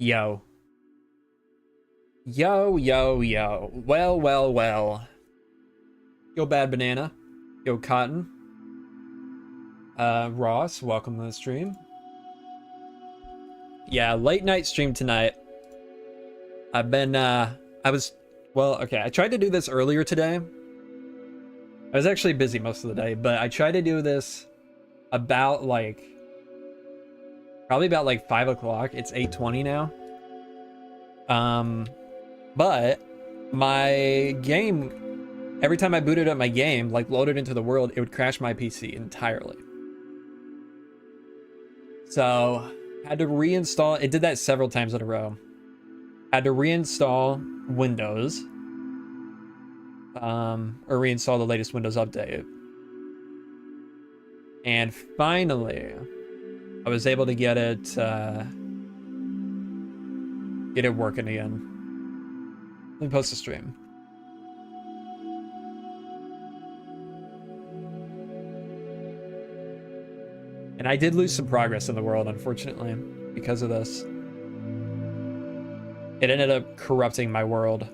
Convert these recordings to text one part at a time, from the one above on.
Yo. Yo, yo, yo. Well, well, well. Yo, Bad Banana. Yo, Cotton. Ross, welcome to the stream. Yeah, late night stream tonight. I've been, okay, I tried to do this earlier today. I was actually busy most of the day, but I tried to do this about, probably about, 5 o'clock. It's 8:20 now. But my game, every time I booted up my game, loaded into the world, it would crash my PC entirely. So, had to reinstall, it did that several times in a row. Had to reinstall Windows, or reinstall the latest Windows update. And finally, I was able to get it working again. Let me post a stream. And I did lose some progress in the world, unfortunately, because of this. It ended up corrupting my world.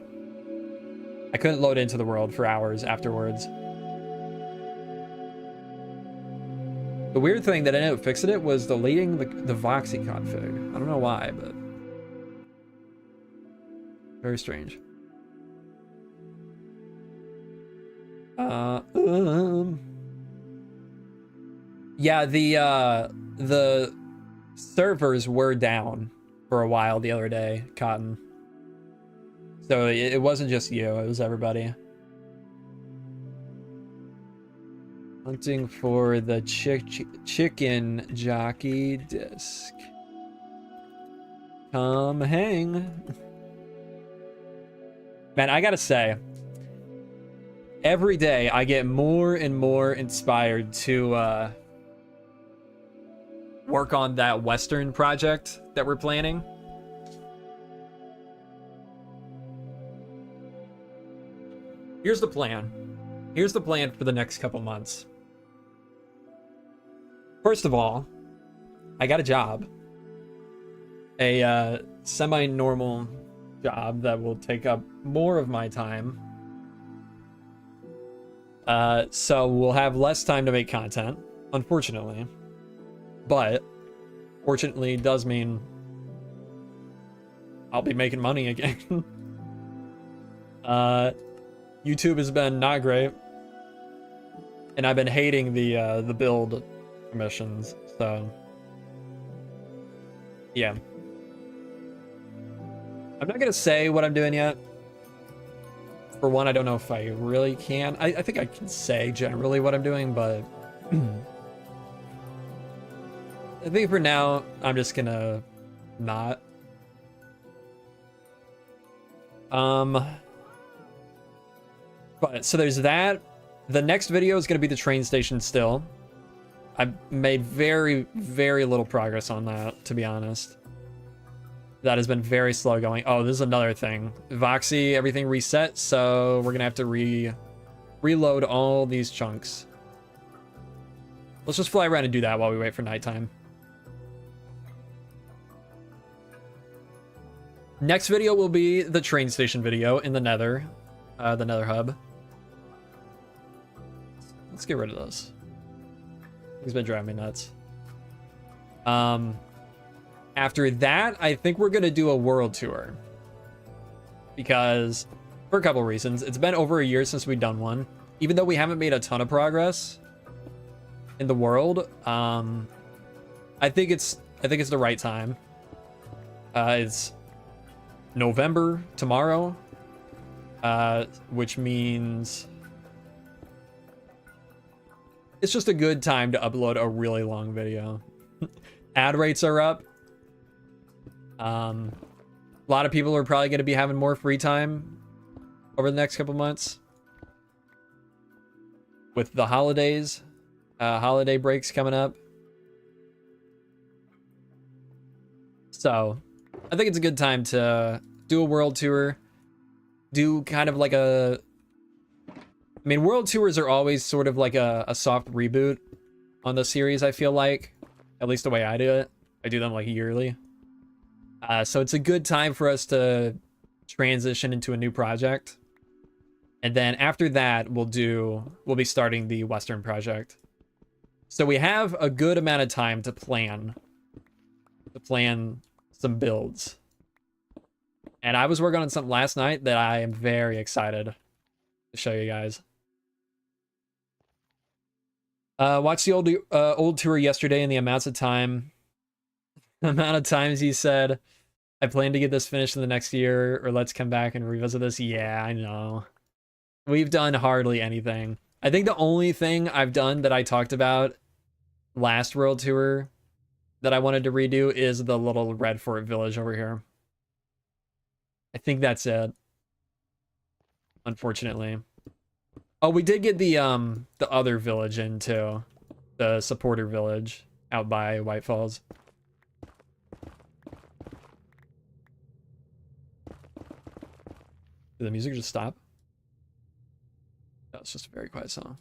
I couldn't load into the world for hours afterwards. The weird thing that ended up fixing it was deleting the Voxy config. I don't know why, but very strange. Yeah, the servers were down for a while the other day, Cotton. So it wasn't just you, it was everybody. Hunting for the chicken jockey disc. Come hang. Man, I gotta say, every day I get more and more inspired to work on that Western project that we're planning. Here's the plan. Here's the plan for the next couple months. First of all, I got a job. A semi-normal job that will take up more of my time. So we'll have less time to make content, unfortunately. But fortunately does mean I'll be making money again. YouTube has been not great, and I've been hating the build commissions, so yeah. I'm not gonna say what I'm doing yet. For one, I don't know if I really can. I think I can say generally what I'm doing, but I think for now, I'm just gonna not. But so there's that. The next video is gonna be the train station still. I've made very, very little progress on that, to be honest. That has been very slow going. Oh, this is another thing. Voxy, everything reset, so we're gonna have to reload all these chunks. Let's just fly around and do that while we wait for nighttime. Next video will be the train station video in the Nether hub. Let's get rid of those. He's been driving me nuts. After that, I think we're gonna do a world tour. Because, for a couple reasons. It's been over a year since we've done one. Even though we haven't made a ton of progress in the world, I think it's the right time. It's November tomorrow, which means it's just a good time to upload a really long video. Ad rates are up. A lot of people are probably going to be having more free time over the next couple months with the holidays, holiday breaks coming up. So I think it's a good time to do a world tour, do kind of like a, I mean, world tours are always sort of like a soft reboot on the series, I feel like, at least the way I do it. I do them like yearly. So it's a good time for us to transition into a new project. And then after that, we'll be starting the Western project. So we have a good amount of time to plan some builds. And I was working on something last night that I am very excited to show you guys. Watched the old tour yesterday, and the amount of times he said, I plan to get this finished in the next year, or let's come back and revisit this. Yeah, I know. We've done hardly anything. I think the only thing I've done that I talked about last world tour that I wanted to redo is the little Red Fort village over here. I think that's it. Unfortunately. Oh, we did get the other village in too. The supporter village out by White Falls. Did the music just stop? That was just a very quiet song.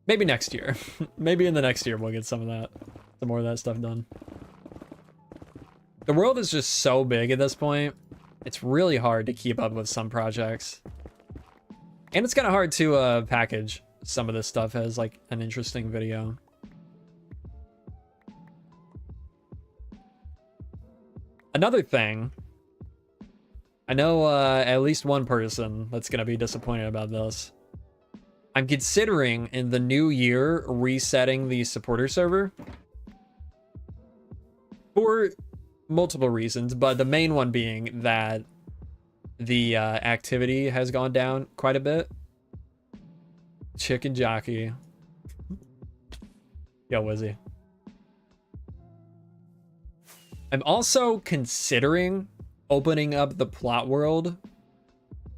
Maybe next year. Maybe in the next year we'll get some more of that stuff done. The world is just so big at this point. It's really hard to keep up with some projects. And it's kind of hard to package some of this stuff as like an interesting video. Another thing, I know at least one person that's going to be disappointed about this. I'm considering in the new year resetting the supporter server for multiple reasons, but the main one being that the activity has gone down quite a bit. Chicken Jockey. Yo, Wizzy. I'm also considering opening up the plot world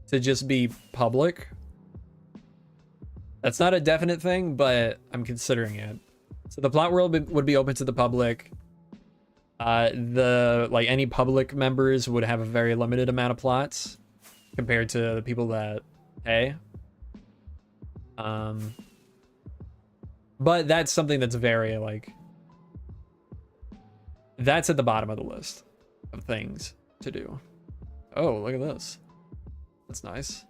to just be public. That's not a definite thing, but I'm considering it. So the plot world would be open to the public. Any public members would have a very limited amount of plots compared to the people that pay. But that's something that's very that's at the bottom of the list of things to do. Oh, look at this. That's nice.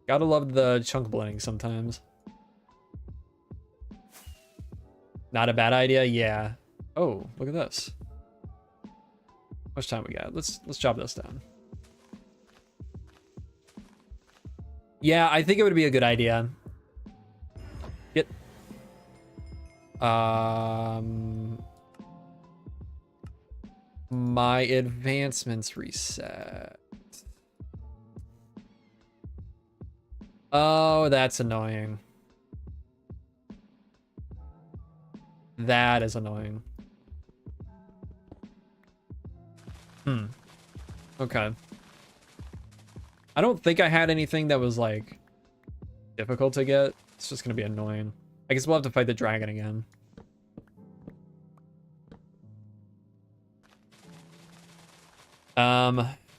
Gotta love the chunk blending sometimes. Not a bad idea, yeah. Oh, look at this. How much time we got? Let's chop this down. Yeah, I think it would be a good idea. Get my advancements reset. Oh, that's annoying. That is annoying. Okay. I don't think I had anything that was like difficult to get. It's just gonna be annoying. I guess we'll have to fight the dragon again.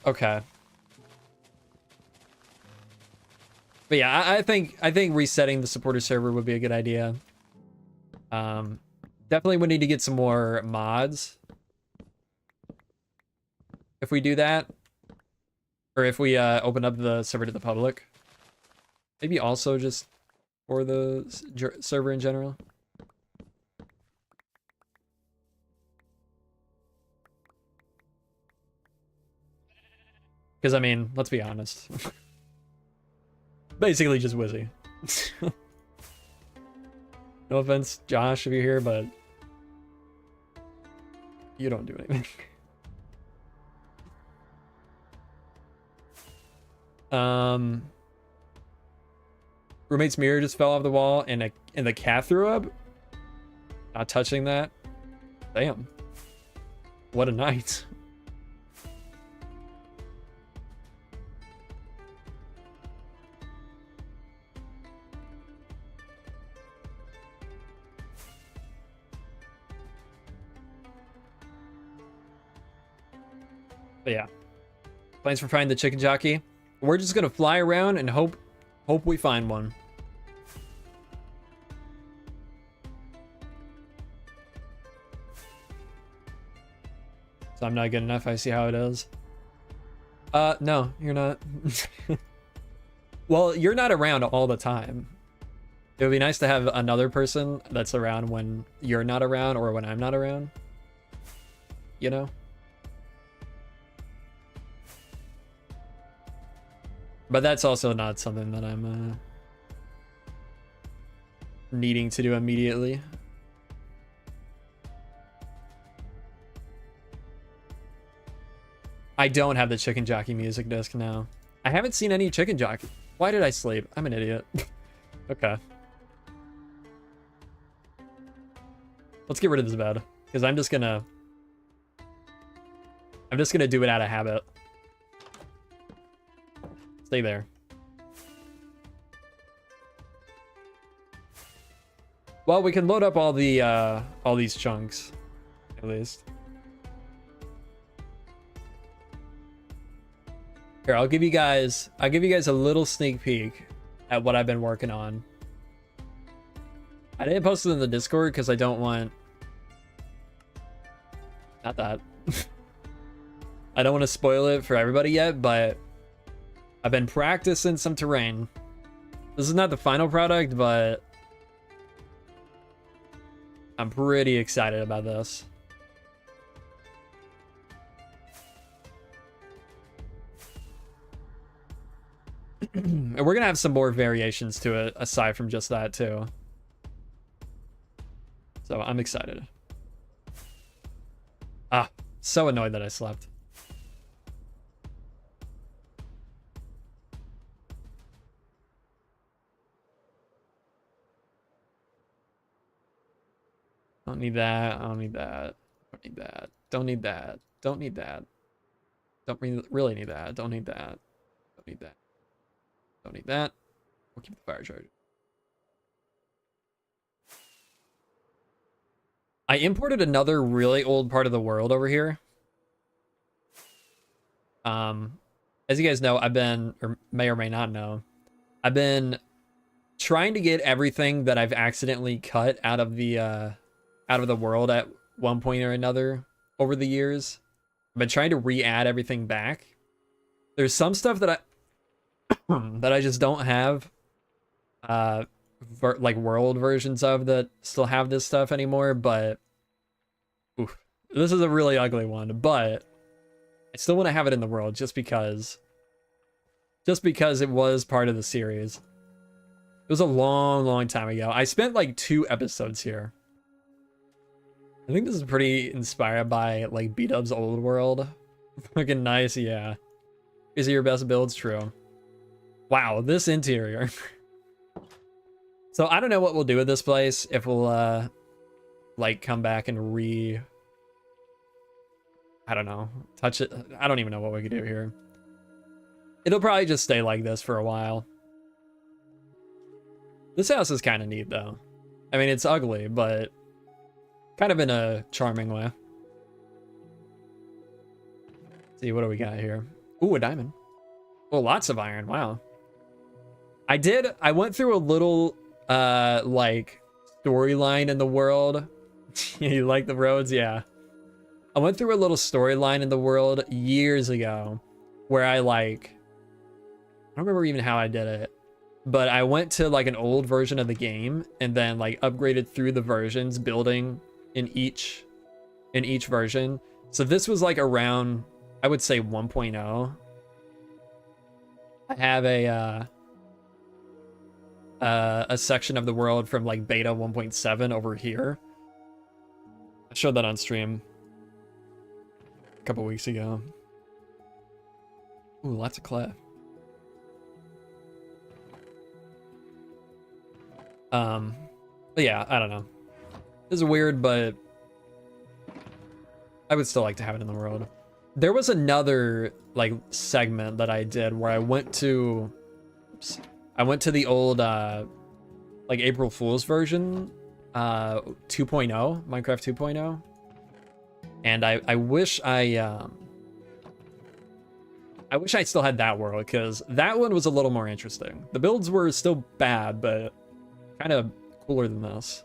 Okay. But yeah, I think resetting the supporter server would be a good idea. Definitely would need to get some more mods if we do that, or if we open up the server to the public. Maybe also just for the server in general. Because I mean, let's be honest. Basically just Wizzy. No offense, Josh, if you're here, but you don't do anything. Roommate's mirror just fell off the wall and the cat threw up. Not touching that. Damn. What a night. But yeah, plans for finding the chicken jockey. We're just gonna fly around and hope we find one. So I'm not good enough. I see how it is. No, you're not. Well, you're not around all the time. It would be nice to have another person that's around when you're not around or when I'm not around. You know? But that's also not something that I'm needing to do immediately. I don't have the Chicken Jockey music disc now. I haven't seen any Chicken Jockey. Why did I sleep? I'm an idiot. Okay. Let's get rid of this bed, because I'm just gonna do it out of habit. Stay there. Well, we can load up all these chunks, at least. Here, I'll give you guys a little sneak peek at what I've been working on. I didn't post it in the Discord because I don't want... Not that. I don't want to spoil it for everybody yet, but I've been practicing some terrain. This is not the final product, but I'm pretty excited about this. And we're gonna have some more variations to it aside from just that too. So I'm excited. Ah, so annoyed that I slept. Don't need that. I don't need that. Don't need that. Don't need that. Don't need that. Don't really need that. Don't need that. Don't need that. Don't need that. We'll keep the fire charger. I imported another really old part of the world over here. As you guys know, I've been, or may not know, I've been trying to get everything that I've accidentally cut out of the world at one point or another over the years. I've been trying to re-add everything back. There's some stuff that I just don't have like world versions of that still have this stuff anymore, but oof, this is a really ugly one, but I still want to have it in the world just because it was part of the series. It was a long time ago. I spent like 2 episodes here. I think this is pretty inspired by like B-Dub's old world. Fucking nice, yeah. Is it your best builds? True. Wow, this interior. So I don't know what we'll do with this place. If we'll like come back and I don't know, touch it. I don't even know what we could do here. It'll probably just stay like this for a while. This house is kind of neat though. I mean, it's ugly, but kind of in a charming way. Let's see, what do we got here? Ooh, a diamond. Oh, lots of iron. Wow. I went through a little like storyline in the world. You like the roads? Yeah. I went through a little storyline in the world years ago where I don't remember even how I did it, but I went to like an old version of the game and then like upgraded through the versions, building in each version. So this was like around, I would say 1.0. I have a section of the world from like beta 1.7 over here. I showed that on stream a couple weeks ago. Ooh, lots of clay. But yeah, I don't know. This is weird, but I would still like to have it in the world. There was another like segment that I did where I went to the old like April Fool's version, 2.0, Minecraft 2.0. And I wish I still had that world, because that one was a little more interesting. The builds were still bad, but kind of cooler than this.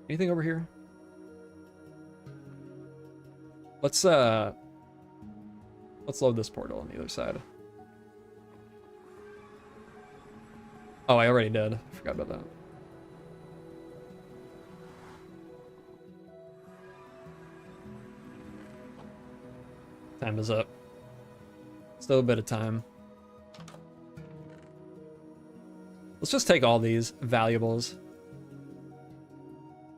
Anything over here? Let's load this portal on the other side. Oh, I already did. I forgot about that. Time is up. Still a bit of time. Let's just take all these valuables.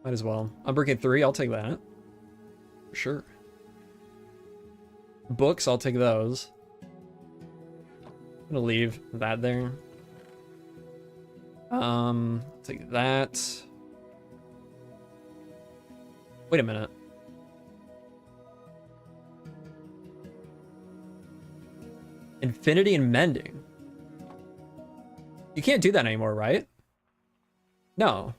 Might as well. Unbreaking 3, I'll take that. For sure. Books, I'll take those. I'm gonna leave that there. Take that. Wait a minute. Infinity and mending. You can't do that anymore, right? No.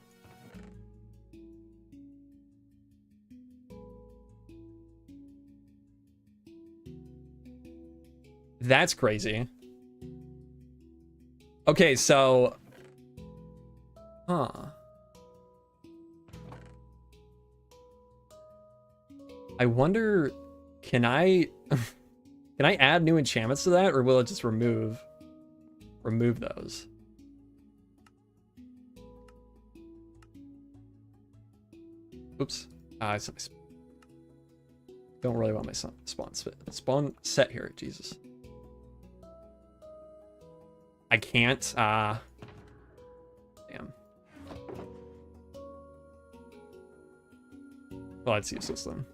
That's crazy. Okay, so... Huh. I wonder... Can I... Can I add new enchantments to that, or will it just remove those? Oops. Don't really want my spawn set here. Jesus. I can't. Damn. Well, that's useless then.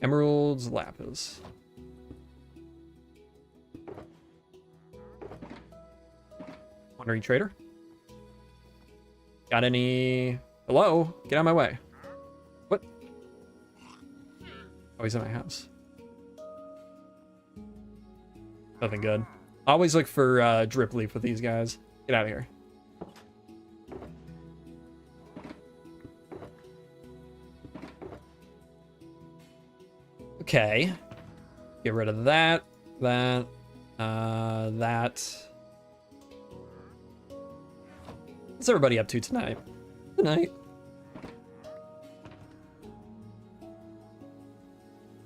Emeralds, lapis. Wandering trader. Got any? Hello? Get out of my way. What? Oh, he's in my house. Nothing good. Always look for drip leaf with these guys. Get out of here. Okay. Get rid of that. That. What's everybody up to tonight? Tonight.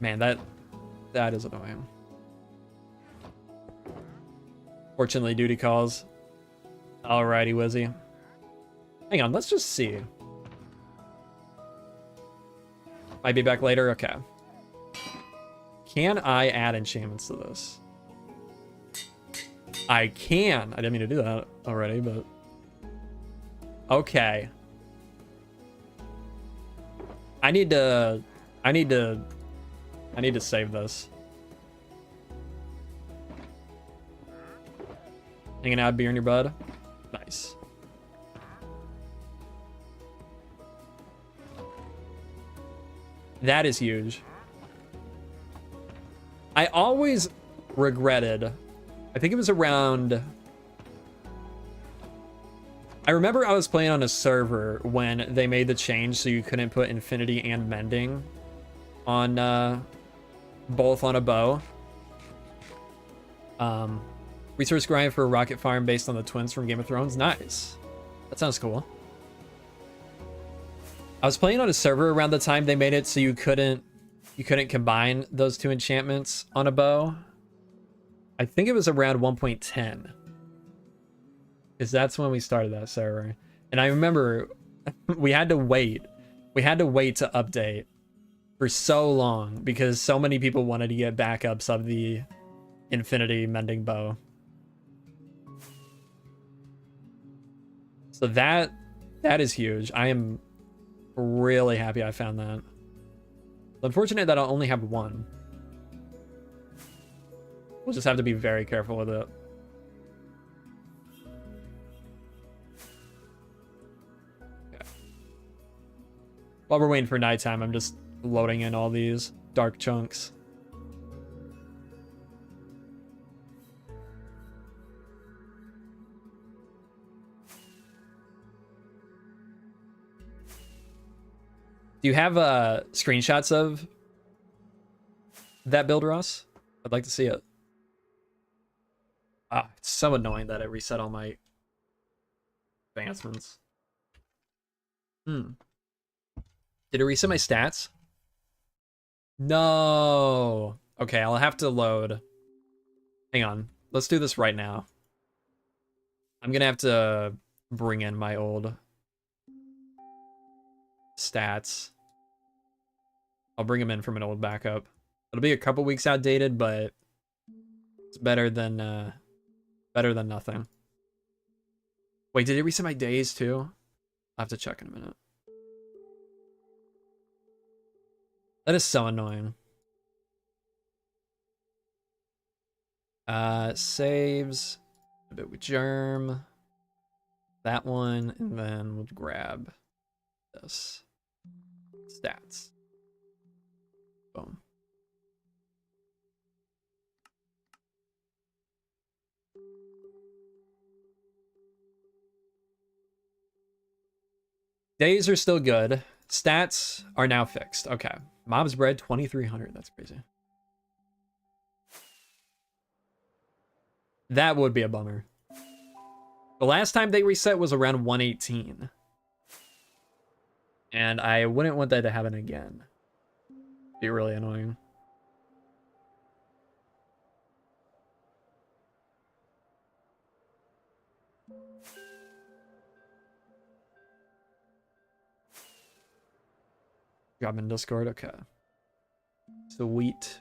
Man, that is annoying. Fortunately, duty calls. Alrighty, Wizzy. Hang on, let's just see. Might be back later. Okay. Can I add enchantments to this? I can. I didn't mean to do that already, but... Okay. I need to save this. Hanging out, beer in your bud. Nice. That is huge. I always regretted, I think it was around, I remember I was playing on a server when they made the change so you couldn't put infinity and mending on both on a bow. Resource grind for a rocket farm based on the twins from Game of Thrones. Nice. That sounds cool. I was playing on a server around the time they made it so you couldn't combine those two enchantments on a bow. I think it was around 1.10. Because that's when we started that server. And I remember we had to wait. We had to wait to update for so long because so many people wanted to get backups of the infinity mending bow. So that is huge. I am really happy I found that. Unfortunate that I'll only have one. We'll just have to be very careful with it. Okay. While we're waiting for nighttime, I'm just loading in all these dark chunks. Do you have screenshots of that build, Ross? I'd like to see it. Ah, it's so annoying that it reset all my advancements. Hmm. Did it reset my stats? No. Okay, I'll have to load. Hang on. Let's do this right now. I'm gonna have to bring in my old stats. I'll bring them in from an old backup. It'll be a couple weeks outdated, but it's better than nothing. Wait, did it reset my days too? I'll have to check in a minute. That is so annoying. Saves a bit with germ. That one, and then we'll grab this. Stats. Boom. Days are still good. Stats are now fixed. Okay. Mob's bred 2,300. That's crazy. That would be a bummer. The last time they reset was around 118. And I wouldn't want that to happen again. Be really annoying. Drop in Discord. Okay. Sweet.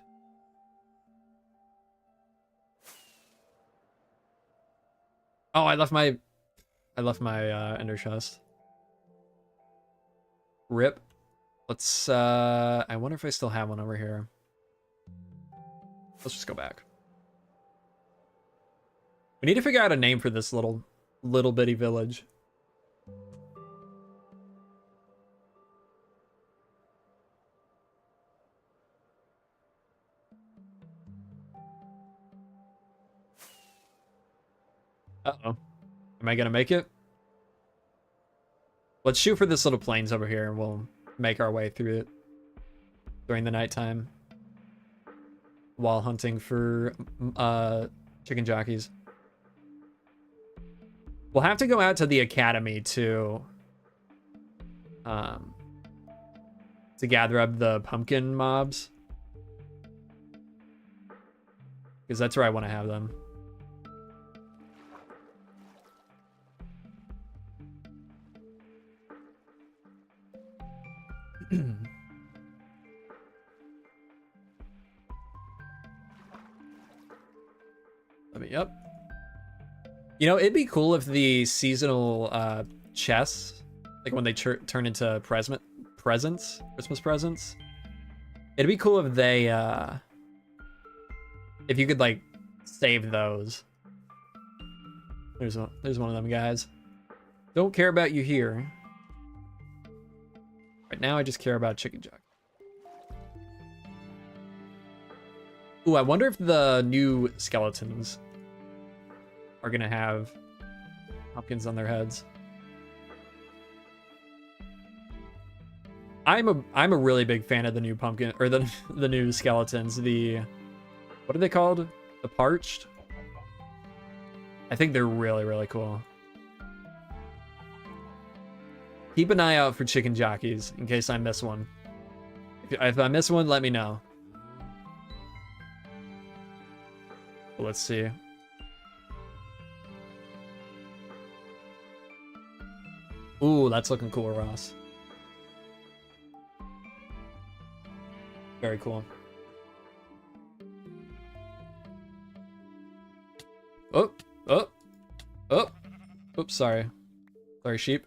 Oh, I left my ender chest. Rip. Let's I wonder if I still have one over here. Let's just go back. We need to figure out a name for this little bitty village. Uh-oh. Am I gonna make it? Let's shoot for this little plains over here and we'll make our way through it during the nighttime while hunting for chicken jockeys. We'll have to go out to the academy to gather up the pumpkin mobs, because that's where I want to have them. Yep. You know, it'd be cool if the seasonal chests, like when they turn into Christmas presents, it'd be cool if they if you could like save those. There's one of them guys. Don't care about you here. Right now I just care about chicken jockey. Ooh, I wonder if the new skeletons are gonna have pumpkins on their heads. I'm a really big fan of the new pumpkin, or the new skeletons. The, what are they called? The parched? I think they're really cool. Keep an eye out for chicken jockeys in case I miss one. If I miss one, let me know. Let's see. Ooh, that's looking cool, Ross. Very cool. Oh. Oops, sorry. Sorry, sheep.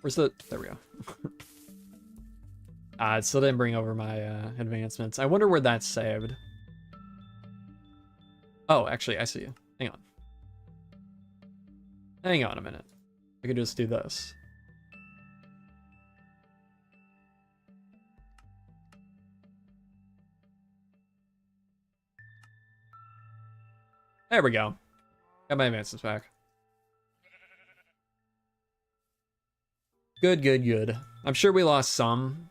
Where's the... There we go. It still didn't bring over my advancements. I wonder where that's saved. Oh, actually, I see you. Hang on. Hang on a minute. I could just do this. There we go. Got my advances back. Good. I'm sure we lost some.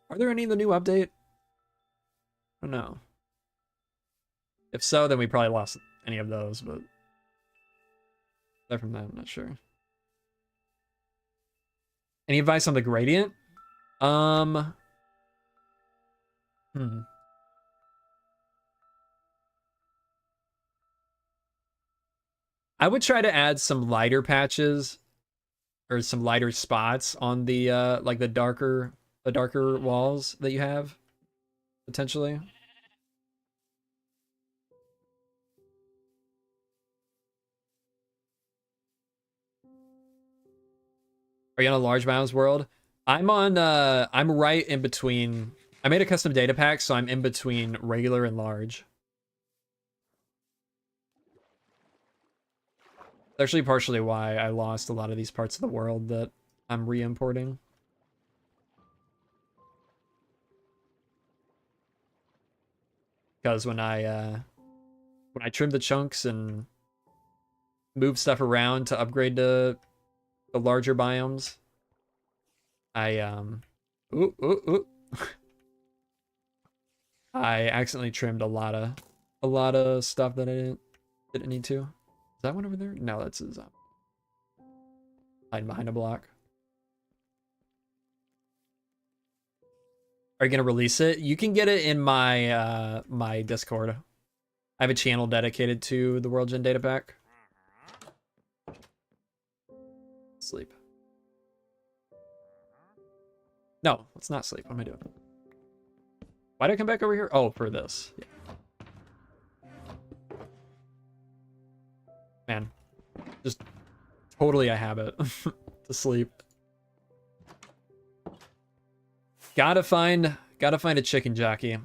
Are there any in the new update? I don't know. If so, then we probably lost any of those, but aside from that, I'm not sure. Any advice on the gradient? Hmm. I would try to add some lighter patches or some lighter spots on the like the darker walls that you have potentially. Are you on a large biomes world? I'm right in between. I made a custom data pack, so I'm in between regular and large. That's actually partially why I lost a lot of these parts of the world that I'm re-importing. Because when I trim the chunks and move stuff around to upgrade to the larger biomes, I ooh, ooh, ooh. I accidentally trimmed a lot of stuff that I didn't need to. Is that one over there? No, that's his hiding behind a block. Are you gonna release it? You can get it in my my Discord. I have a channel dedicated to the World Gen Data Pack. Sleep. No, let's not sleep. What am I doing? Why did I come back over here? Oh, for this. Yeah. Man, just totally a habit to sleep. Gotta find a chicken jockey.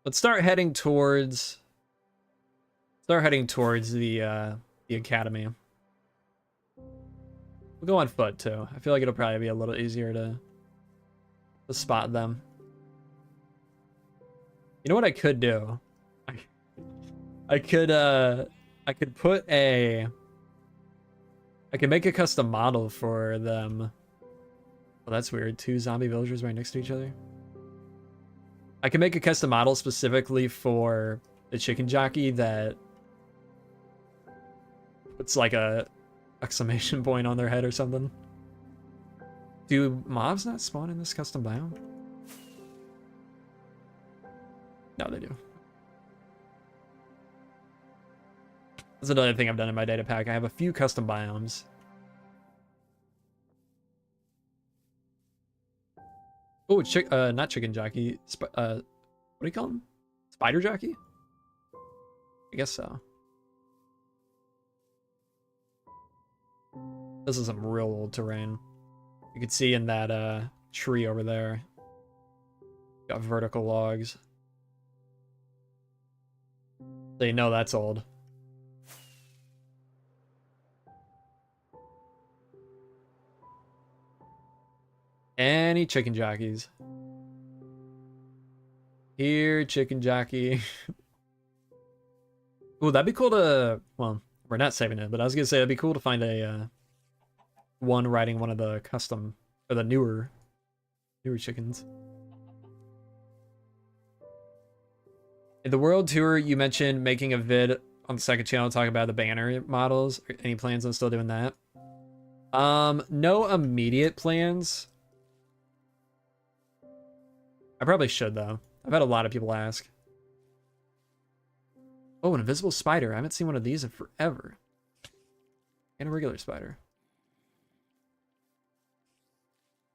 Let's start heading towards the academy. We'll go on foot too. I feel like it'll probably be a little easier to spot them. You know what I could do? I could make a custom model for them. Well, that's weird. Two zombie villagers right next to each other. I can make a custom model specifically for the chicken jockey that puts like a exclamation point on their head or something. Do mobs not spawn in this custom biome? No, they do. That's another thing I've done in my data pack. I have a few custom biomes. Oh, not chicken jockey. What do you call him? Spider jockey? I guess so. This is some real old terrain. You can see in that tree over there. Got vertical logs. So you know that's old. Any chicken jockeys? Here, chicken jockey. Ooh, that'd be cool to... Well, we're not saving it, but I was gonna say it'd be cool to find a one riding one of the custom or the newer chickens. In the world tour, you mentioned making a vid on the second channel talking about the banner models. Any plans on still doing that? No immediate plans. I probably should though. I've had a lot of people ask. Oh, an invisible spider. I haven't seen one of these in forever. And a regular spider.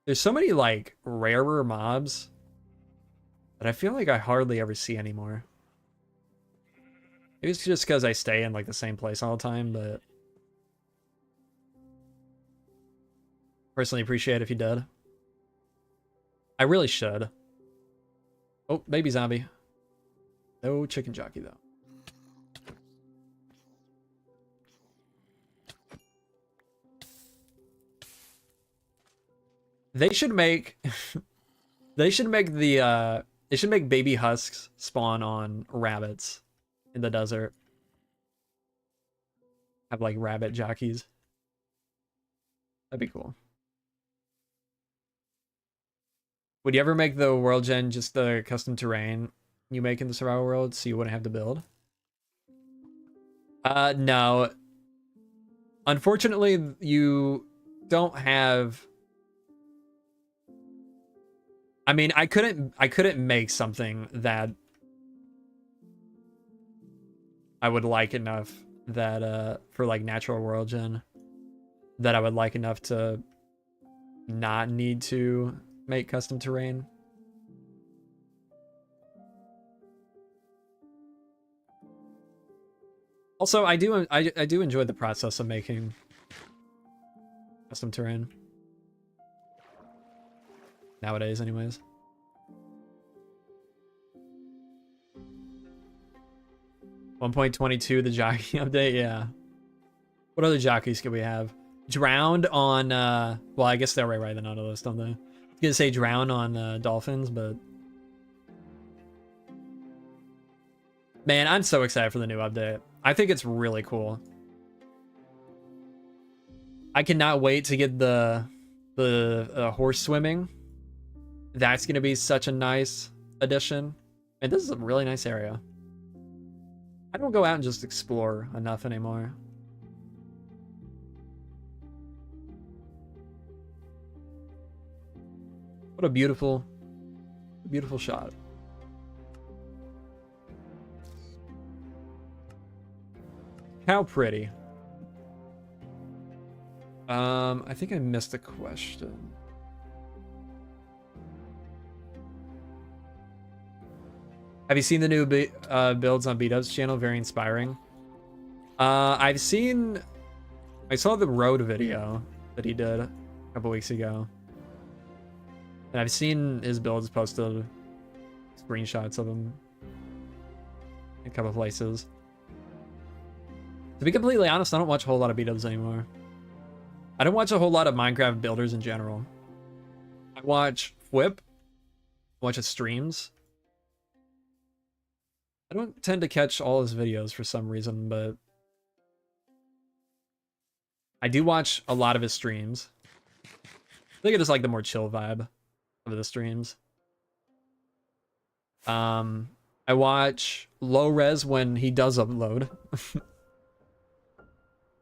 There's so many like rarer mobs that I feel like I hardly ever see anymore. Maybe it's just because I stay in like the same place all the time, but personally appreciate it if you did. I really should. Oh, baby zombie. No chicken jockey though. They should make they should make baby husks spawn on rabbits in the desert. Have like rabbit jockeys. That'd be cool. Would you ever make the world gen just the custom terrain you make in the survival world so you wouldn't have to build? No. Unfortunately, you don't have... I mean, I couldn't make something that I would like enough that for like natural world gen that I would like enough to not need to make custom terrain. Also, I do enjoy the process of making custom terrain. Nowadays, anyways. .22, the Jockey update, yeah. What other jockeys can we have? Drowned on, well, I guess they're right then on the list, don't they? I was gonna say drown on dolphins, but... Man, I'm so excited for the new update. I think it's really cool. I cannot wait to get the horse swimming. That's gonna be such a nice addition. And this is a really nice area. I don't go out and just explore enough anymore. What a beautiful shot. How pretty. I think I missed a question. Have you seen the new builds on B-Dub's channel? Very inspiring. I saw the road video that he did a couple weeks ago. And I've seen his builds posted screenshots of them in a couple places. To be completely honest, I don't watch a whole lot of B-Dubs anymore. I don't watch a whole lot of Minecraft builders in general. I watch Whip, I watch his streams. I don't tend to catch all his videos for some reason, but I do watch a lot of his streams. I think I just like the more chill vibe of the streams. I watch low res when he does upload.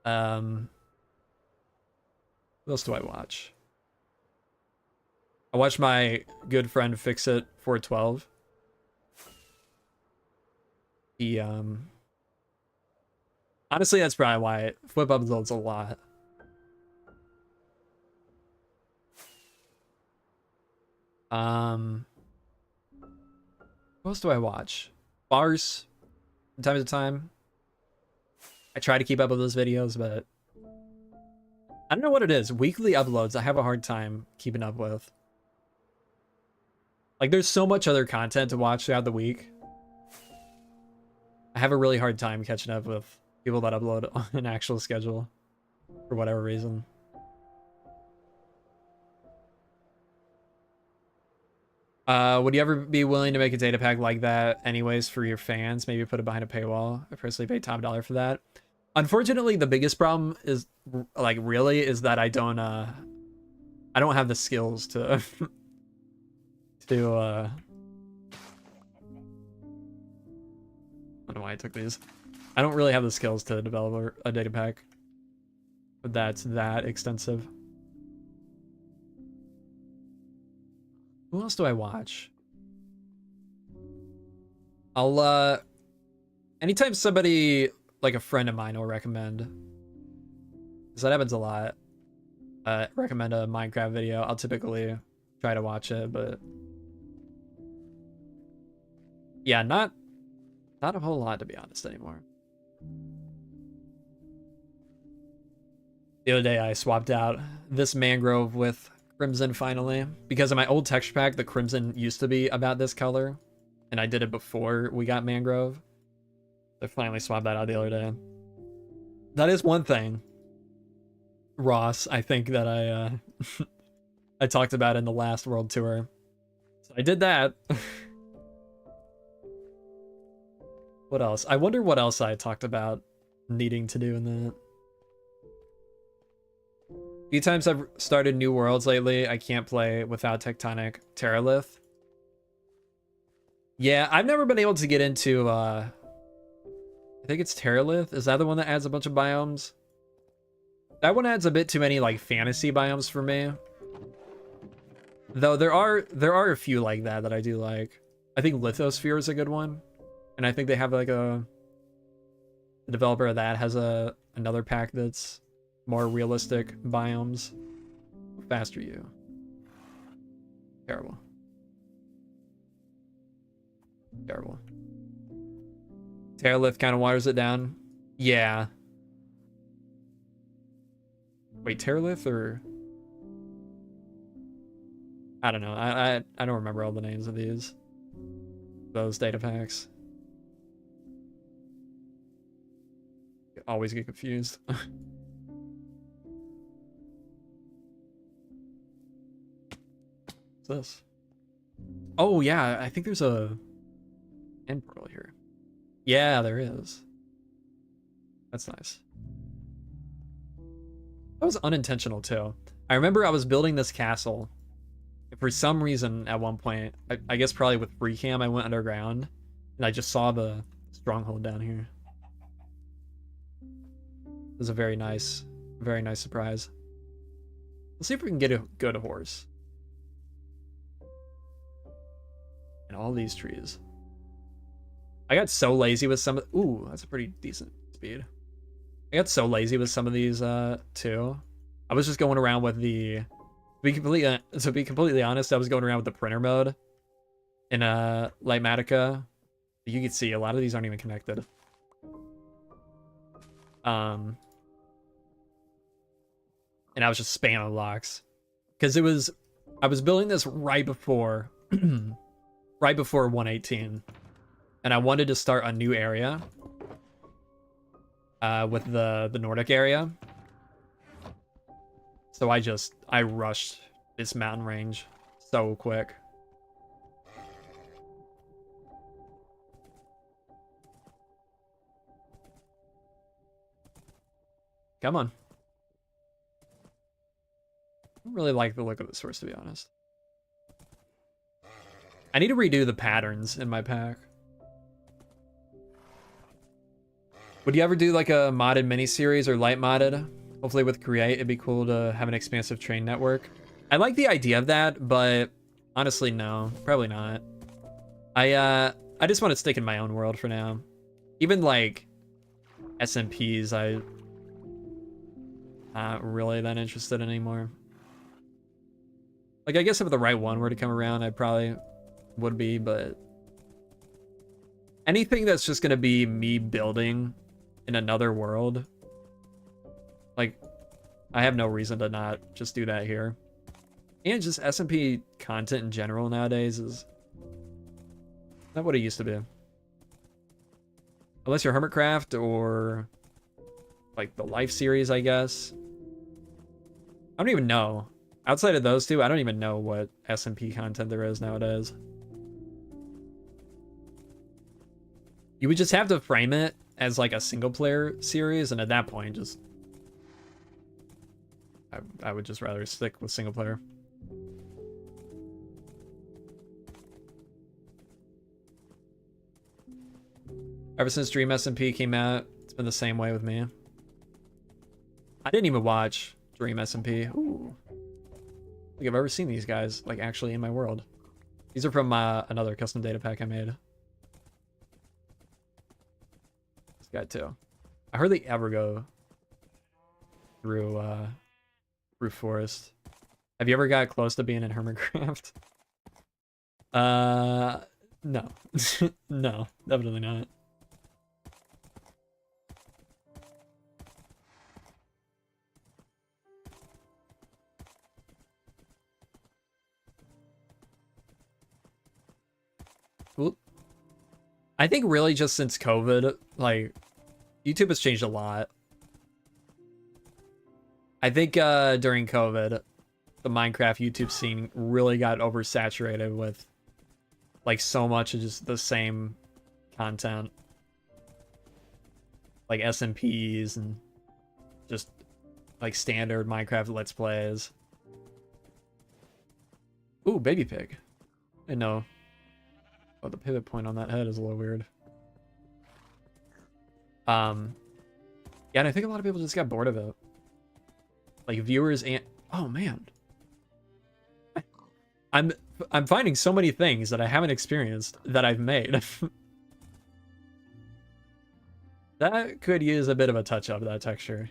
What else do I watch? I watch my good friend Fixit 412. He honestly, that's probably why Flip uploads a lot. What else do I watch? Bars from time to time. I try to keep up with those videos, but I don't know what it is. Weekly uploads, I have a hard time keeping up with. Like, there's so much other content to watch throughout the week. I have a really hard time catching up with people that upload on an actual schedule for whatever reason. Would you ever be willing to make a data pack like that anyways for your fans? Maybe put it behind a paywall. I personally paid top dollar for that. Unfortunately, the biggest problem is like really is that I don't have the skills to I don't know why I took these. I don't really have the skills to develop a data pack that's that extensive. Who else do I watch? I'll anytime somebody like a friend of mine will recommend, because that happens a lot, recommend a Minecraft video, I'll typically try to watch it, but yeah, not a whole lot to be honest anymore. The other day I swapped out this mangrove with crimson finally, because in my old texture pack the crimson used to be about this color and I did it before we got mangrove. I finally swapped that out the other day. That is one thing, Ross, I think that I I talked about in the last world tour. So I did that. What else? I wonder what else I talked about needing to do in that. A few times I've started new worlds lately. I can't play without Tectonic Terralith. Yeah, I've never been able to get into I think it's Terralith. Is that the one that adds a bunch of biomes? That one adds a bit too many like fantasy biomes for me. Though there are a few like that I do like. I think Lithosphere is a good one, and I think they have like the developer of that has another pack that's more realistic biomes. How fast are you? Terrible. Terrible. Terralith kind of waters it down. Yeah. Wait, Terralith or I don't know. I don't remember all the names of those data packs. Always get confused. What's this? Oh yeah, I think there's a end portal here. Yeah, there is. That's nice. That was unintentional too. I remember I was building this castle. For some reason, at one point, I guess probably with free cam, I went underground, and I just saw the stronghold down here. It was a very nice surprise. Let's see if we can get a good horse. And all these trees. I got so lazy with some of... Ooh, that's a pretty decent speed. I got so lazy with some of these, too. I was just going around with the... To be completely honest, I was going around with the printer mode in Lightmatica. You can see a lot of these aren't even connected. And I was just spamming blocks because I was building this right before 118, and I wanted to start a new area with the Nordic area. So I rushed this mountain range so quick. Come on. I don't really like the look of this horse, to be honest. I need to redo the patterns in my pack. Would you ever do like a modded miniseries or light modded? Hopefully with Create, it'd be cool to have an expansive train network. I like the idea of that, but honestly, no, probably not. I just want to stick in my own world for now. Even like SMPs, I'm not really that interested anymore. Like, I guess if the right one were to come around, I probably would be, but anything that's just gonna be me building in another world, like, I have no reason to not just do that here. And just SMP content in general nowadays is not what it used to be. Unless you're Hermitcraft or like the Life series, I guess. I don't even know. Outside of those two, I don't even know what SMP content there is nowadays. You would just have to frame it as like a single player series, and at that point, just I would just rather stick with single player. Ever since Dream SMP came out, it's been the same way with me. I didn't even watch Dream SMP. Ooh. I don't think I've ever seen these guys like actually in my world. These are from another custom data pack I made. This guy too. I hardly ever go through forest. Have you ever got close to being in Hermitcraft? No. No, definitely not. Well, I think really just since COVID, like, YouTube has changed a lot. I think during COVID, the Minecraft YouTube scene really got oversaturated with like so much of just the same content. Like SMPs and just like standard Minecraft Let's Plays. Ooh, baby pig. I know. Oh, the pivot point on that head is a little weird. Yeah, and I think a lot of people just got bored of it. Like viewers and oh man. I'm finding so many things that I haven't experienced that I've made. That could use a bit of a touch up, that texture.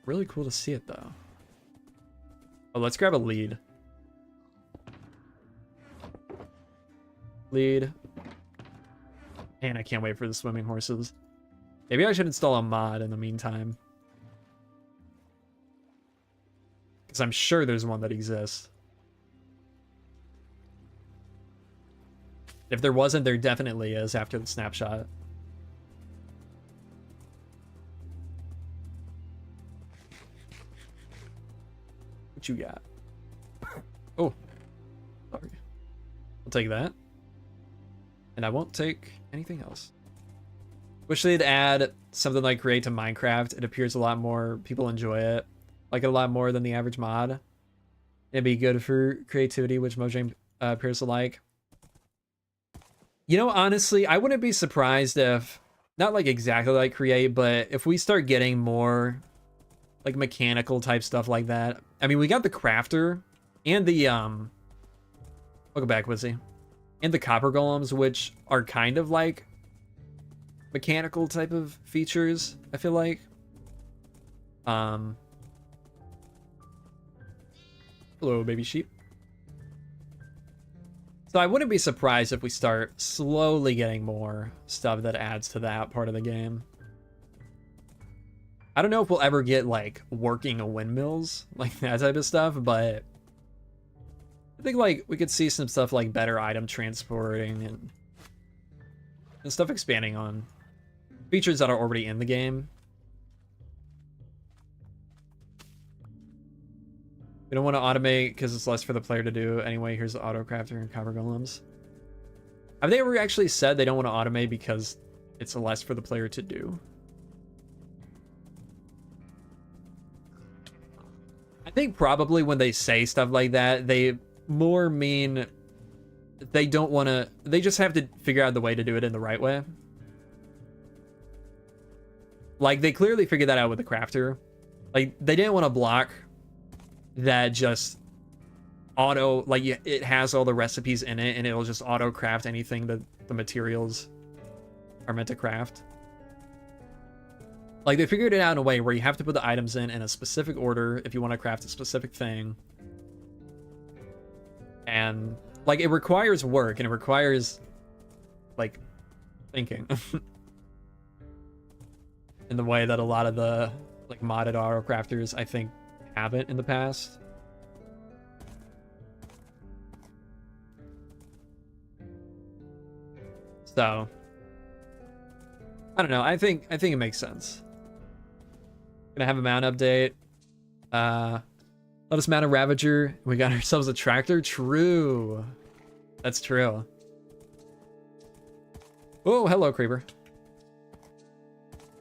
Really cool to see it though. Oh, let's grab a lead. Lead. Man, I can't wait for the swimming horses. Maybe I should install a mod in the meantime. Because I'm sure there's one that exists. If there wasn't, there definitely is after the snapshot. What you got? Oh, sorry. I'll take that. And I won't take anything else. Wish they'd add something like Create to Minecraft. It appears a lot more people enjoy it. Like it a lot more than the average mod. It'd be good for creativity, which Mojang appears to like. You know, honestly, I wouldn't be surprised if, not like exactly like Create, but if we start getting more like mechanical type stuff like that. I mean, we got the crafter and the, welcome back, Wizzy. And the copper golems, which are kind of like mechanical type of features, I feel like. Hello, baby sheep. So I wouldn't be surprised if we start slowly getting more stuff that adds to that part of the game. I don't know if we'll ever get like working windmills, like that type of stuff, but I think like we could see some stuff like better item transporting and stuff expanding on features that are already in the game. We don't want to automate because it's less for the player to do. Anyway, here's the auto crafter and copper golems. Have they ever actually said they don't want to automate because it's less for the player to do? I think probably when they say stuff like that, they more mean they don't want to, they just have to figure out the way to do it in the right way. Like they clearly figured that out with the crafter. Like they didn't want to block that just auto, like it has all the recipes in it and it'll just auto craft anything that the materials are meant to craft. Like they figured it out in a way where you have to put the items in a specific order if you want to craft a specific thing. And like it requires work and it requires like thinking in the way that a lot of the like modded auto crafters I think haven't in the past. So I don't know. I think it makes sense. Gonna have a mount update. Let us mount a Ravager. We got ourselves a tractor. True. That's true. Oh, hello, Creeper.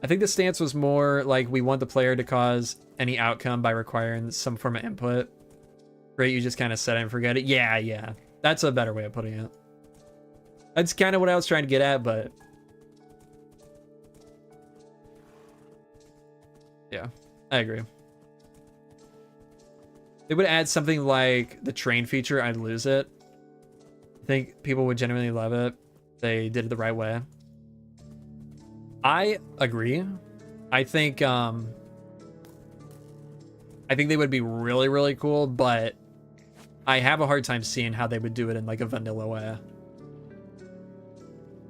I think the stance was more like we want the player to cause any outcome by requiring some form of input. Right, you just kind of set it and forget it. Yeah. That's a better way of putting it. That's kind of what I was trying to get at, but... yeah, I agree. They would add something like the train feature, I'd lose it. I think people would genuinely love it. They did it the right way. I agree. I think they would be really, really cool, but I have a hard time seeing how they would do it in like a vanilla way.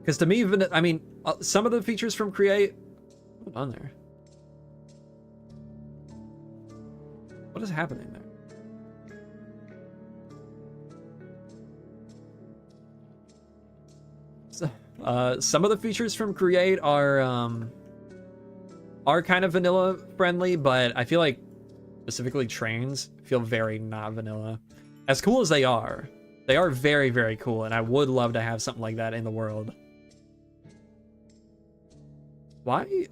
Because to me, I mean, some of the features from Create, what's on there? What is happening there? So, some of the features from Create are kind of vanilla friendly, but I feel like specifically trains feel very not vanilla. As cool as they are very, very cool, and I would love to have something like that in the world. Why?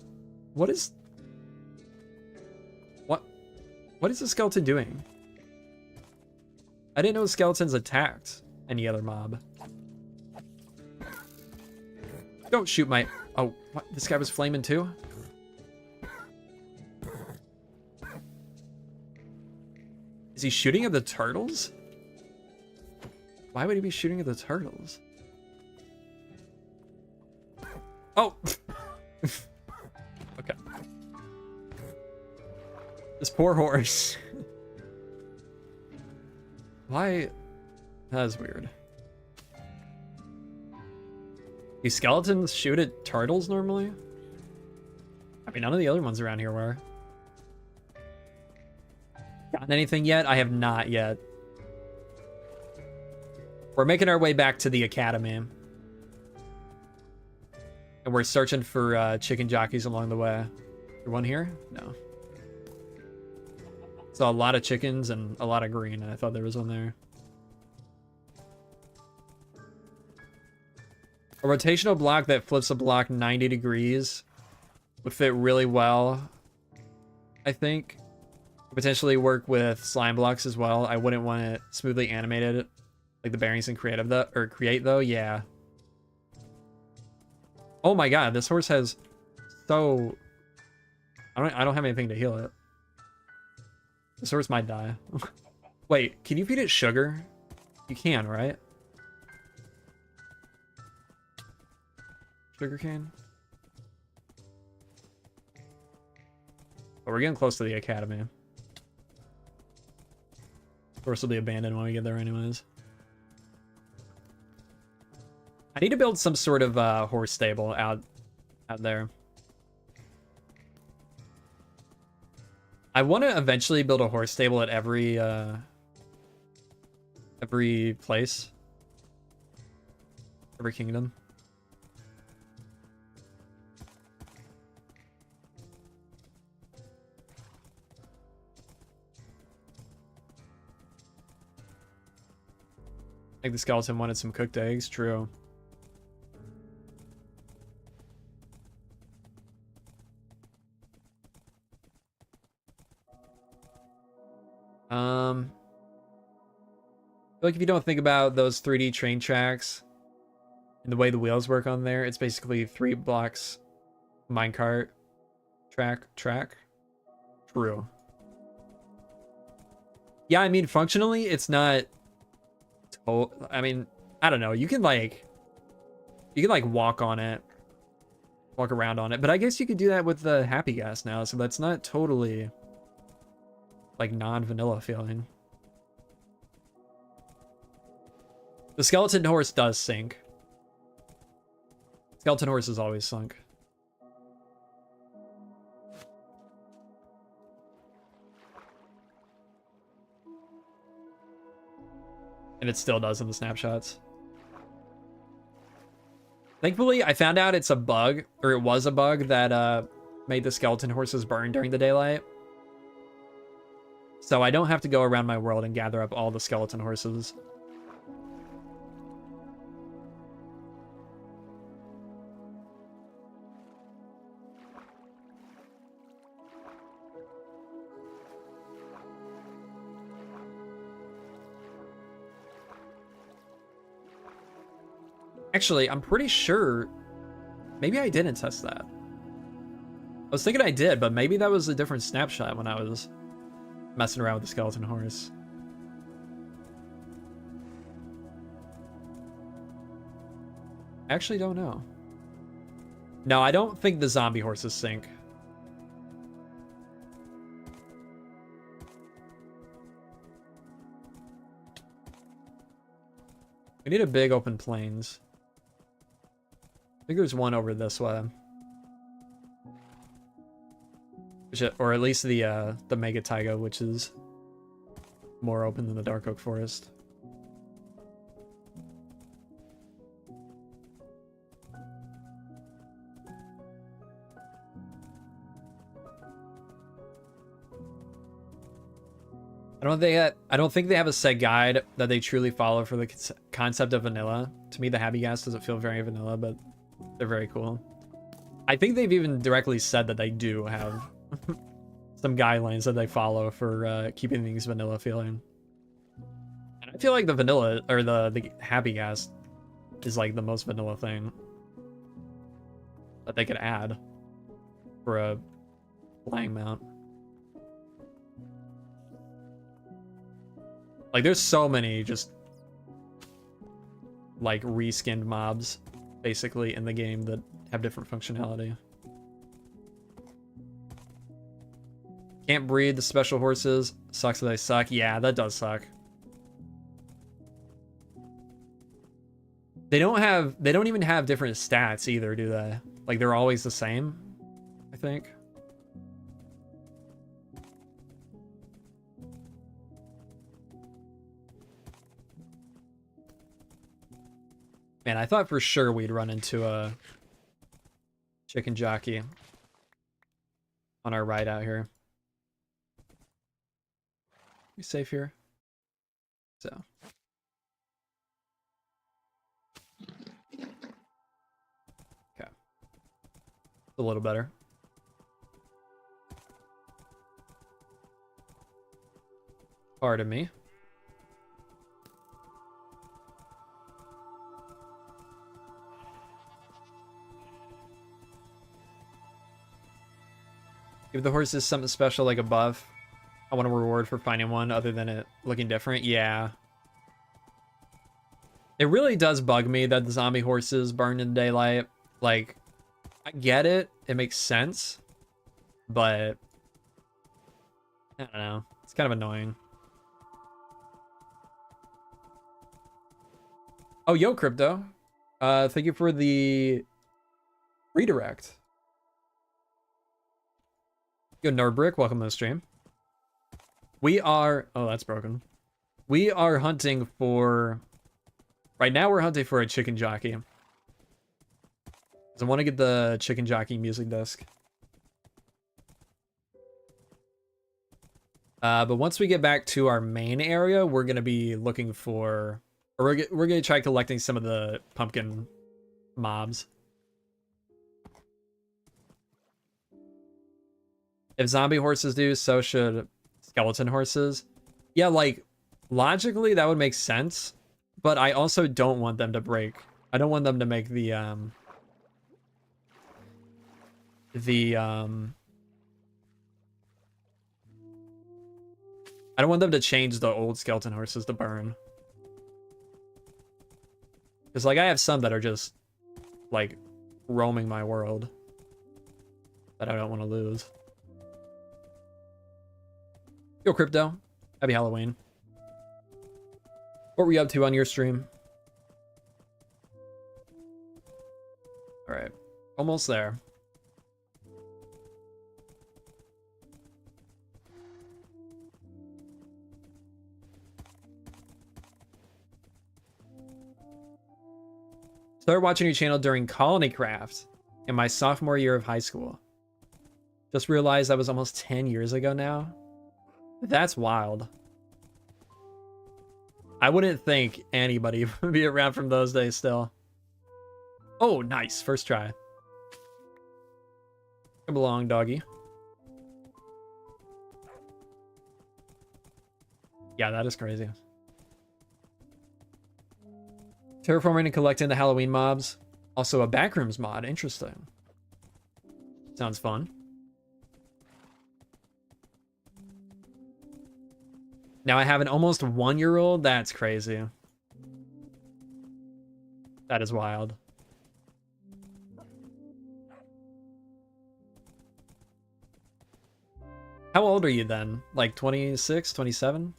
What is the skeleton doing? I didn't know skeletons attacked any other mob. Don't shoot my... Oh, what? This guy was flaming too? Is he shooting at the turtles? Why would he be shooting at the turtles? Oh! Okay. This poor horse. Why? That's weird. Do skeletons shoot at turtles normally? I mean, none of the other ones around here were. Gotten anything yet? I have not yet. We're making our way back to the academy. And we're searching for chicken jockeys along the way. Is one here? No. Saw a lot of chickens and a lot of green, and I thought there was one there. A rotational block that flips a block 90 degrees would fit really well, I think. Potentially work with slime blocks as well. I wouldn't want it smoothly animated like the bearings in create though. Yeah. Oh my god, this horse has so... I don't have anything to heal it. This horse might die. Wait, can you feed it sugar? You can, right? Sugar cane? But we're getting close to the academy. Horse will be abandoned when we get there anyways. I need to build some sort of horse stable out there. I want to eventually build a horse stable at every place, every kingdom. I think the skeleton wanted some cooked eggs. True. I feel like if you don't think about those 3D train tracks and the way the wheels work on there, it's basically 3 blocks minecart track. True. Yeah, I mean, functionally, it's not... I mean, I don't know. You can like walk on it, walk around on it, but I guess you could do that with the happy gas now, so that's not totally like non-vanilla feeling. The skeleton horse does sink. Skeleton horse is always sunk. And it still does in the snapshots. Thankfully, I found out it's a bug, or it was a bug that made the skeleton horses burn during the daylight. So I don't have to go around my world and gather up all the skeleton horses. Actually, I'm pretty sure... Maybe I didn't test that. I was thinking I did, but maybe that was a different snapshot when I was messing around with the skeleton horse. I actually don't know. No, I don't think the zombie horses sink. We need a big open plains. I think there's one over this way. Or at least the Mega Taiga, which is more open than the Dark Oak Forest. I don't think they have a set guide that they truly follow for the concept of vanilla. To me, the Happy Gas doesn't feel very vanilla, but they're very cool. I think they've even directly said that they do have some guidelines that they follow for keeping things vanilla feeling. And I feel like the vanilla, or the Happy Gas is like the most vanilla thing. that they could add for a flying mount. Like, there's so many just like reskinned mobs basically in the game that have different functionality. Can't breed the special horses. Sucks that they suck. Yeah, that does suck. They don't even have different stats either, do they? Like, they're always the same, I think. Man, I thought for sure we'd run into a chicken jockey on our ride out here. We safe here? So. Okay. A little better. Pardon me. Give the horses something special like a buff. I want a reward for finding one other than it looking different. Yeah. It really does bug me that the zombie horses burn in daylight. Like, I get it. It makes sense. But I don't know. It's kind of annoying. Oh, yo, Crypto. Thank you for the redirect. Yo, Nerdbrick, welcome to the stream. We are... Oh, that's broken. We are hunting for... Right now, we're hunting for a chicken jockey. Because I want to get the chicken jockey music disc. But once we get back to our main area, we're going to be looking for... Or we're going to try collecting some of the pumpkin mobs. If zombie horses do, so should skeleton horses. Yeah, like, logically, that would make sense. But I also don't want them to break. I don't want them to make the I don't want them to change the old skeleton horses to burn. Because, like, I have some that are just, like, roaming my world. That I don't want to lose. Yo, Crypto. Happy Halloween. What were you up to on your stream? Alright. Almost there. Started watching your channel during Colony Craft in my sophomore year of high school. Just realized that was almost 10 years ago now. That's wild. I wouldn't think anybody would be around from those days still. Oh, nice. First try. Come along, doggy. Yeah, that is crazy. Terraforming and collecting the Halloween mobs. Also a backrooms mod. Interesting. Sounds fun. Now I have an almost 1-year-old. That's crazy. That is wild. How old are you then? Like 26, 27?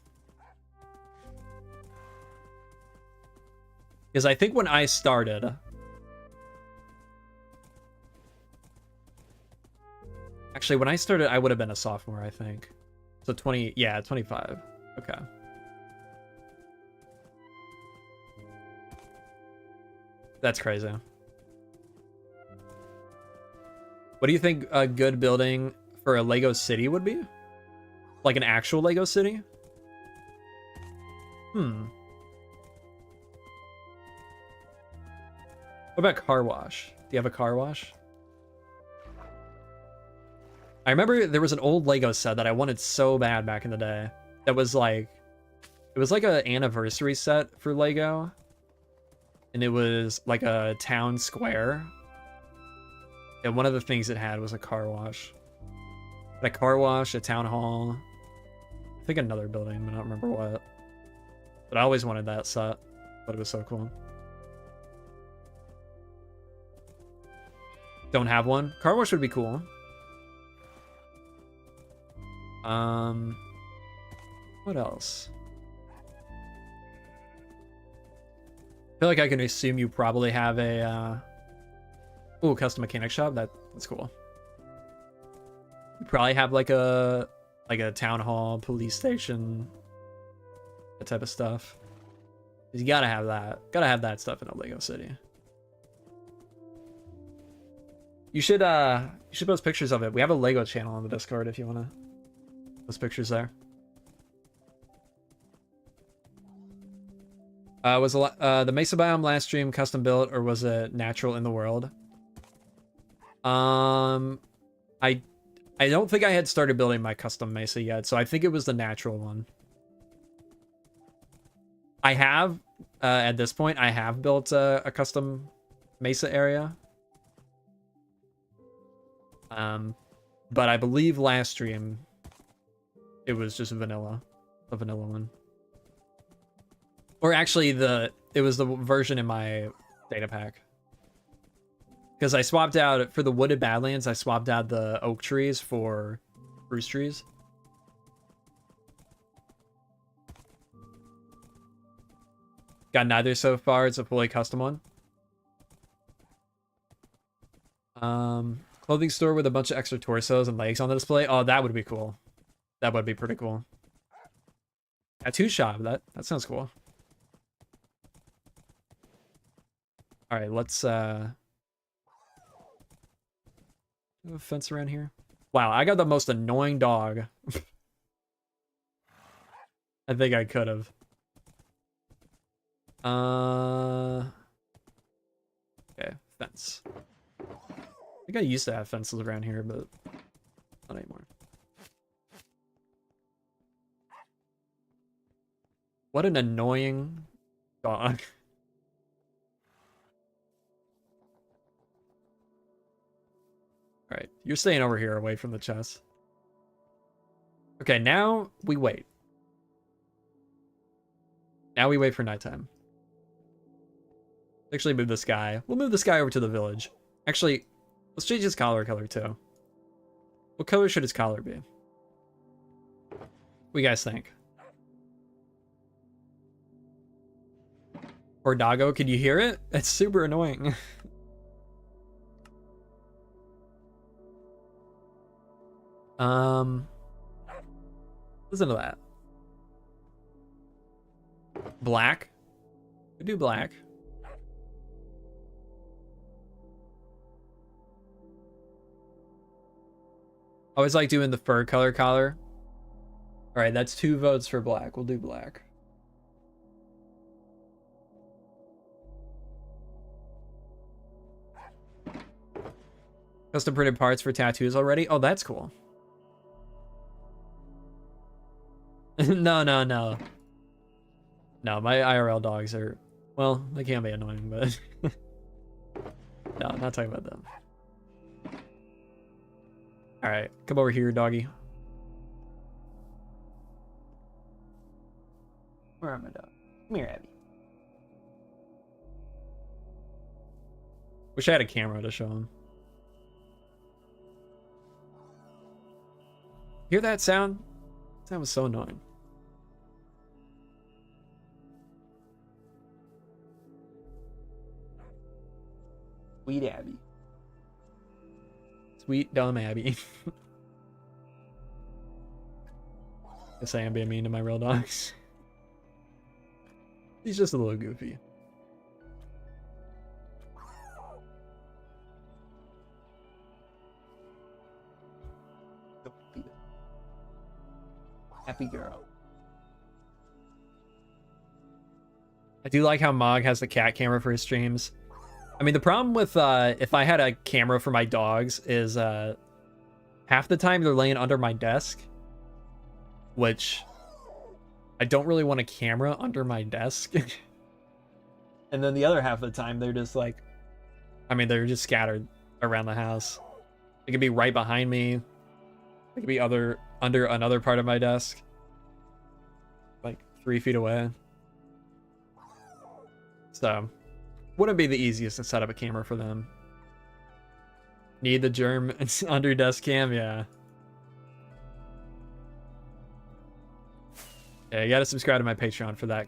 Because I think when I started... Actually, when I started, I would have been a sophomore, I think. So 20... Yeah, 25. Okay. That's crazy. What do you think a good building for a Lego city would be? Like an actual Lego city? What about car wash? Do you have a car wash? I remember there was an old Lego set that I wanted so bad back in the day. That was like, it was like an anniversary set for Lego. And it was like a town square. Yeah, one of the things it had was a car wash. A car wash, a town hall. I think another building, but I don't remember what. But I always wanted that set. But it was so cool. Don't have one. Car wash would be cool. What else? I feel like I can assume you probably have a ooh, custom mechanic shop. That's cool. You probably have like a town hall, police station, that type of stuff. You gotta have that. Gotta have that stuff in a Lego city. You should post pictures of it. We have a Lego channel on the Discord if you wanna post pictures there. Was the Mesa biome last stream custom built or was it natural in the world? I don't think I had started building my custom Mesa yet, so I think it was the natural one. I have, at this point, I have built a custom Mesa area. But I believe last stream, it was just a vanilla one. Or actually, it was the version in my data pack. Because I swapped out, for the wooded badlands, I swapped out the oak trees for spruce trees. Got neither so far, it's a fully custom one. Clothing store with a bunch of extra torsos and legs on the display. Oh, that would be cool. That would be pretty cool. Tattoo shop, that sounds cool. All right, let's a fence around here. Wow, I got the most annoying dog. I think I could have. Okay, fence. I think I used to have fences around here, but not anymore. What an annoying dog. All right, you're staying over here away from the chest. Okay, now we wait. Now we wait for nighttime. Actually move this guy. We'll move this guy over to the village. Actually, let's change his collar color too. What color should his collar be? What do you guys think? Or doggo, can you hear it? It's super annoying. Listen to that. Black. We do black. Always like doing the fur color collar. All right, that's 2 votes for black. We'll do black. Custom printed parts for tattoos already? Oh, that's cool. No. No, my IRL dogs are, well, they can be annoying, but no, I'm not talking about them. All right, come over here, doggy. Where are my dogs? Come here, Abby. Wish I had a camera to show him. Hear that sound? That sound was so annoying. Sweet Abby. Sweet dumb Abby. Guess I am being mean to my real dogs. He's just a little goofy. Happy girl. I do like how Mog has the cat camera for his streams. I mean, the problem with if I had a camera for my dogs is half the time they're laying under my desk, which I don't really want a camera under my desk. And then the other half of the time they're just like, I mean, they're just scattered around the house. It could be right behind me. It could be under another part of my desk. Like 3 feet away. So, wouldn't be the easiest to set up a camera for them. Need the germ under desk cam? Yeah. Yeah, you gotta subscribe to my Patreon for that,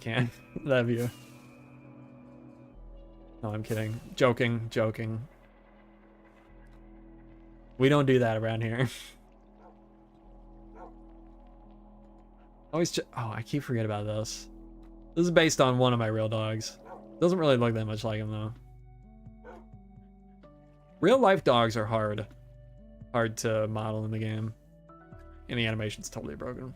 that view. No, I'm kidding. Joking. We don't do that around here. Always oh, I keep forgetting about this. This is based on one of my real dogs. Doesn't really look that much like him, though. Real life dogs are hard to model in the game. And the animation's totally broken.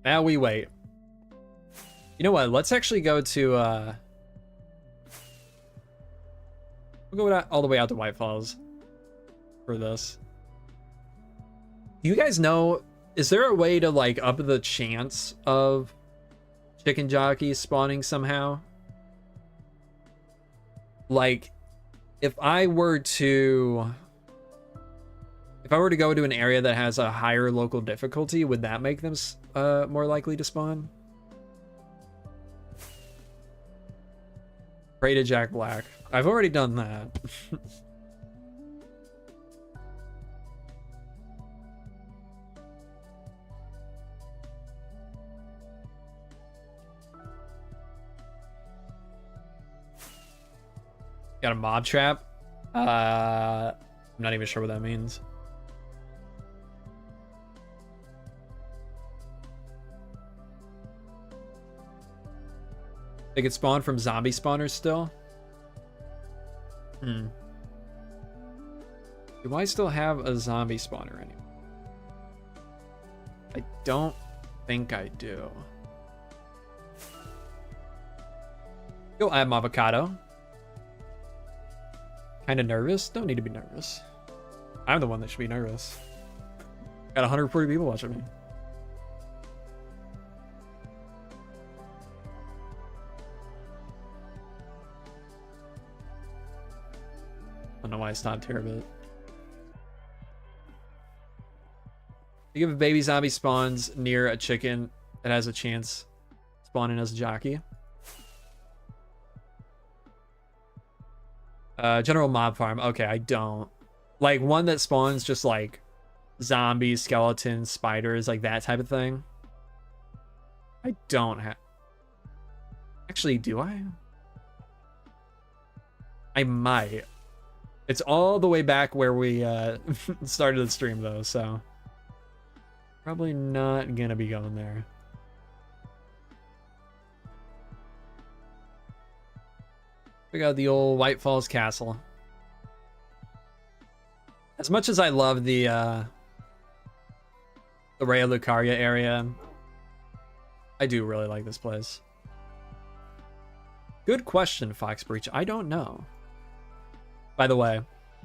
Now we wait. You know what? Let's actually go to we'll go all the way out to White Falls for this. You guys know, is there a way to like up the chance of chicken jockeys spawning somehow? Like, if I were to go to an area that has a higher local difficulty, would that make them more likely to spawn? Pray to Jack Black. I've already done that. Got a mob trap? I'm not even sure what that means. They could spawn from zombie spawners still? Do I still have a zombie spawner anymore? I don't think I do. Go add avocado. Kind of nervous? Don't need to be nervous. I'm the one that should be nervous. Got 140 people watching me. I don't know why I stopped here, but you give a baby zombie spawns near a chicken that has a chance spawning as a jockey. General mob farm. Okay, I don't. Like one that spawns just like zombies, skeletons, spiders, like that type of thing. I don't have. Actually, do I? I might. It's all the way back where we started the stream though, so probably not gonna be going there. We got the old White Falls Castle. As much as I love the Raya Lucaria area, I do really like this place. Good question, Fox Breach. I don't know. By the way,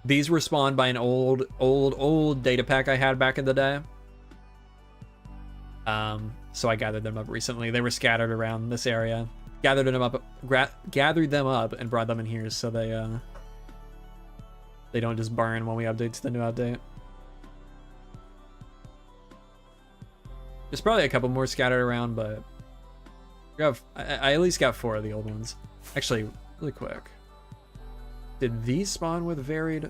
these were spawned by an old data pack I had back in the day. So I gathered them up recently. They were scattered around this area. Gathered them up and brought them in here so they don't just burn when we update to the new update. There's probably a couple more scattered around, but I at least got 4 of the old ones. Actually, really quick. Did these spawn with varied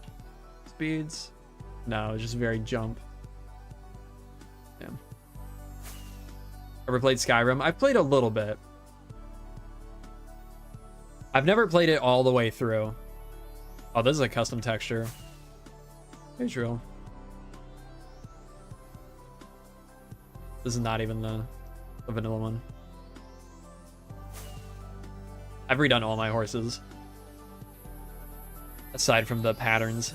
speeds? No, it's just varied jump. Yeah. Ever played Skyrim? I've played a little bit. I've never played it all the way through. Oh, this is a custom texture. Visual. This is not even the vanilla one. I've redone all my horses. Aside from the patterns.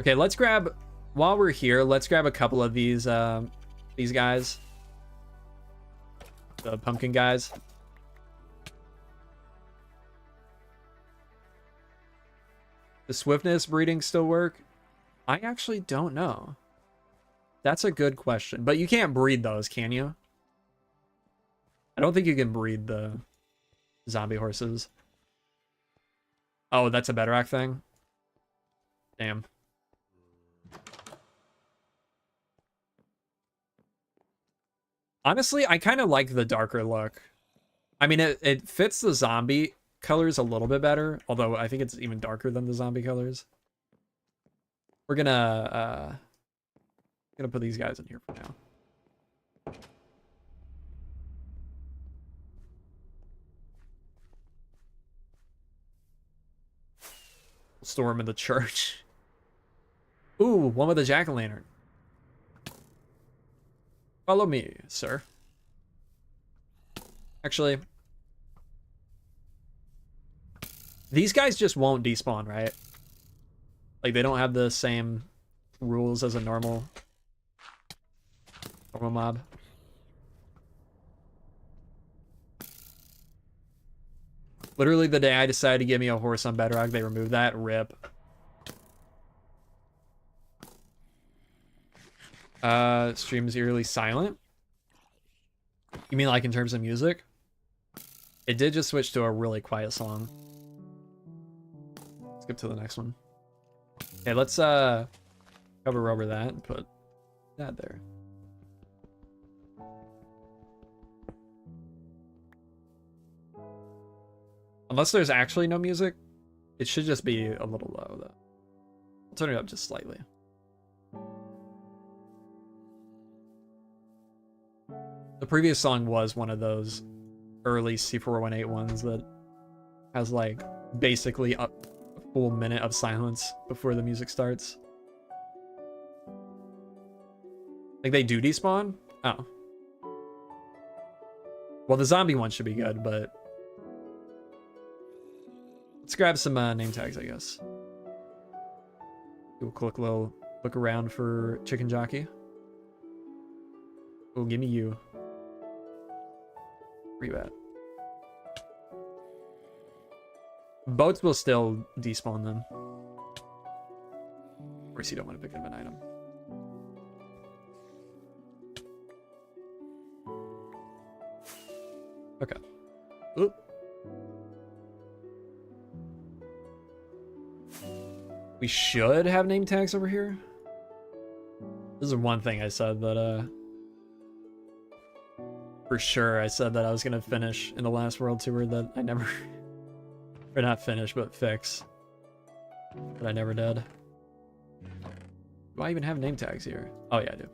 Okay, let's grab, while we're here, let's grab a couple of these guys. The pumpkin guys. Does swiftness breeding still work? I actually don't know. That's a good question. But you can't breed those, can you? I don't think you can breed the zombie horses. Oh, that's a Bedrock thing? Damn. Honestly, I kind of like the darker look. I mean, it fits the zombie colors a little bit better, although I think it's even darker than the zombie colors. We're gonna put these guys in here for now. Store them in the church. Ooh, one with a jack-o'-lantern. Follow me, sir. Actually, these guys just won't despawn, right? Like, they don't have the same rules as a normal mob. Literally the day I decided to give me a horse on Bedrock, they removed that. RIP. Stream is eerily silent. You mean like in terms of music? It did just switch to a really quiet song. Skip to the next one. Okay, let's cover over that and put that there. Unless there's actually no music, it should just be a little low though. I'll turn it up just slightly. The previous song was one of those early C418 ones that has like basically a full minute of silence before the music starts. Like they do despawn? Oh. Well, the zombie one should be good, but let's grab some name tags, I guess. Do a quick little look around for Chicken Jockey. Oh, give me you. Where you at? Boats will still despawn them. Of course, you don't want to pick up an item. Okay. Oop. We should have name tags over here. This is one thing I said that, for sure I said that I was gonna finish in the last World Tour that I never, or not finish, but fix. But I never did. Do I even have name tags here? Oh yeah, I do.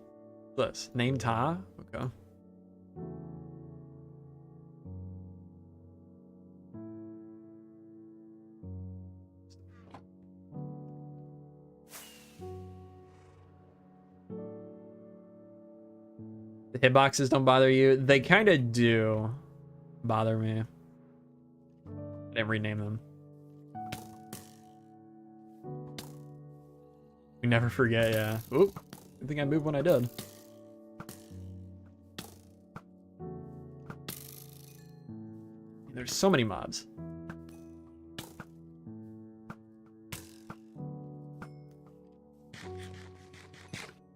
This, name Ta? Okay. The hitboxes don't bother you? They kind of do bother me. I didn't rename them. We never forget, yeah. Oop. I think I moved when I did. There's so many mobs.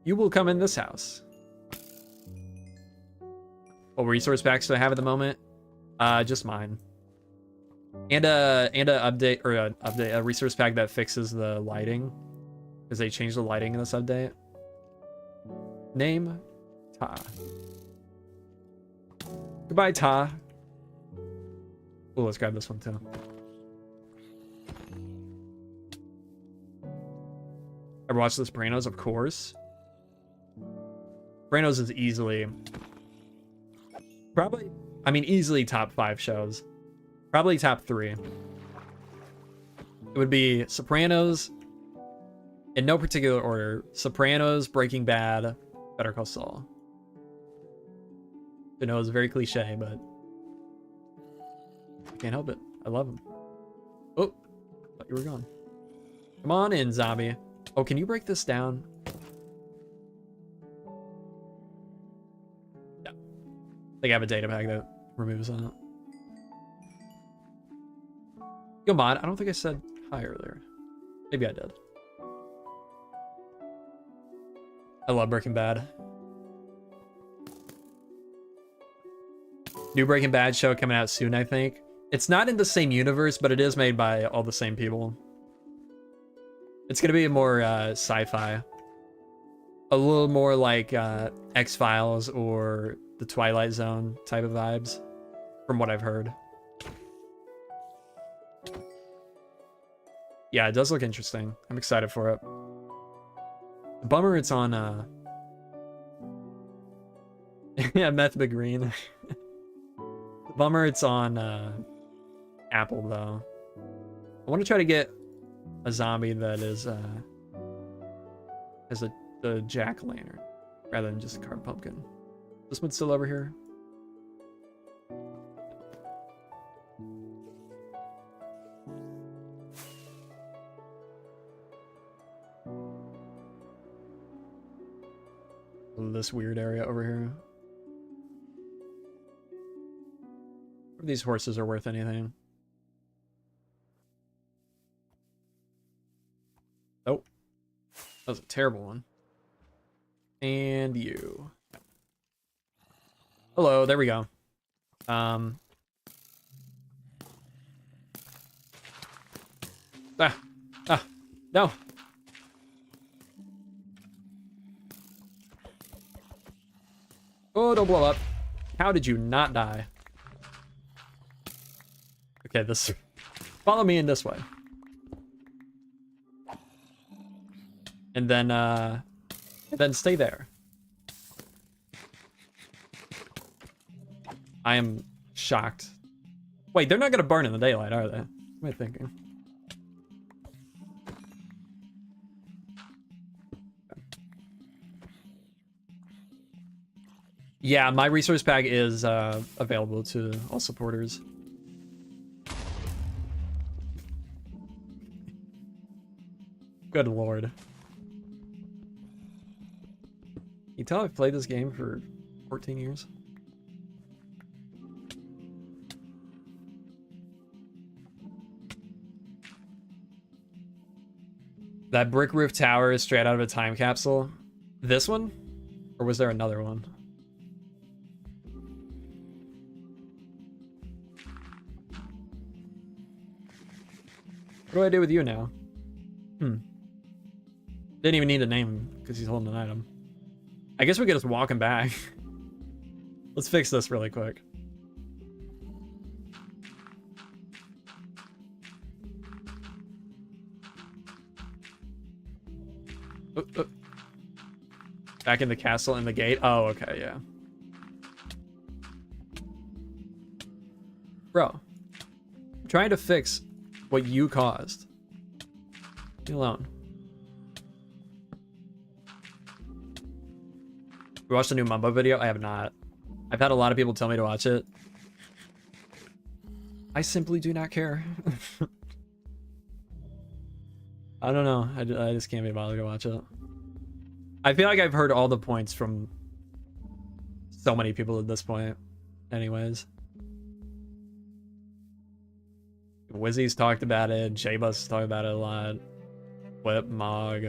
You will come in this house. What resource packs do I have at the moment? Just mine. And a update, or a resource pack that fixes the lighting, because they changed the lighting in this update. Name Ta. Goodbye, Ta. Oh, let's grab this one too. Ever watched The Sopranos? Of course. Sopranos is easily, probably, I mean, easily top 5 shows. Probably top 3. It would be Sopranos, in no particular order. Sopranos, Breaking Bad, Better Call Saul. I know it's very cliche, but I can't help it. I love them. Oh, thought you were gone. Come on in, zombie. Oh, can you break this down? Yeah. I think I have a data pack that removes that. Yo, mod, I don't think I said hi earlier. Maybe I did. I love Breaking Bad. New Breaking Bad show coming out soon, I think. It's not in the same universe, but it is made by all the same people. It's gonna be more sci-fi. A little more like X-Files or the Twilight Zone type of vibes, from what I've heard. Yeah, it does look interesting. I'm excited for it. Bummer it's on yeah, Meth McGreen. Bummer it's on Apple though. I want to try to get a zombie that is has the jack-o'-lantern rather than just a carved pumpkin. This one's still over here. This weird area over here. If these horses are worth anything. Oh, that was a terrible one. And you. Hello, there we go. Ah, no. Oh, don't blow up. How did you not die? Okay, this... Follow me in this way. And then stay there. I am shocked. Wait, they're not gonna burn in the daylight, are they? What am I thinking? Yeah, my resource pack is available to all supporters. Good lord. You tell I've played this game for 14 years? That brick roof tower is straight out of a time capsule. This one? Or was there another one? What do I do with you now? Didn't even need to name him because he's holding an item. I guess we could just walk him back. Let's fix this really quick. Back in the castle in the gate. Oh, okay, yeah. Bro, I'm trying to fix what you caused. Leave me alone. You watched the new Mumbo video? I have not. I've had a lot of people tell me to watch it. I simply do not care. I don't know. I just can't be bothered to watch it. I feel like I've heard all the points from so many people at this point. Anyways. Wizzy's talked about it. J-Bus has talked about it a lot. Whip, Mog.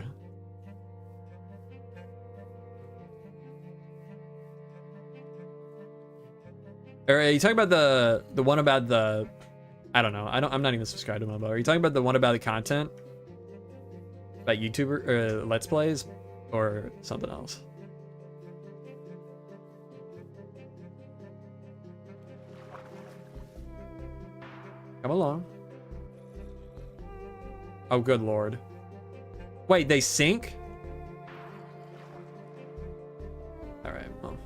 Are you talking about the one about the... I don't know. I'm not even subscribed to Mumbo. Are you talking about the one about the content? About YouTuber or Let's Plays? Or something else? Come along. Oh, good lord. Wait, they sink? Alright, well.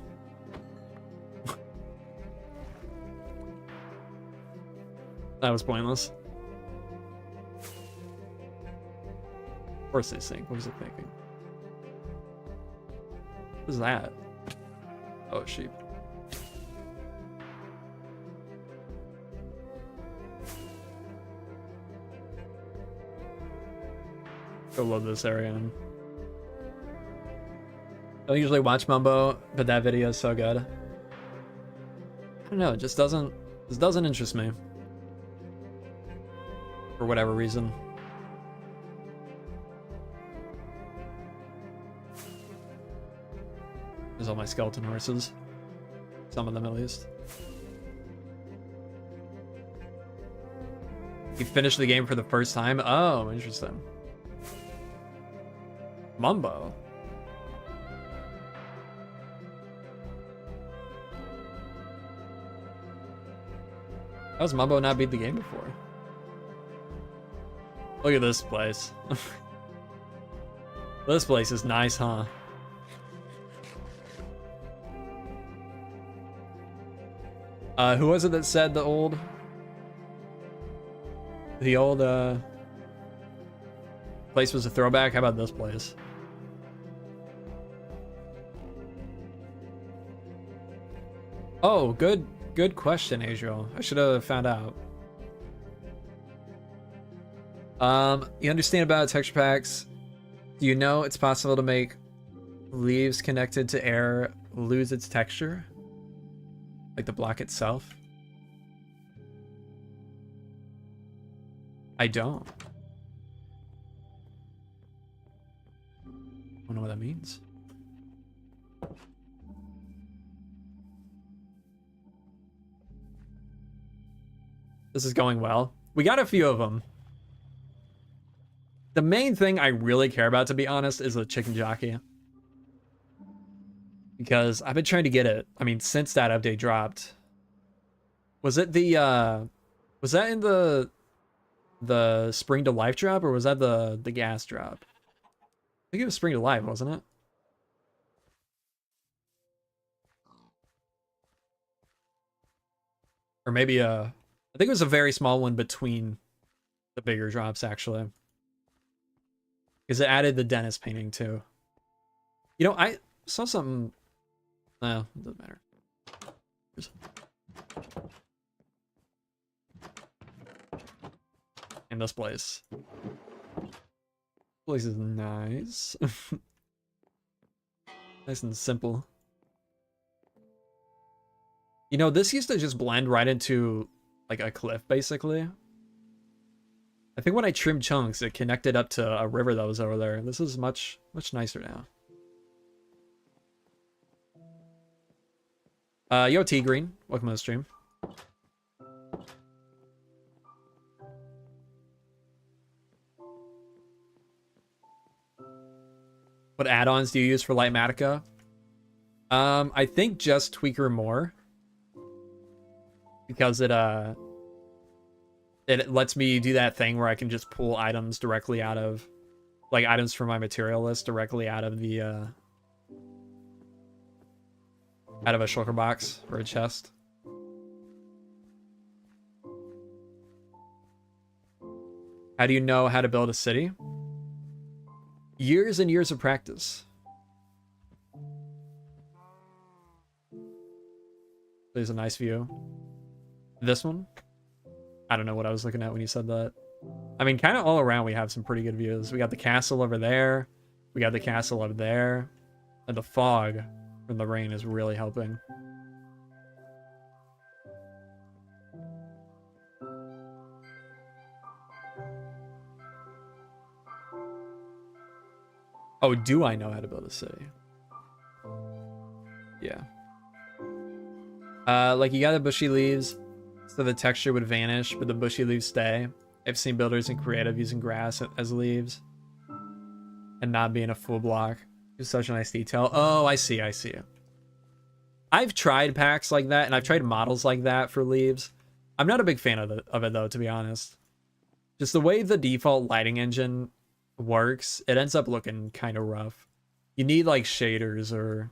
That was pointless. Of course they sink. What was it thinking? What is that? Oh, sheep. Go load this area in. Don't usually watch Mumbo, but that video is so good. I don't know, it just doesn't interest me. For whatever reason. There's all my skeleton horses. Some of them, at least. You finished the game for the first time? Oh, interesting. Mumbo. How's Mumbo not beat the game before? Look at this place. This place is nice, huh? Who was it that said the old place was a throwback? How about this place? Oh, good question, Adriel. I should have found out. You understand about texture packs? Do you know it's possible to make leaves connected to air lose its texture? Like the block itself? I don't. I don't know what that means. This is going well. We got a few of them. The main thing I really care about, to be honest, is the chicken jockey. Because I've been trying to get it. I mean, since that update dropped. Was it the, was that in the Spring to Life drop, or was that the gas drop? I think it was Spring to Life, wasn't it? Or maybe, I think it was a very small one between the bigger drops, actually. Because it added the Dennis painting, too. You know, I saw something... No, it doesn't matter. In this place. This place is nice. Nice and simple. You know, this used to just blend right into, like, a cliff, basically. I think when I trimmed chunks, it connected up to a river that was over there. This is much nicer now. Yo, T Green, welcome to the stream. What add-ons do you use for Lightmatica? I think just Tweaker More. Because it lets me do that thing where I can just pull items directly out of, like, items from my material list directly out of the, out of a shulker box or a chest. How do you know how to build a city? Years and years of practice. There's a nice view. This one? I don't know what I was looking at when you said that. I mean, kind of all around we have some pretty good views. We got the castle over there. We got the castle over there. And the fog from the rain is really helping. Oh, do I know how to build a city? Yeah. Like, you got the bushy leaves, so the texture would vanish, but the bushy leaves stay. I've seen builders in creative using grass as leaves and not being a full block. It's such a nice detail. Oh, I see. I've tried packs like that, and I've tried models like that for leaves. I'm not a big fan of it, though, to be honest. Just the way the default lighting engine works, it ends up looking kind of rough. You need, like, shaders, or...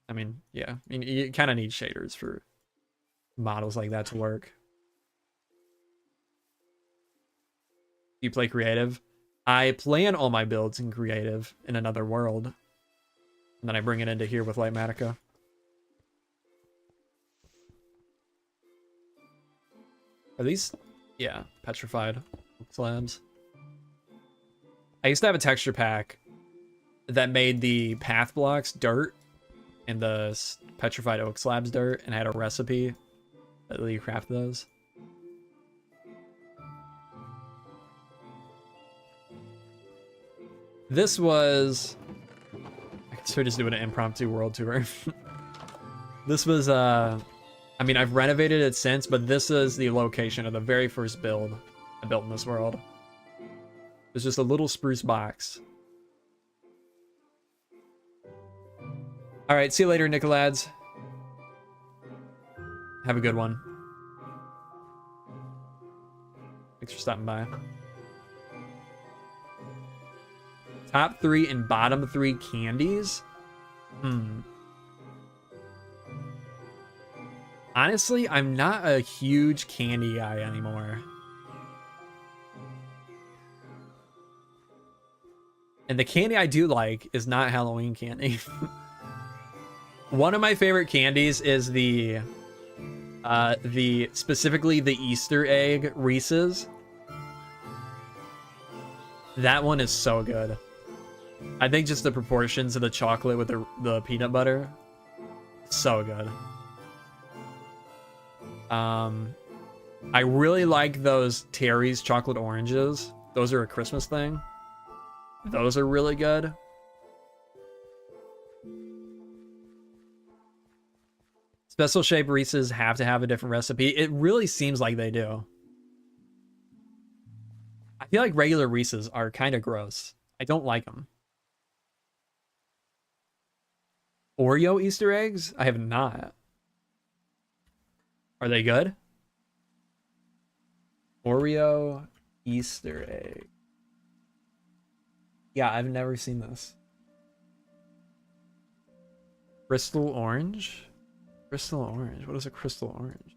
I mean, yeah. I mean, you kind of need shaders for models like that to work. You play creative? I plan all my builds in creative in another world. And then I bring it into here with Lightmatica. Are these? Yeah, petrified slabs. I used to have a texture pack that made the path blocks dirt and the petrified oak slabs dirt, and had a recipe that let you craft those. This was... I So we're just doing an impromptu world tour. This was, I mean, I've renovated it since, but this is the location of the very first build I built in this world. It's just a little spruce box. All right, see you later, Nicolads. Have a good one. Thanks for stopping by. Top 3 and bottom 3 candies? Honestly, I'm not a huge candy guy anymore. And the candy I do like is not Halloween candy. One of my favorite candies is the specifically the Easter egg Reese's. That one is so good. I think just the proportions of the chocolate with the peanut butter, so good. I really like those Terry's chocolate oranges. Those are a Christmas thing. Those are really good. Special shape Reese's have to have a different recipe. It really seems like they do. I feel like regular Reese's are kind of gross. I don't like them. Oreo Easter eggs? I have not. Are they good? Oreo Easter egg. Yeah, I've never seen this. Crystal orange? Crystal orange. What is a crystal orange?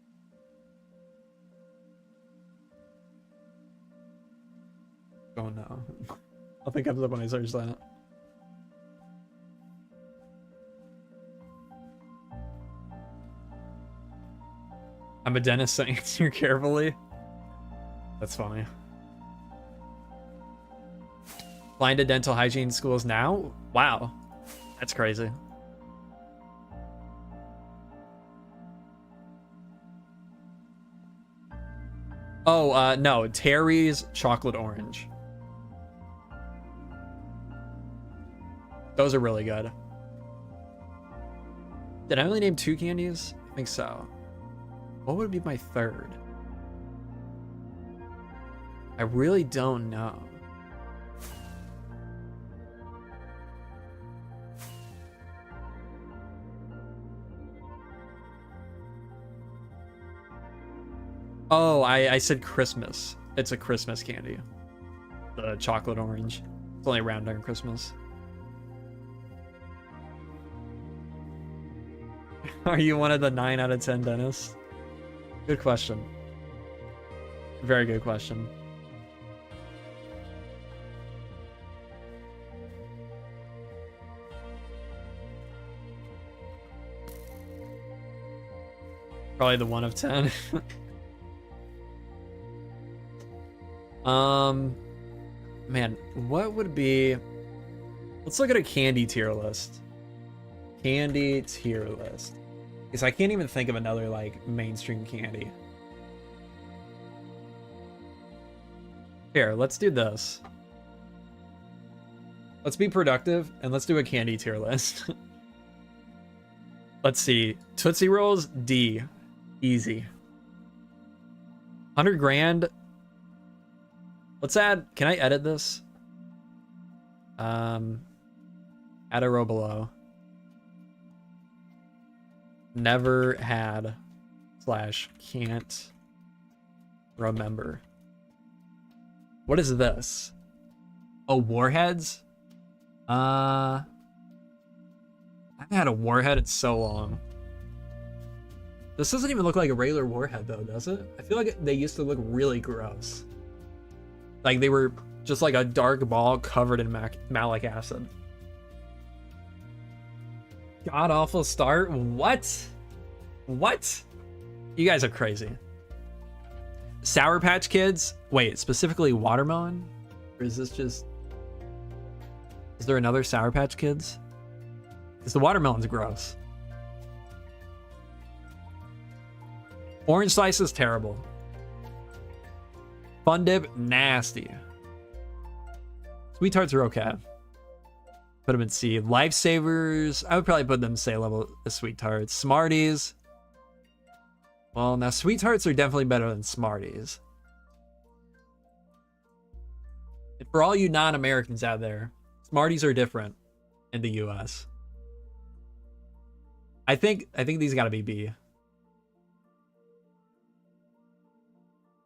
Oh no. I'll think of it when I search that. I'm a dentist, so answer carefully. That's funny. Flying to dental hygiene schools now? Wow. That's crazy. Oh, no. Terry's chocolate orange. Those are really good. Did I only name 2 candies? I think so. What would be my third? I really don't know. Oh, I said Christmas. It's a Christmas candy. The chocolate orange. It's only around during Christmas. Are you one of the 9 out of 10 dentists? Good question. Very good question. Probably the 1 of 10. Man, what would be... Let's look at a candy tier list. Candy tier list. Because I can't even think of another, like, mainstream candy. Here, let's do this. Let's be productive, and let's do a candy tier list. Let's see. Tootsie Rolls, D. Easy. 100 grand... Let's add, can I edit this? Add a row below. Never had / can't remember. What is this? Oh, warheads? I haven't had a warhead in so long. This doesn't even look like a regular warhead though, does it? I feel like they used to look really gross. Like they were just like a dark ball covered in malic acid. God awful start. What? What? You guys are crazy. Sour Patch Kids. Wait, specifically watermelon? Or is this just... Is there another Sour Patch Kids? Because the watermelon's gross. Orange Slice is terrible. Fun Dip, nasty. Sweet Tarts are okay. Put them in C. Lifesavers, I would probably put them say level Sweet Tarts. Smarties. Well, now Sweet Tarts are definitely better than Smarties. And for all you non-Americans out there, Smarties are different in the US. I think these gotta be B.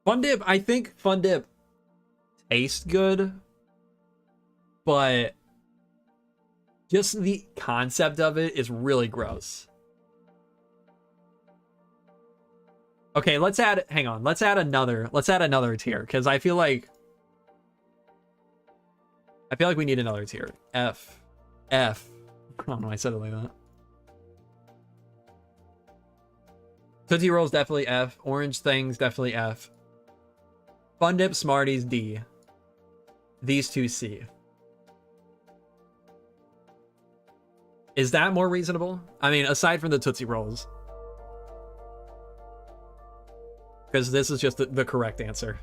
Fun Dip, I think Fun Dip tastes good, but just the concept of it is really gross. Okay, let's add another tier, because I feel like we need another tier. F. I don't know why I said it like that. Tootsie Rolls definitely F. Orange Things definitely F. Fun Dip, Smarties D. These two C. Is that more reasonable? I mean, aside from the Tootsie Rolls. Because this is just the correct answer.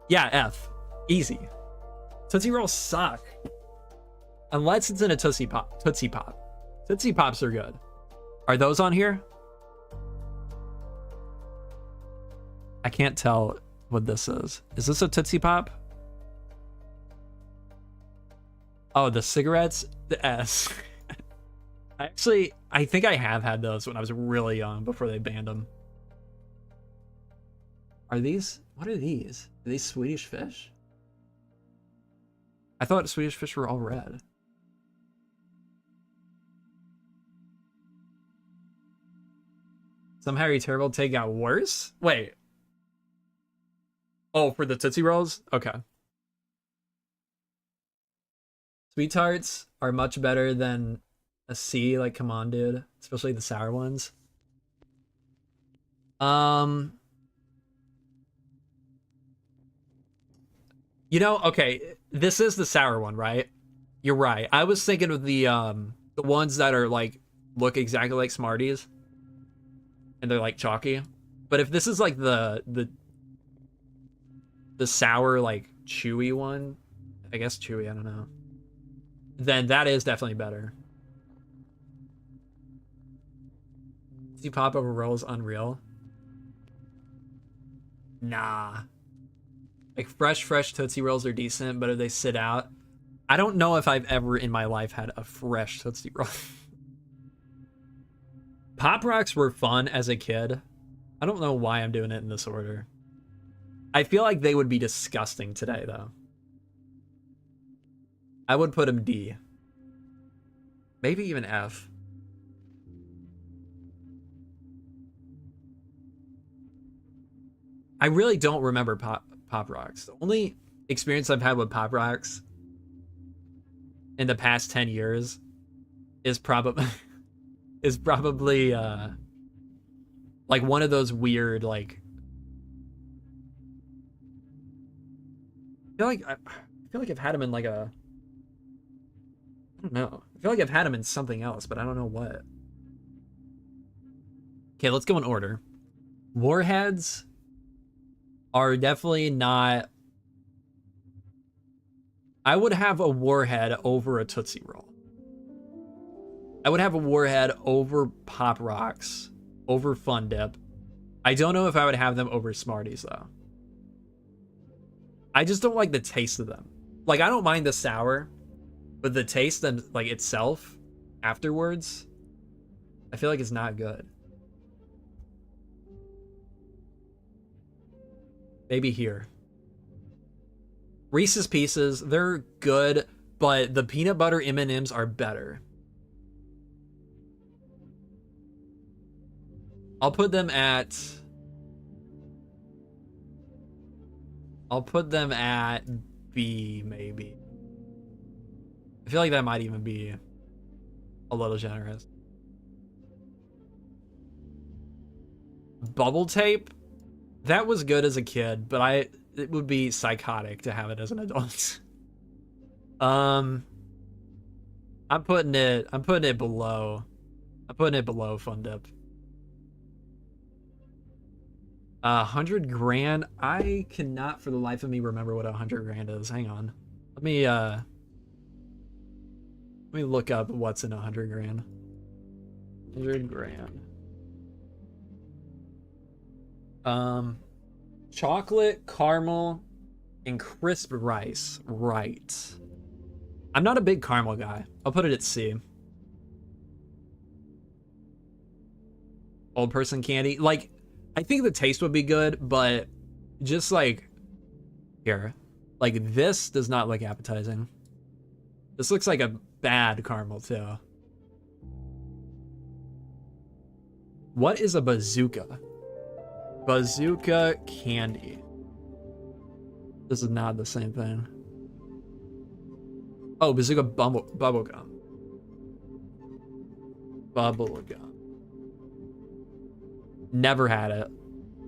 Yeah, F. Easy. Tootsie Rolls suck. Unless it's in a Tootsie Pop. Tootsie Pop. Tootsie Pops are good. Are those on here? I can't tell what this is. Is this a Tootsie Pop? Oh, the cigarettes? The S. Actually, I think I have had those when I was really young before they banned them. Are these? What are these? Are these Swedish Fish? I thought Swedish Fish were all red. Some Harry Terrible take got worse? Wait. Oh, for the Tootsie Rolls? Okay. Sweet Tarts are much better than a C, like, come on, dude. Especially the sour ones. You know, okay, this is the sour one, right? You're right. I was thinking of the ones that are, like, look exactly like Smarties. And they're, like, chalky. But if this is, like, the sour, like, chewy one, I guess chewy, I don't know, then that is definitely better. See pop over rolls unreal? Nah. Like fresh Tootsie Rolls are decent, but if they sit out, I don't know if I've ever in my life had a fresh Tootsie Roll. Pop Rocks were fun as a kid. I don't know why I'm doing it in this order. I feel like they would be disgusting today, though. I would put them D. Maybe even F. I really don't remember Pop Rocks. The only experience I've had with Pop Rocks in the past 10 years is probably like one of those weird, like, I feel like I've had them in like a, I don't know. I feel like I've had them in something else, but I don't know what. Okay, let's go in order. Warheads are definitely not. I would have a Warhead over a Tootsie Roll. I would have a Warhead over Pop Rocks, over Fun Dip. I don't know if I would have them over Smarties, though. I just don't like the taste of them. Like, I don't mind the sour, but the taste and, like, itself afterwards, I feel like it's not good. Maybe here. Reese's Pieces, they're good, but the peanut butter M&Ms are better. I'll put them at B, maybe. I feel like that might even be a little generous. Bubble Tape, that was good as a kid, but it would be psychotic to have it as an adult. I'm putting it below. I'm putting it below Fun Dip. 100 grand. I cannot for the life of me remember what 100 grand is. Hang on. Let me look up what's in 100 grand. 100 grand. Chocolate, caramel, and crisp rice. Right. I'm not a big caramel guy. I'll put it at C. Old person candy. Like, I think the taste would be good, but just like here. Like, this does not look appetizing. This looks like a bad caramel, too. What is a bazooka? Bazooka candy. This is not the same thing. Oh, bazooka bubblegum. Bubblegum. Never had it.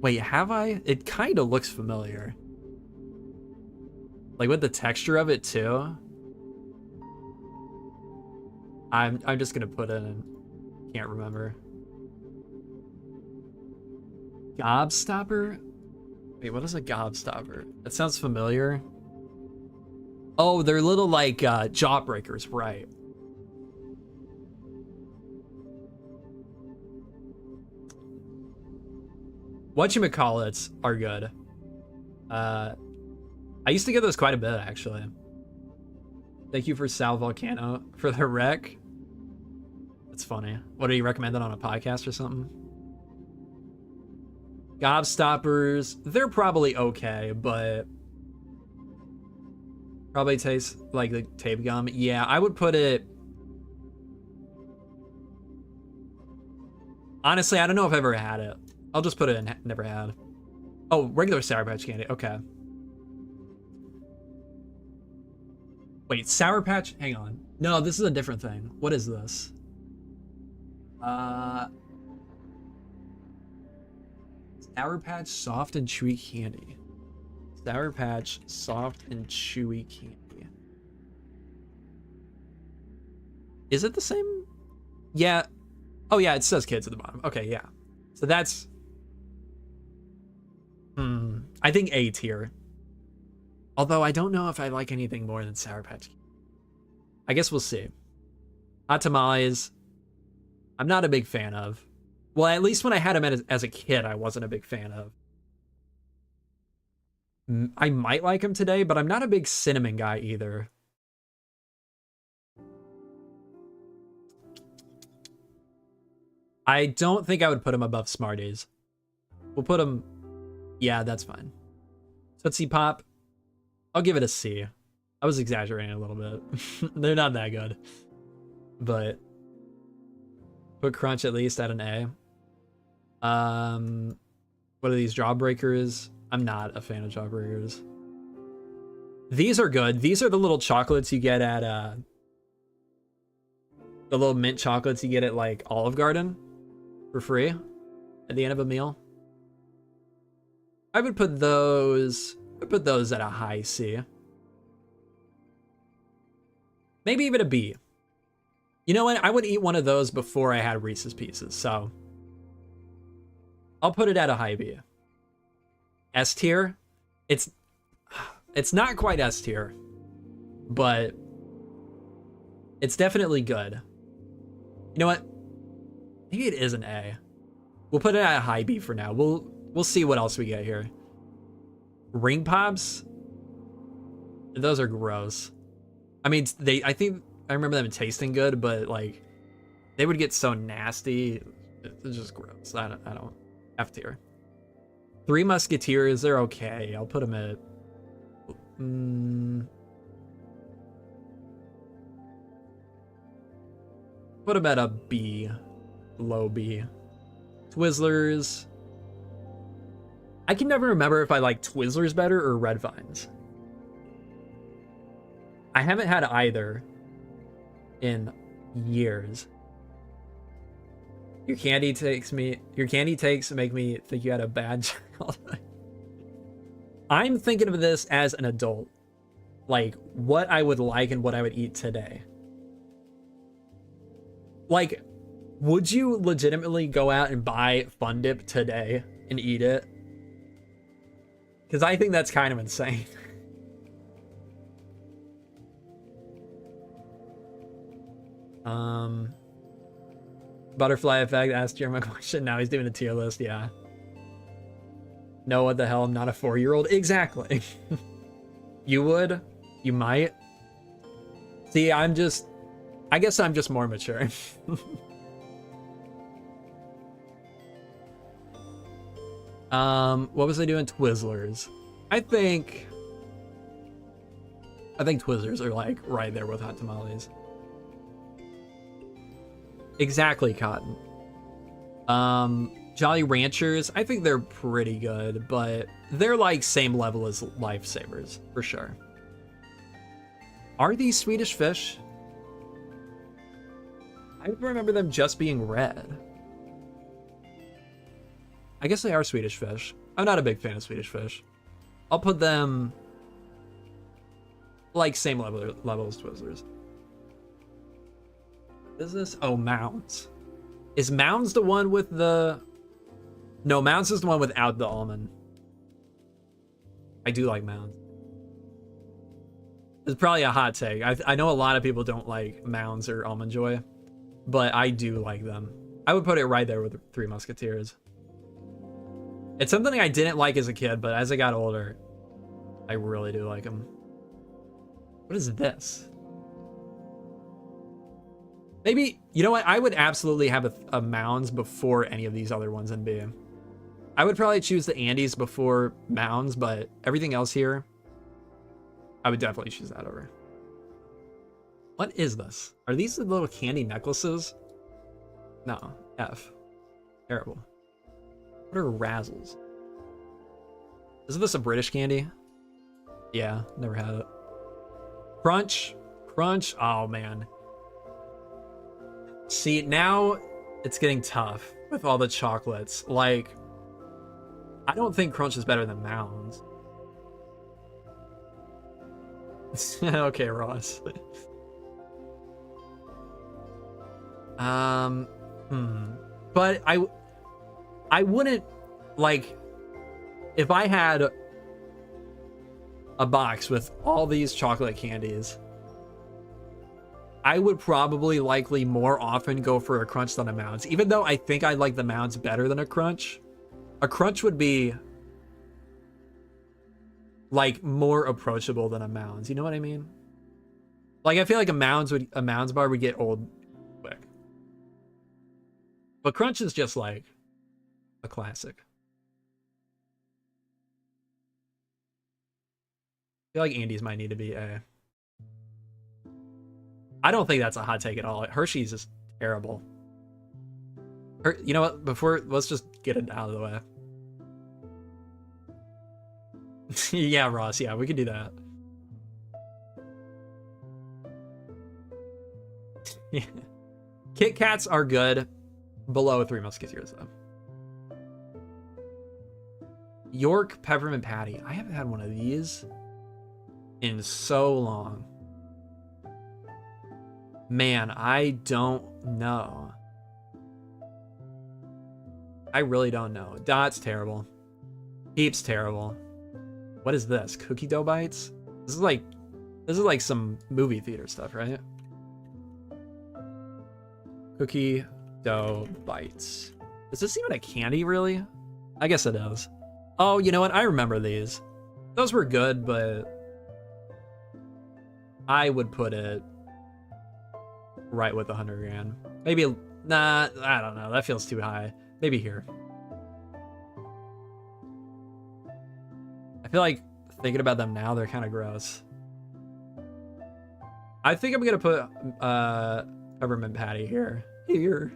Wait, have I? It kind of looks familiar. Like with the texture of it too. I'm just gonna put it in. Can't remember. Gobstopper? Wait, what is a gobstopper? That sounds familiar. Oh, they're little like jawbreakers, right? Whatchamacallits are good. I used to get those quite a bit, actually. Thank you for Sal Volcano for the rec. That's funny. What, do you recommend it on a podcast or something? Gobstoppers, they're probably okay, but probably taste like the tape gum. Yeah, I would put it... Honestly, I don't know if I've ever had it. I'll just put it in never had. Oh, regular Sour Patch candy. Okay. Wait, Sour Patch? Hang on. No, this is a different thing. What is this? Sour Patch Soft and Chewy Candy. Sour Patch Soft and Chewy Candy. Is it the same? Yeah. Oh, yeah, it says kids at the bottom. Okay, yeah. So that's... I think A tier. Although I don't know if I like anything more than Sour Patch. I guess we'll see. Hot tamales, I'm not a big fan of. Well, at least when I had them as a kid, I wasn't a big fan of. I might like them today, but I'm not a big cinnamon guy either. I don't think I would put them above Smarties. We'll put them... Yeah, that's fine. Tootsie Pop, I'll give it a C. I was exaggerating a little bit. They're not that good. But put Crunch at least at an A. What are these, Jawbreakers? I'm not a fan of Jawbreakers. These are good. These are the little chocolates you get at the little mint chocolates you get at like Olive Garden for free at the end of a meal. I would put those at a high C. Maybe even a B. You know what? I would eat one of those before I had Reese's Pieces, so I'll put it at a high B. S tier? It's not quite S tier, but it's definitely good. You know what? Maybe it is an A. We'll put it at a high B for now. We'll see what else we get here. Ring Pops? Those are gross. I mean, I think I remember them tasting good, but like they would get so nasty. It's just gross. I don't. F tier. Three Musketeers, they're okay. I'll put them at... put them at a B. Low B. Twizzlers. I can never remember if I like Twizzlers better or Red Vines. I haven't had either in years. Your candy takes make me think you had a bad childhood. I'm thinking of this as an adult. Like, what I would like and what I would eat today. Like, would you legitimately go out and buy Fun Dip today and eat it? Because I think that's kind of insane. Butterfly effect asked Jeremy a question. Now he's doing a tier list. Yeah. No, what the hell? I'm not a 4-year-old. Exactly. You would. You might. See, I guess I'm just more mature. What was I doing? Twizzlers. I think Twizzlers are like right there with hot tamales. Exactly, Cotton. Jolly Ranchers, I think they're pretty good, but they're like same level as Lifesavers, for sure. Are these Swedish Fish? I remember them just being red. I guess they are Swedish Fish. I'm not a big fan of Swedish Fish. I'll put them like same level as Twizzlers. What is this? Oh, Mounds. Is Mounds the one with the... No, Mounds is the one without the almond. I do like Mounds. It's probably a hot take. I know a lot of people don't like Mounds or Almond Joy, but I do like them. I would put it right there with the Three Musketeers. It's something I didn't like as a kid, but as I got older, I really do like them. What is this? Maybe, you know what? I would absolutely have a Mounds before any of these other ones in B. I would probably choose the Andes before Mounds, but everything else here, I would definitely choose that over. What is this? Are these the little candy necklaces? No, F. Terrible. What are Razzles? Isn't this a British candy? Yeah, never had it. Crunch. Crunch. Oh, man. See, now it's getting tough with all the chocolates. Like, I don't think Crunch is better than Mounds. Okay, Ross. But I wouldn't, like, if I had a box with all these chocolate candies, I would probably likely more often go for a Crunch than a Mounds. Even though I think I like the Mounds better than a Crunch would be like more approachable than a Mounds. You know what I mean? Like, I feel like a Mounds bar would get old quick. But Crunch is just like a classic. I feel like Andes might need to be a... I don't think that's a hot take at all. Hershey's is terrible. You know what? Let's just get it out of the way. Yeah, Ross. Yeah, we could do that. Yeah. Kit Kats are good. Below Three Musketeers, though. York Peppermint Patty. I haven't had one of these in so long. Man, I don't know. I really don't know. Dot's terrible. Heap's terrible. What is this? Cookie dough bites? This is like some movie theater stuff, right? Cookie dough bites. Is this even a candy, really? I guess it is. Oh, you know what? I remember these. Those were good, but I would put it right with 100 grand. Maybe, nah, I don't know. That feels too high. Maybe here. I feel like thinking about them now, they're kind of gross. I think I'm gonna put Peppermint Patty here. Here.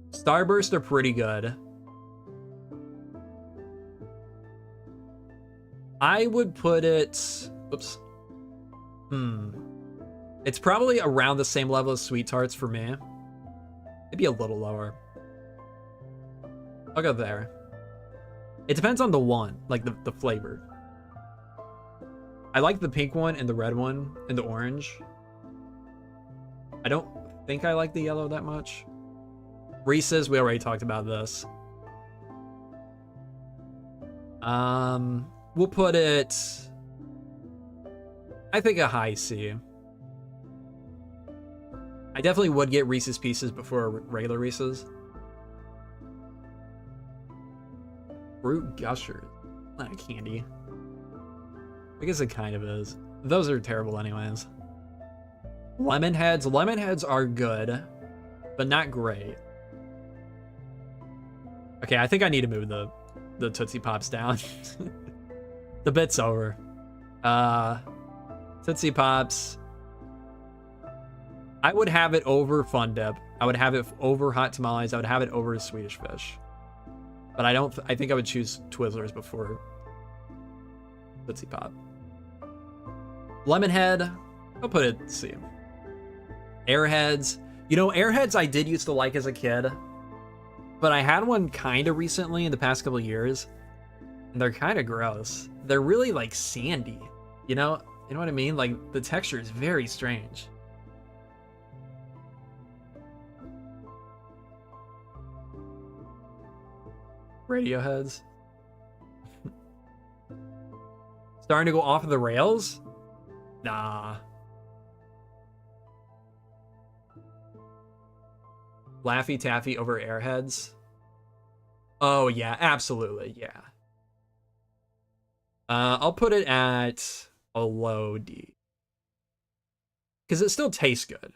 Starburst are pretty good. I would put it... Oops. It's probably around the same level as Sweet Tarts for me. Maybe a little lower. I'll go there. It depends on the one, like the flavor. I like the pink one and the red one and the orange. I don't think I like the yellow that much. Reese's, we already talked about this. We'll put it, I think, a high C. I definitely would get Reese's Pieces before regular Reese's. Fruit Gushers. Not a candy. I guess it kind of is. Those are terrible anyways. Lemon Heads. Lemon Heads are good, but not great. Okay, I think I need to move the Tootsie Pops down. The bit's over. Tootsie Pops. I would have it over Fun Dip. I would have it over Hot Tamales. I would have it over Swedish Fish. But I think I would choose Twizzlers before Tootsie Pop. Lemonhead, I'll put it C. Airheads. You know, Airheads I did used to like as a kid, but I had one kind of recently in the past couple of years, and they're kind of gross. They're really like sandy, you know what I mean? Like the texture is very strange. Radioheads. Starting to go off of the rails? Nah. Laffy Taffy over Airheads? Oh yeah, absolutely, yeah. I'll put it at a low D. Because it still tastes good.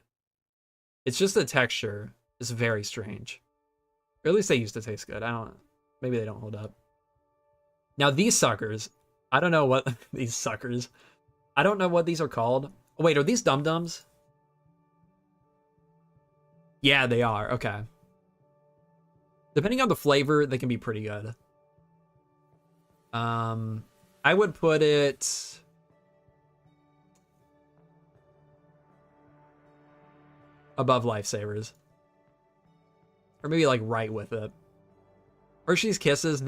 It's just the texture is very strange. Or at least they used to taste good. Maybe they don't hold up. Now these suckers, I don't know what these suckers. I don't know what these are called. Oh, wait, are these Dum Dums? Yeah, they are. Okay. Depending on the flavor, they can be pretty good. I would put it above Lifesavers. Or maybe like right with it. Hershey's Kisses.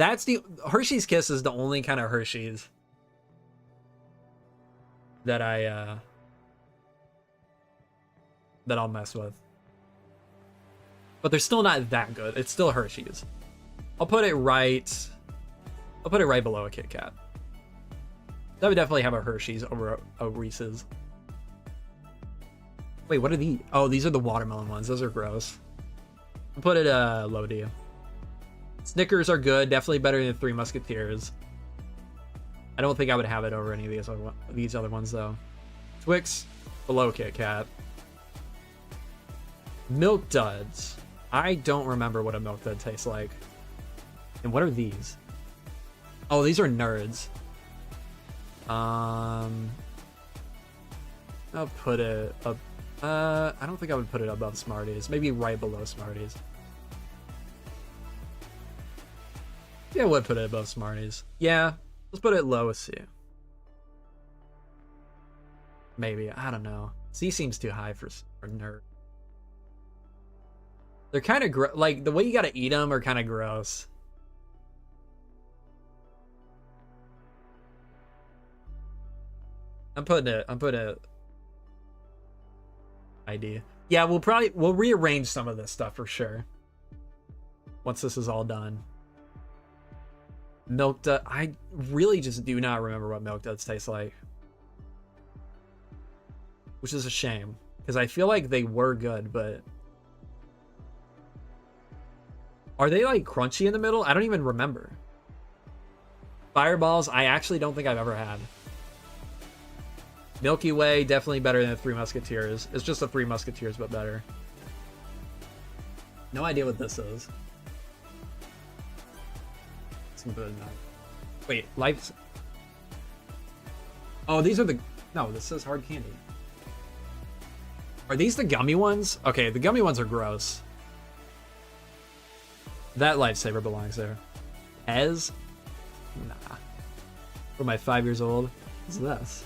Hershey's Kisses is the only kind of Hershey's that I'll mess with. But they're still not that good. It's still Hershey's. I'll put it right below a Kit Kat. That would definitely have a Hershey's over a Reese's. Wait, what are these? Oh, these are the watermelon ones. Those are gross. I'll put it low D. Snickers are good, definitely better than Three Musketeers. I don't think I would have it over any of these other ones though. Twix, below Kit Kat. Milk Duds. I don't remember what a Milk Dud tastes like. And what are these? Oh, these are Nerds. I'll put it up. I don't think I would put it above Smarties. Maybe right below Smarties. Yeah, I would put it above Smarties. Yeah, let's put it low C. Maybe, I don't know. C seems too high for Nerd. They're kind of like the way you gotta eat them are kind of gross. I'm putting it ID. Yeah, we'll rearrange some of this stuff for sure. Once this is all done. Milk Dud. I really just do not remember what Milk Duds taste like. Which is a shame. Because I feel like they were good, but... Are they like crunchy in the middle? I don't even remember. Fireballs, I actually don't think I've ever had. Milky Way, definitely better than Three Musketeers. It's just a Three Musketeers, but better. No idea what this is. Wait, Life... Oh, these are the... No, this says hard candy. Are these the gummy ones? Okay, the gummy ones are gross. That Lifesaver belongs there. Ez? Nah. For my 5 years old. What's this?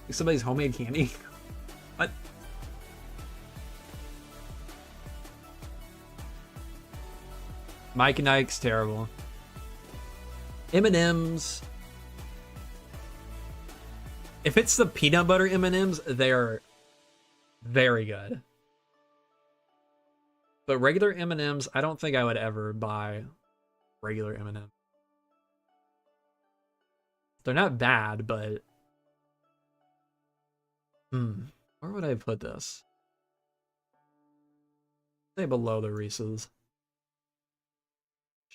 Like somebody's homemade candy? What? Mike and Ike's terrible. M&M's. If it's the peanut butter M&M's, they're very good. But regular M&M's, I don't think I would ever buy regular M&M's. They're not bad, but where would I put this? Say below the Reese's.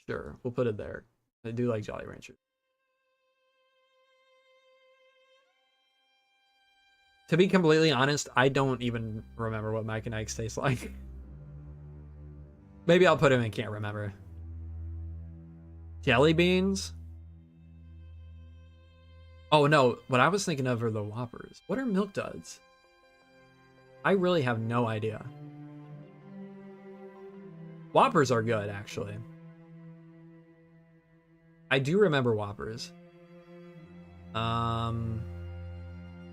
Sure, we'll put it there. I do like Jolly Ranchers. To be completely honest, I don't even remember what Mike and Ike's taste like. Maybe I'll put him in can't remember. Jelly beans? Oh no, what I was thinking of are the Whoppers. What are Milk Duds? I really have no idea. Whoppers are good, actually. I do remember Whoppers. I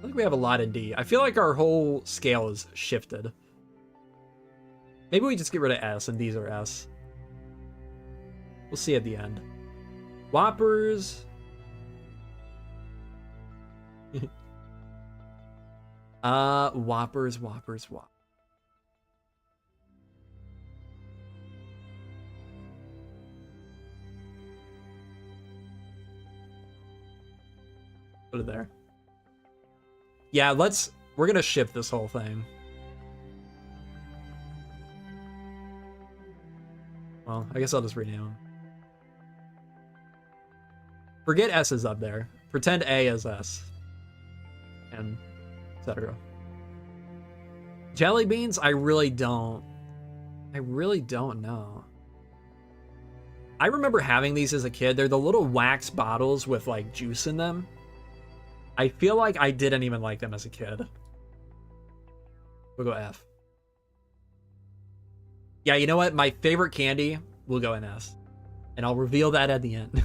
think we have a lot of D. I feel like our whole scale is shifted. Maybe we just get rid of S and these are S. We'll see at the end. Whoppers. Whoppers. Put it there. Yeah, we're gonna ship this whole thing. Well, I guess I'll just rename them. Forget S is up there. Pretend A is S. And etc. Jelly beans, I really don't know. I remember having these as a kid. They're the little wax bottles with like juice in them. I feel like I didn't even like them as a kid. We'll go F. Yeah, you know what? My favorite candy will go in S. And I'll reveal that at the end.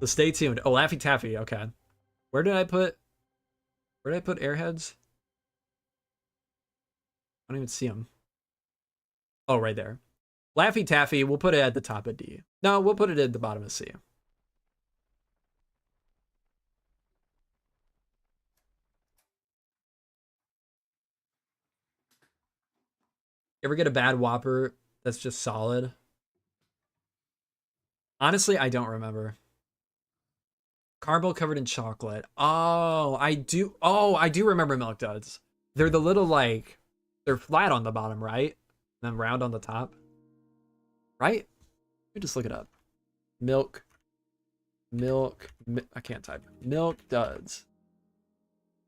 So stay tuned. Oh, Laffy Taffy, okay. Where did I put Airheads? I don't even see them. Oh, right there. Laffy Taffy, we'll put it at the top of D. No, we'll put it at the bottom of C. Ever get a bad Whopper that's just solid? Honestly, I don't remember. Caramel covered in chocolate. Oh, I do remember Milk Duds. They're the little like, they're flat on the bottom, right? And then round on the top. Right? Let me just look it up. I can't type. Milk Duds.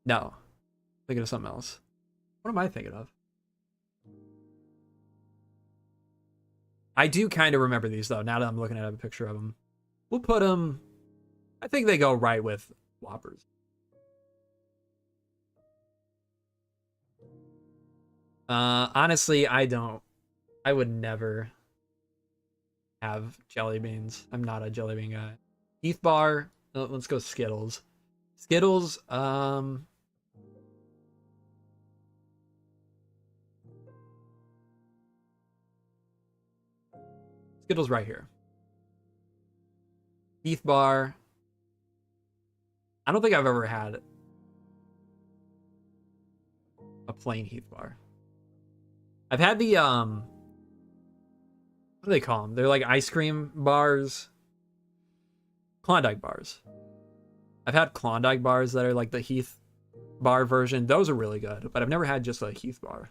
No. Thinking of something else. What am I thinking of? I do kind of remember these though, now that I'm looking at a picture of them. We'll put them, I think they go right with Whoppers. Honestly, I would never have jelly beans. I'm not a jelly bean guy. Heath Bar, let's go Skittles. Skittles, Skittles right here. Heath Bar. I don't think I've ever had a plain Heath Bar. I've had the, what do they call them? They're like ice cream bars. Klondike bars. I've had Klondike bars that are like the Heath Bar version. Those are really good, but I've never had just a Heath Bar.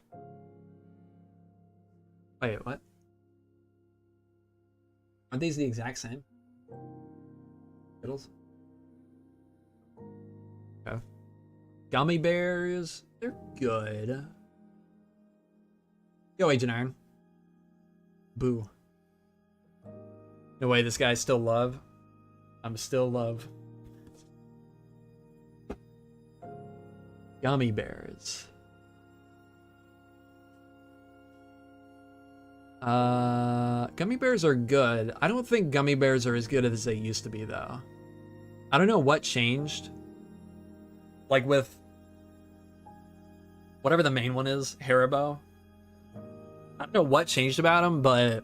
Wait, what? Aren't these the exact same? Skittles? Okay. Gummy bears, they're good. Go, Agent Iron. Boo. No way, this guy's still love. I'm still love. Gummy bears. Gummy bears are good. I don't think gummy bears are as good as they used to be, though. I don't know what changed. Like with whatever the main one is, Haribo. I don't know what changed about them, but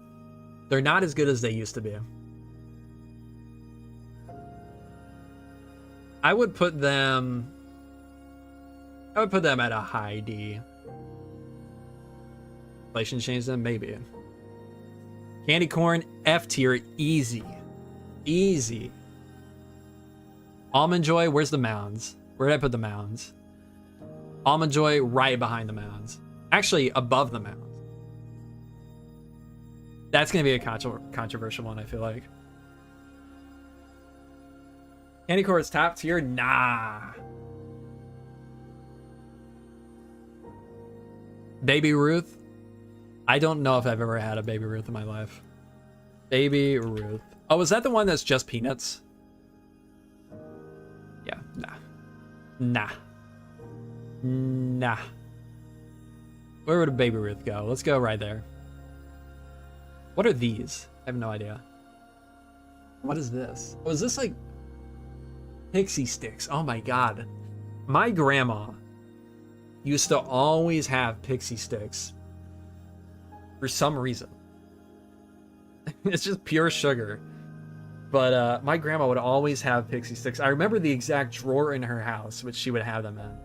they're not as good as they used to be. I would put them at a high D. Inflation changed them? Maybe. Candy corn, F tier, easy. Easy. Almond Joy, where's the mounds? Where did I put the mounds? Almond Joy right behind the mounds. Actually, above the mounds. That's going to be a controversial one, I feel like. Candy corn is top tier? Nah. Baby Ruth? I don't know if I've ever had a Baby Ruth in my life. Baby Ruth. Oh, is that the one that's just peanuts? Yeah, nah. Nah. Nah. Where would a Baby Ruth go? Let's go right there. What are these? I have no idea. What is this? Oh, is this like pixie sticks? Oh my god. My grandma used to always have pixie sticks for some reason. It's just pure sugar. But my grandma would always have pixie sticks. I remember the exact drawer in her house which she would have them in.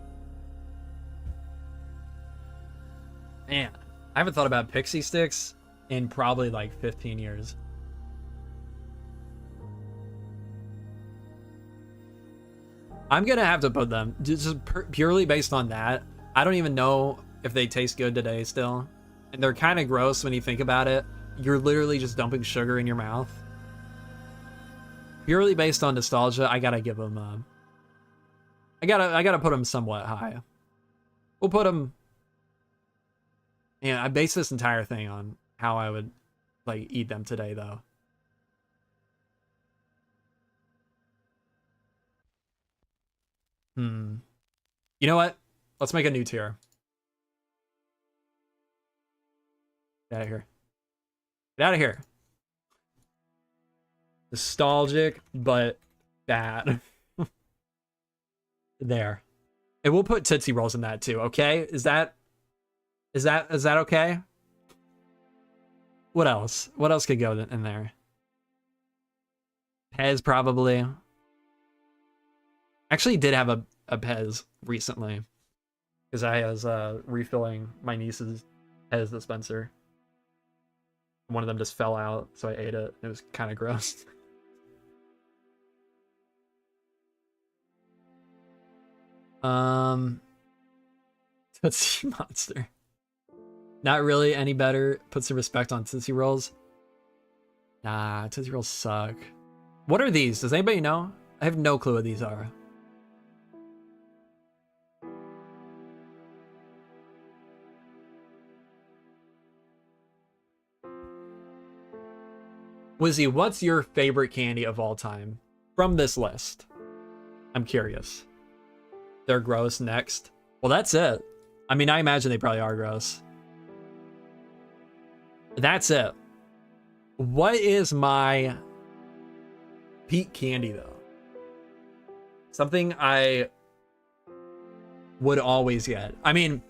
Man, I haven't thought about pixie sticks in probably like 15 years. I'm gonna have to put them just purely based on that. I don't even know if they taste good today still, and they're kind of gross when you think about it. You're literally just dumping sugar in your mouth. Purely based on nostalgia, I gotta give them. I gotta put them somewhat high. We'll put them. Yeah, I base this entire thing on how I would like eat them today, though. You know what? Let's make a new tier. Get out of here. Get out of here. Nostalgic, but bad. There. And we'll put Tootsie Rolls in that too, okay? Is that okay? What else? What else could go in there? Pez probably. Actually did have a Pez recently. Because I was refilling my niece's Pez dispenser. One of them just fell out, so I ate it. It was kind of gross. Tootsie Monster. Not really any better. Put some respect on Tootsie Rolls. Nah, Tootsie Rolls suck. What are these? Does anybody know? I have no clue what these are. Wizzy, what's your favorite candy of all time from this list? I'm curious. They're gross next. Well, that's it. I mean, I imagine they probably are gross. That's it. What is my peak candy, though? Something I would always get. I mean,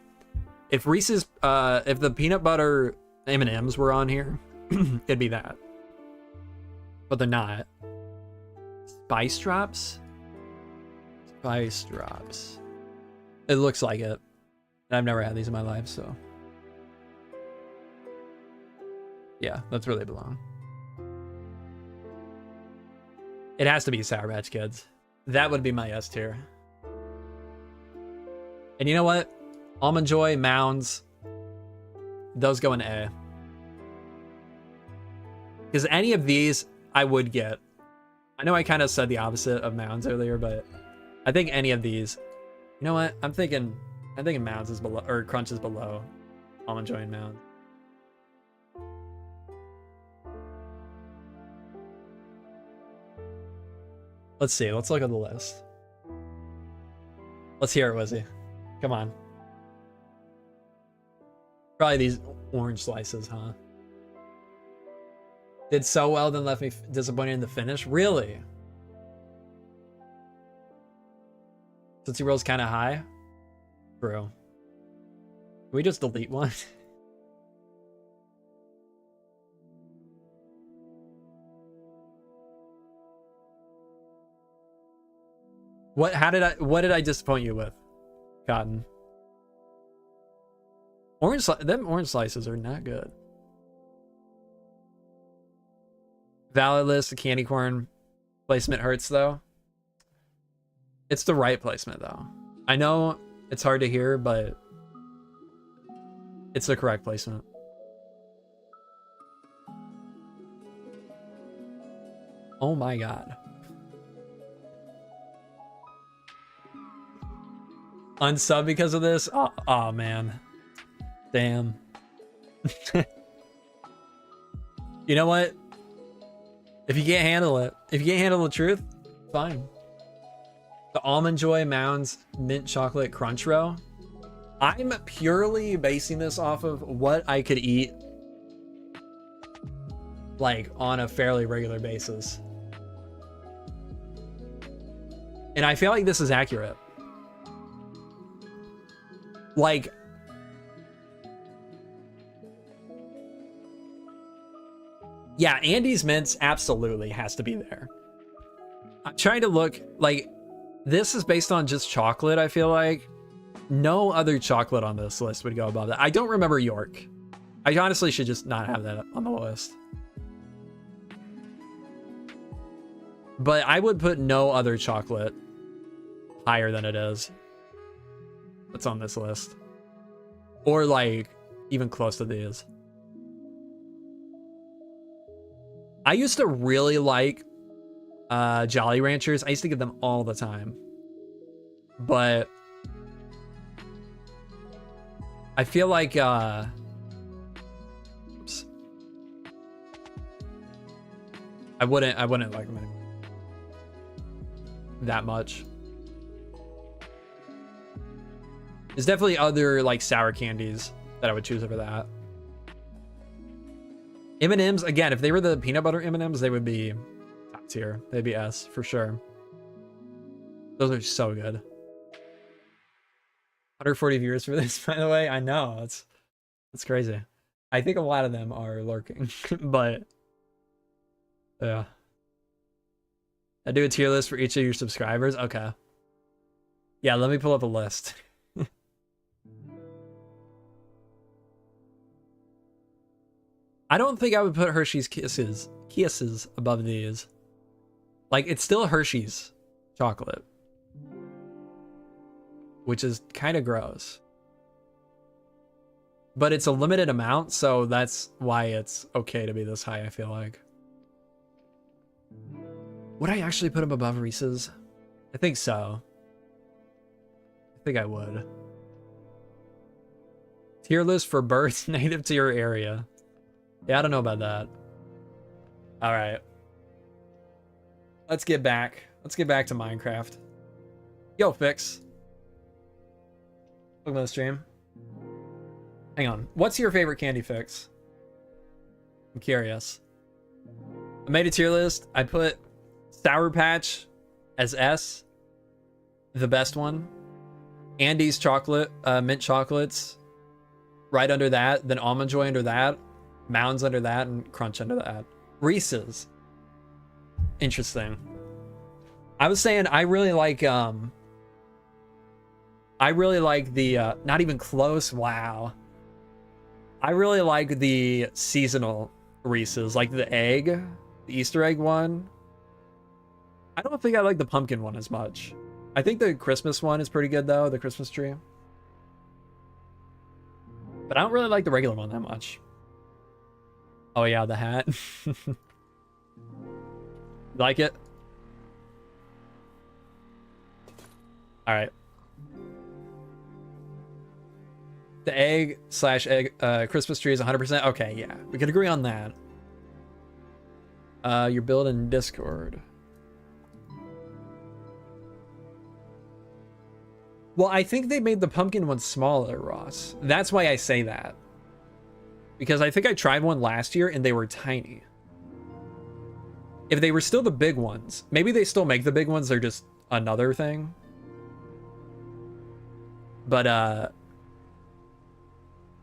if Reese's, if the peanut butter M&Ms were on here, it'd be that. But they're not. Spice Drops? Spice Drops. It looks like it. And I've never had these in my life, so. Yeah, that's where they belong. It has to be Sour Patch Kids. That would be my S tier. And you know what? Almond Joy, Mounds, those go in A. Because any of these, I would get. I know I kind of said the opposite of Mounds earlier, but I think any of these. You know what? I'm thinking Mounds is below, or Crunch is below Almond Joy and Mounds. Let's see. Let's look at the list. Let's hear it, Wizzy. Come on. Probably these orange slices, huh? Did so well, then left me disappointed in the finish. Really? Tootsie Roll's kind of high? Bro. Can we just delete one? What did I disappoint you with? Cotton. Them orange slices are not good. Valid list, the candy corn placement hurts though. It's the right placement though. I know it's hard to hear, but it's the correct placement. Oh my god. Unsub because of this? Oh man. Damn. You know what? If you can't handle it, if you can't handle the truth, fine. The Almond Joy Mounds Mint Chocolate Crunch Row. I'm purely basing this off of what I could eat like on a fairly regular basis. And I feel like this is accurate. Like, yeah, Andy's Mints absolutely has to be there. I'm trying to look, like, this is based on just chocolate, I feel like. No other chocolate on this list would go above that. I don't remember York. I honestly should just not have that on the list. But I would put no other chocolate higher than it is. That's on this list. Or like, even close to these. I used to really like Jolly Ranchers. I used to get them all the time. But I feel like oops. I wouldn't like them anymore. That much. There's definitely other like sour candies that I would choose over that. M&Ms, again, if they were the peanut butter M&Ms, they would be top tier. They'd be S for sure. Those are so good. 140 viewers for this, by the way. I know, it's crazy. I think a lot of them are lurking, but yeah. I do a tier list for each of your subscribers. Okay. Yeah, let me pull up a list. I don't think I would put Hershey's Kisses above these. Like, it's still Hershey's chocolate, which is kind of gross. But it's a limited amount, so that's why it's okay to be this high, I feel like. Would I actually put them above Reese's? I think so. I think I would. Tier list for birds native to your area. Yeah, I don't know about that. All right. Let's get back to Minecraft. Yo, Fix. Welcome to the stream. Hang on. What's your favorite candy, Fix? I'm curious. I made a tier list. I put Sour Patch as S, the best one. Andy's chocolate, mint chocolates, right under that. Then Almond Joy under that. Mounds under that, and Crunch under that. Reese's. Interesting. I was saying I really like the not even close. Wow. I really like the seasonal Reese's, like the egg, the Easter egg one. I don't think I like the pumpkin one as much. I think the Christmas one is pretty good though, the Christmas tree. But I don't really like the regular one that much. Oh yeah, the hat. Like it? All right. The egg Christmas tree is 100%. Okay, yeah, we can agree on that. You're building Discord. Well, I think they made the pumpkin one smaller, Ross. That's why I say that. Because I think I tried one last year and they were tiny. If they were still the big ones, maybe they still make the big ones, they're just another thing. But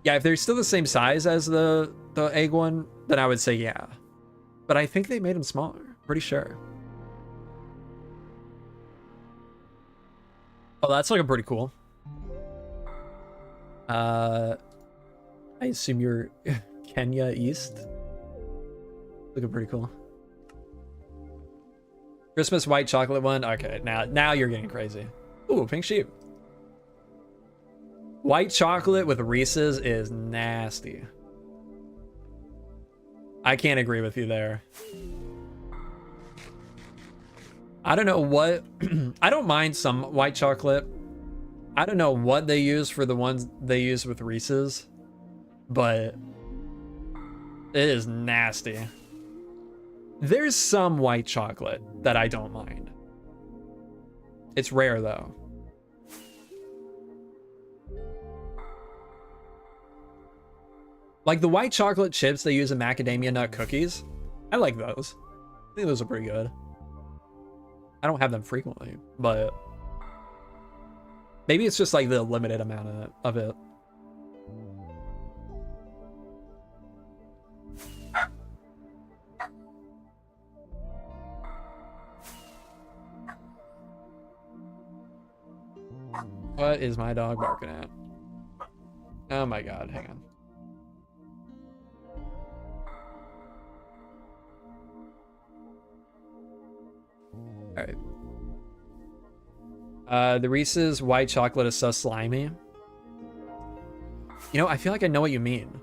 yeah, if they're still the same size as the egg one, then I would say yeah. But I think they made them smaller, pretty sure. Oh, that's looking pretty cool. I assume you're Kenya East. Looking pretty cool. Christmas white chocolate one. Okay, now you're getting crazy. Ooh, pink sheep. White chocolate with Reese's is nasty. I can't agree with you there. I don't know what... I don't mind some white chocolate. I don't know what they use for the ones they use with Reese's, but it is nasty. There's some white chocolate that I don't mind. It's rare, though. Like the white chocolate chips they use in macadamia nut cookies. I like those. I think those are pretty good. I don't have them frequently, but maybe it's just like the limited amount of it. What is my dog barking at? Oh my god, hang on. All right. The Reese's white chocolate is so slimy. You know, I feel like I know what you mean.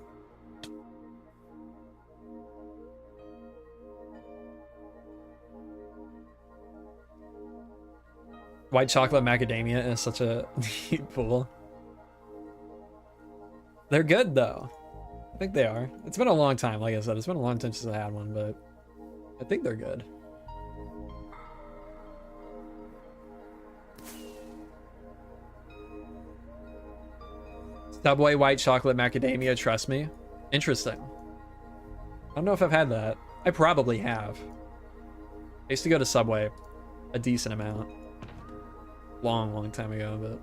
White chocolate macadamia is such a deep pool. They're good though. I think they are. It's been a long time, like I said. It's been a long time since I had one, but I think they're good. Subway white chocolate macadamia, trust me. Interesting. I don't know if I've had that. I probably have. I used to go to Subway a decent amount. Long time ago,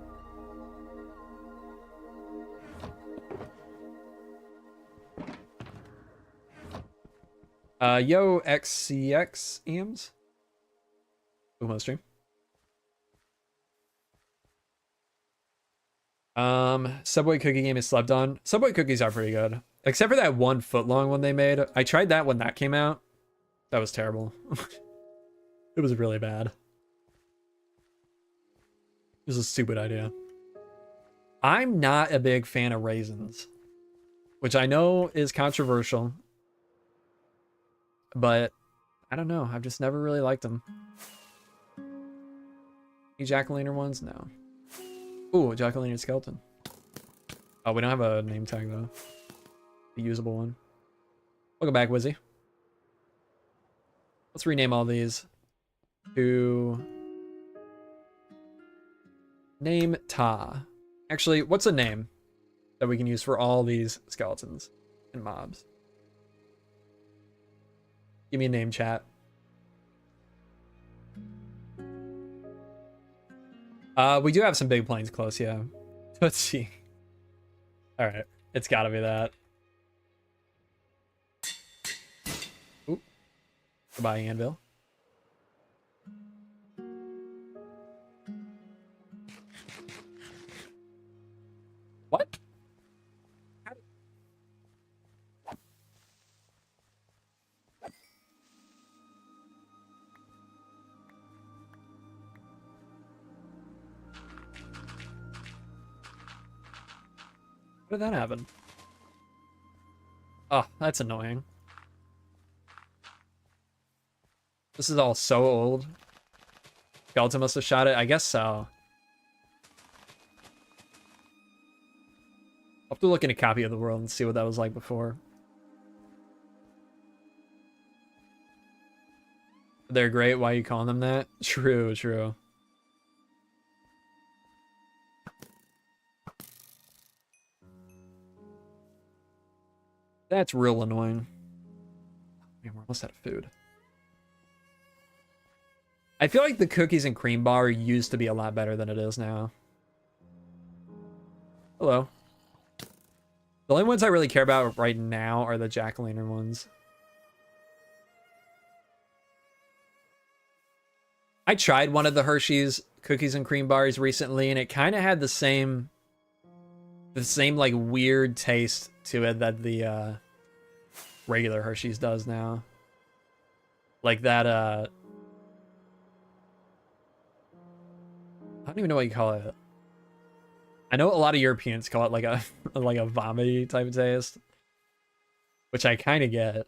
but... yo, XCX EMs. Umo stream. Subway cookie game is slept on. Subway cookies are pretty good. Except for that 1 foot long one they made. I tried that when that came out. That was terrible. It was really bad. It was a stupid idea. I'm not a big fan of raisins, which I know is controversial, but I don't know. I've just never really liked them. Any jack-o'-lantern ones? No. Ooh, a jack-o'-lantern skeleton. Oh, we don't have a name tag though. A usable one. Welcome back, Wizzy. Let's rename all these to name Ta. Actually, what's a name that we can use for all these skeletons and mobs? Give me a name, chat. We do have some big planes close, yeah. Let's see. All right, it's gotta be that. Oop. Goodbye, Anvil. What? How did that happen? Oh, that's annoying. This is all so old. Skeleton must have shot it. I guess so. I'll have to look in a copy of the world and see what that was like before. They're great. Why are you calling them that? True, true. That's real annoying. Man, we're almost out of food. I feel like the cookies and cream bar used to be a lot better than it is now. Hello. The only ones I really care about right now are the jack-o'-lantern ones. I tried one of the Hershey's cookies and cream bars recently, and it kind of had the same like weird taste to it that the regular Hershey's does now. Like that don't even know what you call it. I know a lot of Europeans call it like a like a vomity type of taste, which I kind of get.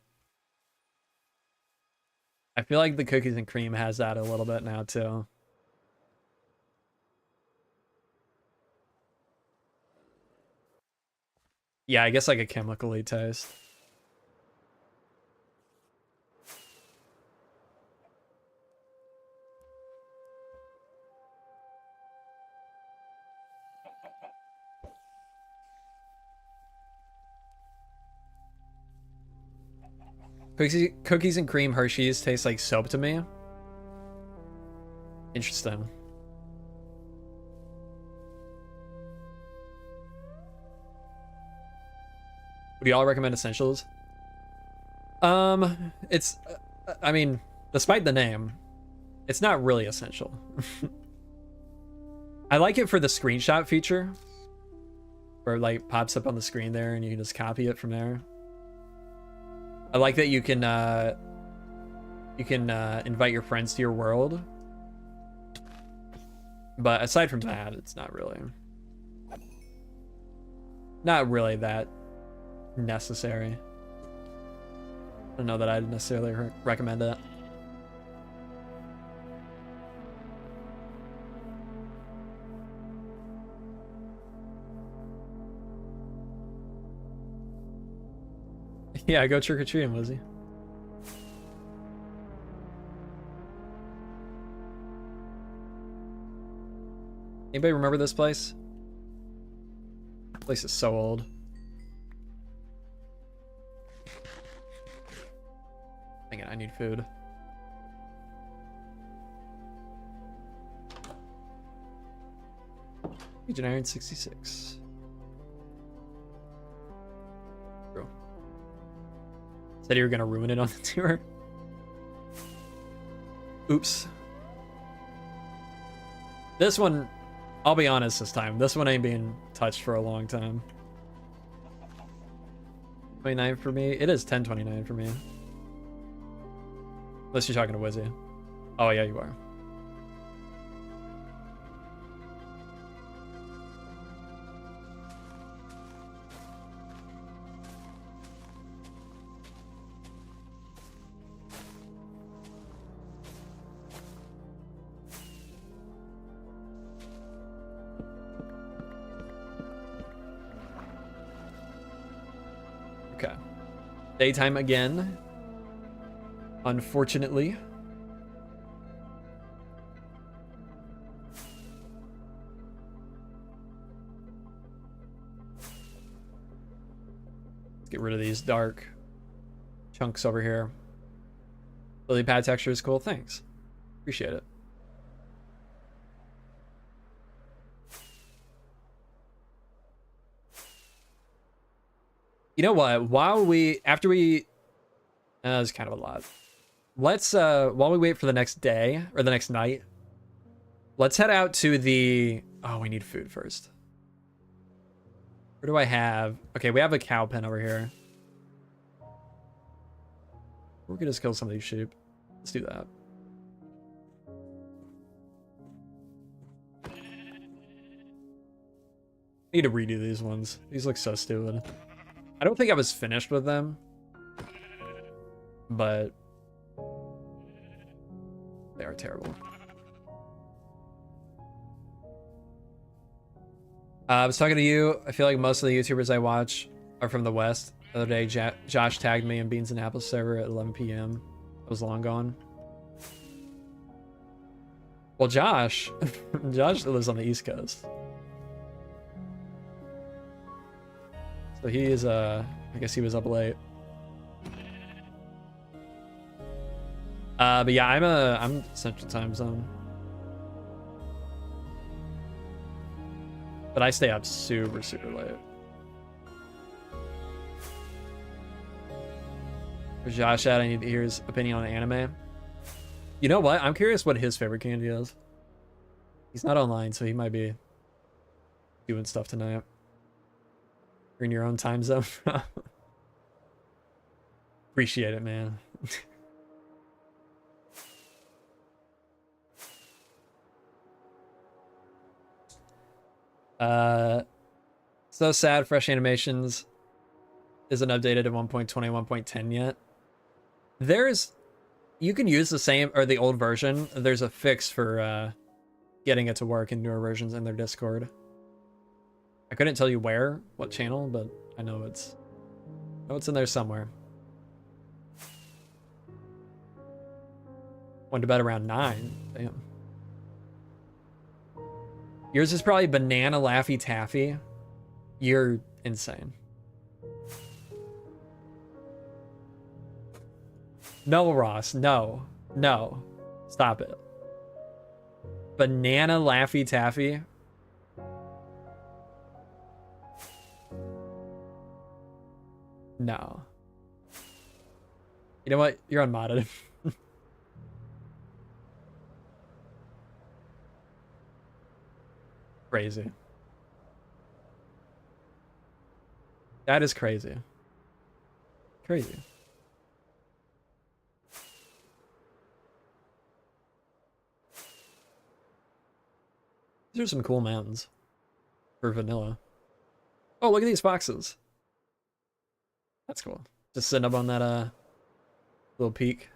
I feel like the cookies and cream has that a little bit now too. Yeah, I guess like a chemically taste. Cookies and cream Hershey's taste like soap to me. Interesting. Would you all recommend Essentials? It's, I mean, despite the name, it's not really essential. I like it for the screenshot feature, where it, like, pops up on the screen there and you can just copy it from there. I like that you can invite your friends to your world. But aside from that, it's not really that necessary. I don't know that I'd necessarily recommend it. Yeah, go trick-or-treating, Lizzie. Anybody remember this place? This place is so old. Dang it, I need food. Agent Iron 66. Bro. Said you were gonna ruin it on the tour. Oops. This one, I'll be honest this time. This one ain't being touched for a long time. 29 for me. It is 10:29 for me. Unless you're talking to Wizzy. Oh yeah, you are. Okay. Daytime again. Unfortunately. Let's get rid of these dark chunks over here. Lily pad texture is cool. Thanks. Appreciate it. You know what? After we, that's kind of a lot. Let's, while we wait for the next day, or the next night, let's head out to the, oh, we need food first. Where do I have? Okay, we have a cow pen over here. We're gonna just kill some of these sheep. Let's do that. I need to redo these ones. These look so stupid. I don't think I was finished with them, but they are terrible. I was talking to you. I feel like most of the YouTubers I watch are from the West. The other day, Josh tagged me in Beans and Apples server at 11 p.m. I was long gone. Well, Josh lives on the East Coast. So he is, I guess he was up late. But yeah, I'm Central Time Zone. But I stay up super, super late. For Josh at, I need to hear his opinion on anime. You know what? I'm curious what his favorite candy is. He's not online, so he might be doing stuff tonight. You're in your own time zone. Appreciate it, man. So sad. Fresh animations isn't updated to 1.20, 1.10 yet. You can use the same or the old version. There's a fix for getting it to work in newer versions in their Discord. I couldn't tell you what channel, but I know it's in there somewhere. Went to bed around 9. Damn. Yours is probably Banana Laffy Taffy. You're insane. No, Ross. No. No. Stop it. Banana Laffy Taffy. No. You know what? You're unmodded. Crazy. That is crazy. Crazy. These are some cool mountains for vanilla. Oh, look at these foxes. That's cool. Just sitting up on that little peak.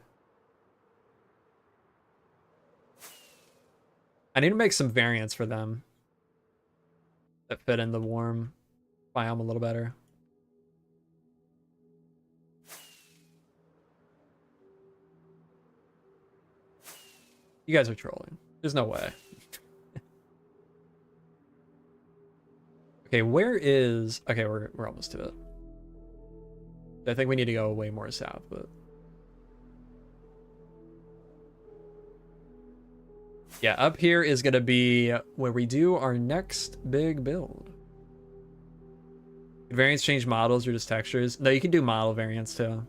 I need to make some variants for them that fit in the warm biome a little better. You guys are trolling. There's no way. Okay, where is... Okay, we're almost to it. I think we need to go way more south, but... Yeah, up here is going to be where we do our next big build. Variants change models or just textures? No, you can do model variants too.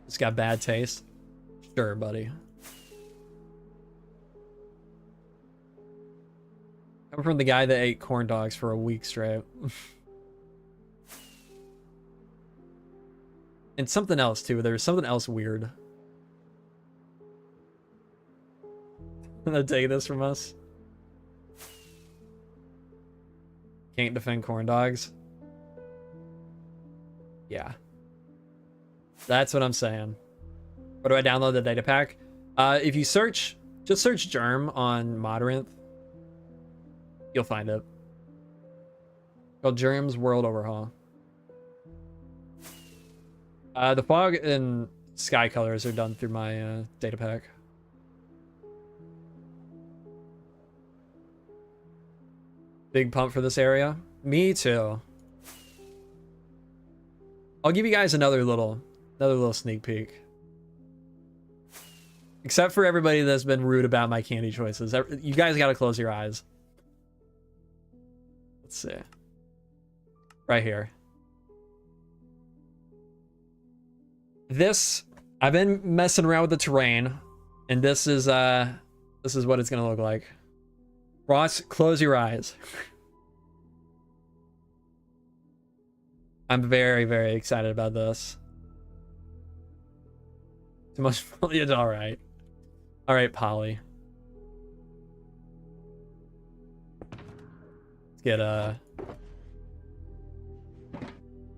It's got bad taste. Sure, buddy. Coming from the guy that ate corn dogs for a week straight. And something else too. There was something else weird. Gonna take this from us. Can't defend corn dogs. Yeah. That's what I'm saying. Where do I download the data pack? If you search, just search Germ on Modrinth. You'll find it. Called Germ's World Overhaul. The fog and sky colors are done through my data pack. Big pump for this area. Me too. I'll give you guys another little sneak peek. Except for everybody that's been rude about my candy choices. You guys gotta close your eyes. Let's see. Right here. This, I've been messing around with the terrain, and this is what it's gonna look like. Ross, close your eyes. I'm very, very excited about this. Too much foliage, alright. Alright, Polly. Let's get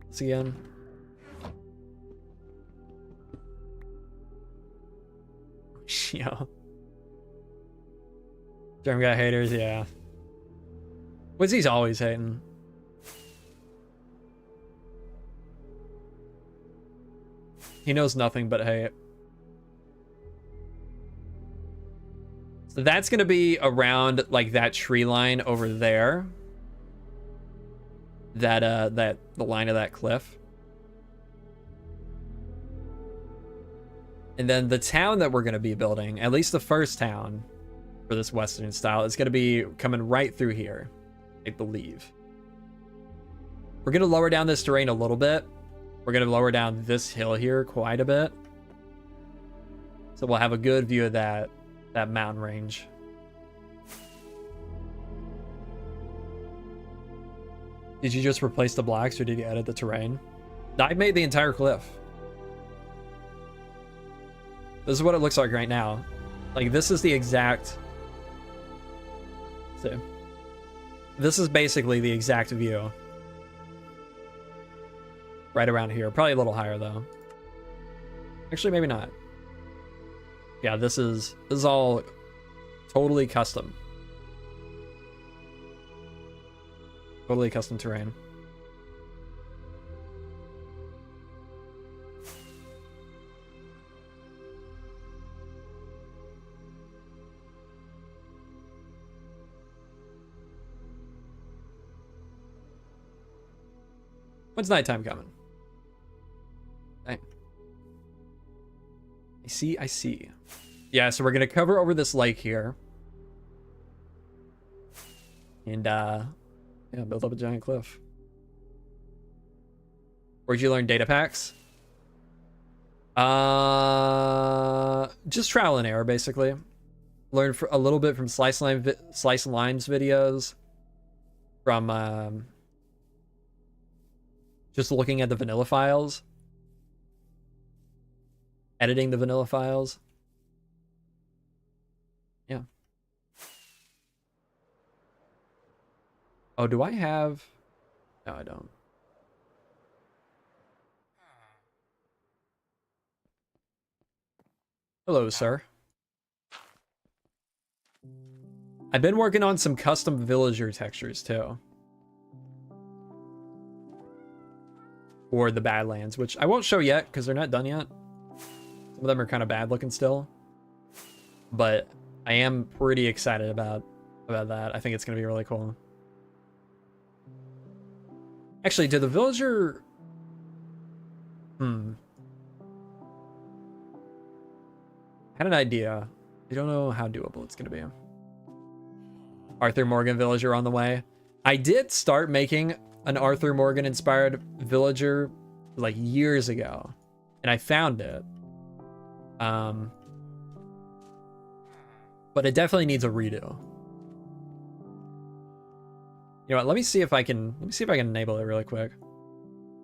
this again. Yo. Germ guy haters, yeah. Wizzy's always hating. He knows nothing but hate. So that's gonna be around like that tree line over there. The line of that cliff. And then the town that we're gonna be building, at least the first town for this Western style, is gonna be coming right through here, I believe. We're gonna lower down this terrain a little bit. We're gonna lower down this hill here quite a bit. So we'll have a good view of that mountain range. Did you just replace the blocks or did you edit the terrain? I made the entire cliff. This is what it looks like right now. Like, this is the exact... So, this is basically the exact view. Right around here. Probably a little higher, though. Actually, maybe not. Yeah, this is all totally custom. Totally custom terrain. When's nighttime coming? Dang. I see. Yeah, so we're gonna cover over this lake here. And yeah, build up a giant cliff. Where'd you learn Datapacks? Just trial and error, basically. Learned a little bit from Slice and Lime's videos. From just looking at the vanilla files. Editing the vanilla files. Yeah. Oh, do I have... No, I don't. Hello, sir. I've been working on some custom villager textures, too. For the Badlands, which I won't show yet, because they're not done yet. Some of them are kind of bad looking still. But I am pretty excited about that. I think it's going to be really cool. Actually, did the villager... Had an idea. I don't know how doable it's going to be. Arthur Morgan villager on the way. I did start making an Arthur Morgan inspired villager like years ago. And I found it. But it definitely needs a redo. You know what? Let me see if I can enable it really quick.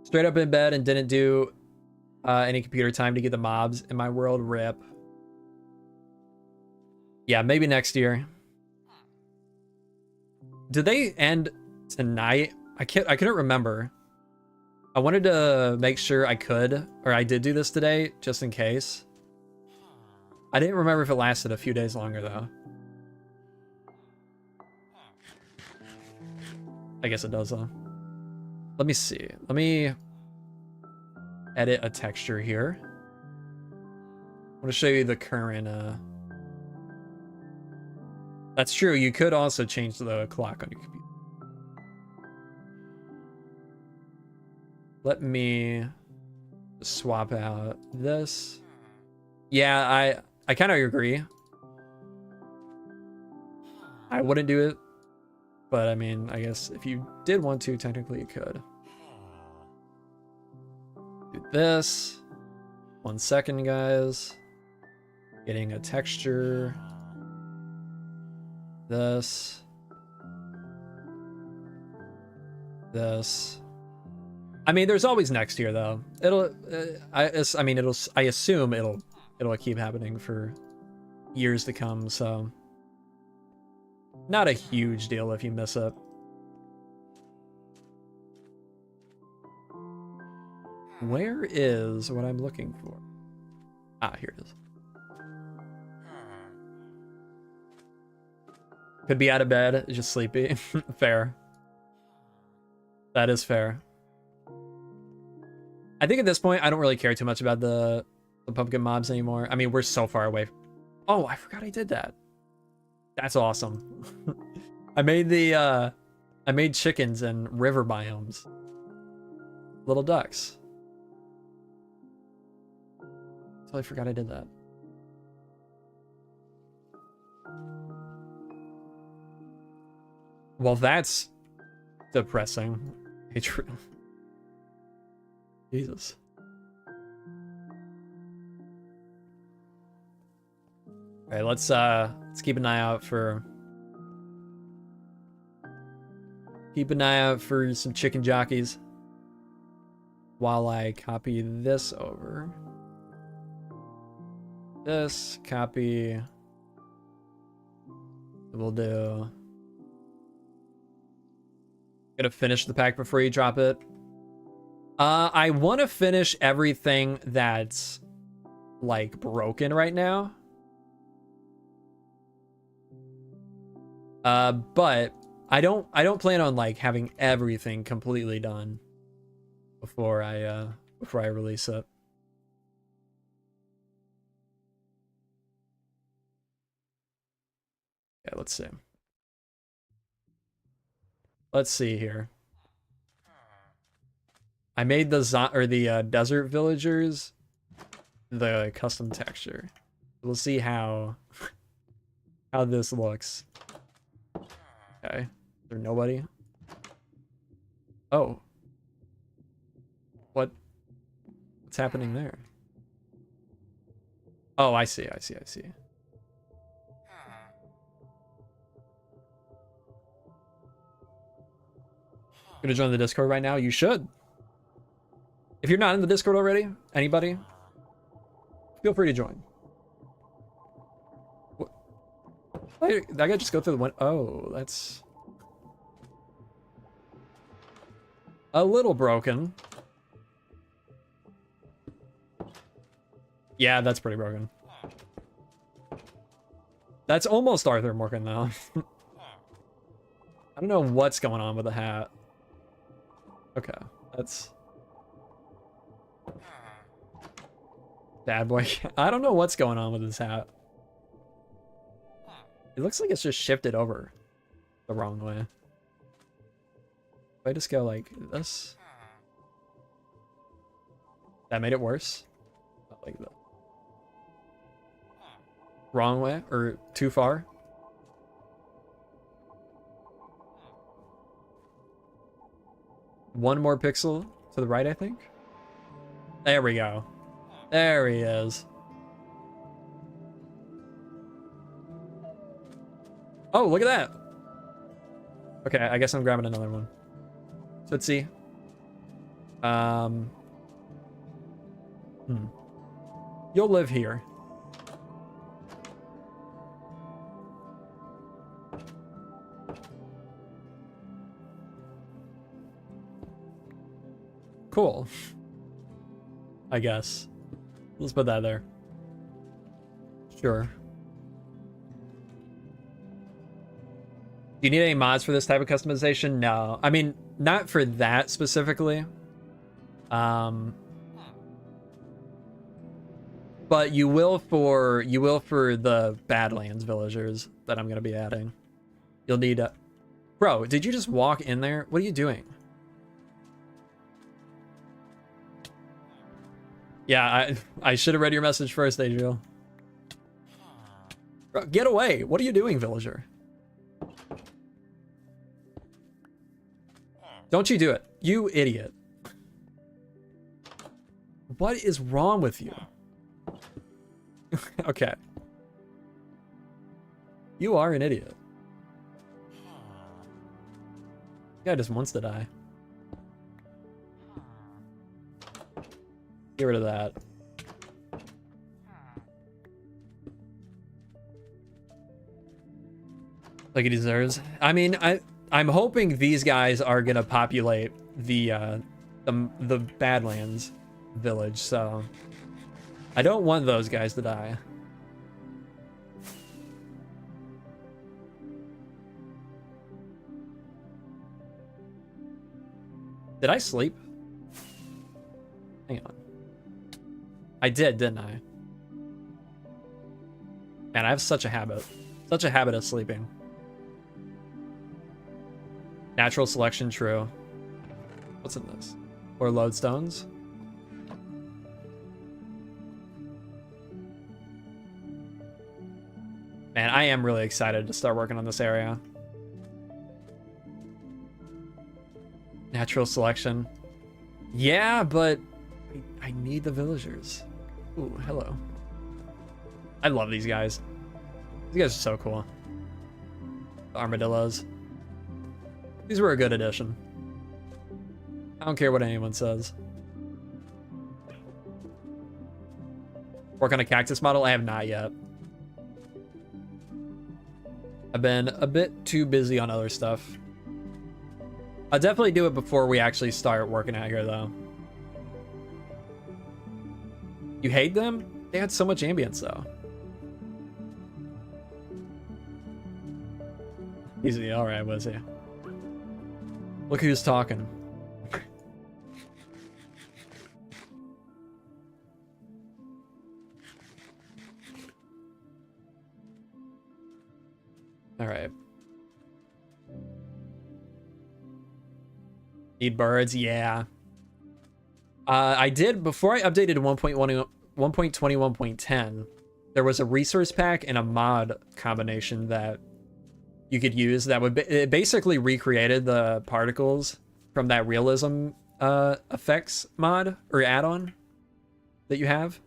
Straight up in bed and didn't do any computer time to get the mobs in my world. Rip. Yeah, maybe next year. Did they end tonight? I couldn't remember. I wanted to make sure I did do this today, just in case. I didn't remember if it lasted a few days longer, though. I guess it does, though. Let me see. Let me edit a texture here. I want to show you the current... That's true. You could also change the clock on your computer. Let me swap out this. Yeah, I kind of agree. I wouldn't do it, but I mean, I guess if you did want to, technically you could. Do this. 1 second, guys. Getting a texture. This. I mean, there's always next year, though. I assume it'll keep happening for years to come, so not a huge deal if you miss it. Where is what I'm looking for? Ah, here it is. Could be out of bed, just sleepy. Fair. That is fair. I think at this point, I don't really care too much about the pumpkin mobs anymore. I mean, we're so far away. Oh, I forgot I did that. That's awesome. I made chickens and river biomes. Little ducks. Totally forgot I did that. Well, that's depressing. Jesus. All right, let's keep an eye out for some chicken jockeys while I copy this over. this, copy. We'll do... Gonna finish the pack before you drop it. I want to finish everything that's like broken right now. But I don't plan on like having everything completely done before I release it. Yeah, let's see. Let's see here. I made the desert villagers the custom texture. We'll see how this looks. Okay. Is there nobody? Oh. What's happening there? Oh, I see. Gonna join the Discord right now? You should. If you're not in the Discord already, anybody, feel free to join. What? I gotta just go through the one. Oh, that's a little broken. Yeah, that's pretty broken. That's almost Arthur Morgan though. I don't know what's going on with the hat. Okay, that's bad boy. I don't know what's going on with this hat. It looks like it's just shifted over the wrong way. If I just go like this, that made it worse. Not like that. Wrong way or too far. One more pixel to the right, I think. There we go. There he is. Oh, look at that. Okay, I guess I'm grabbing another one. So let's see. You'll live here. Cool. I guess. Let's put that there. Sure. Do you need any mods for this type of customization? No. I mean, not for that specifically. But you will for the Badlands villagers that I'm gonna be adding. You'll need a... Bro, did you just walk in there? What are you doing? Yeah, I should have read your message first, Adriel. Bro, get away. What are you doing, villager? Don't you do it. You idiot. What is wrong with you? Okay. You are an idiot. Guy just wants to die. Get rid of that. Like he deserves. I mean, I'm hoping these guys are gonna populate the Badlands village, so I don't want those guys to die. Did I sleep? Hang on. I did, didn't I? Man, I have such a habit. Such a habit of sleeping. Natural selection, true. What's in this? Or lodestones? Man, I am really excited to start working on this area. Natural selection. Yeah, but I need the villagers. Ooh, hello. I love these guys. These guys are so cool. The armadillos. These were a good addition. I don't care what anyone says. Work on a cactus model? I have not yet. I've been a bit too busy on other stuff. I'll definitely do it before we actually start working out here, though. You hate them? They had so much ambience, though. Easy, alright, was he? Look who's talking. Alright. Need birds, yeah. I did, before I updated to 1.21.10, there was a resource pack and a mod combination that you could use that would it basically recreated the particles from that realism effects mod or add-on that you have.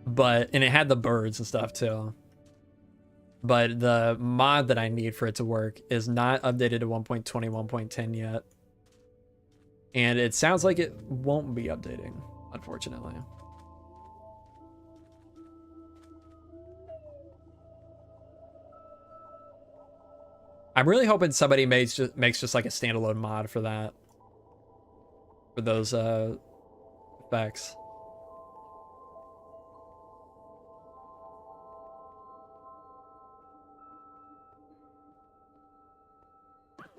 And it had the birds and stuff too. But the mod that I need for it to work is not updated to 1.21.10 yet. And it sounds like it won't be updating, unfortunately. I'm really hoping somebody makes just like a standalone mod for that. For those effects.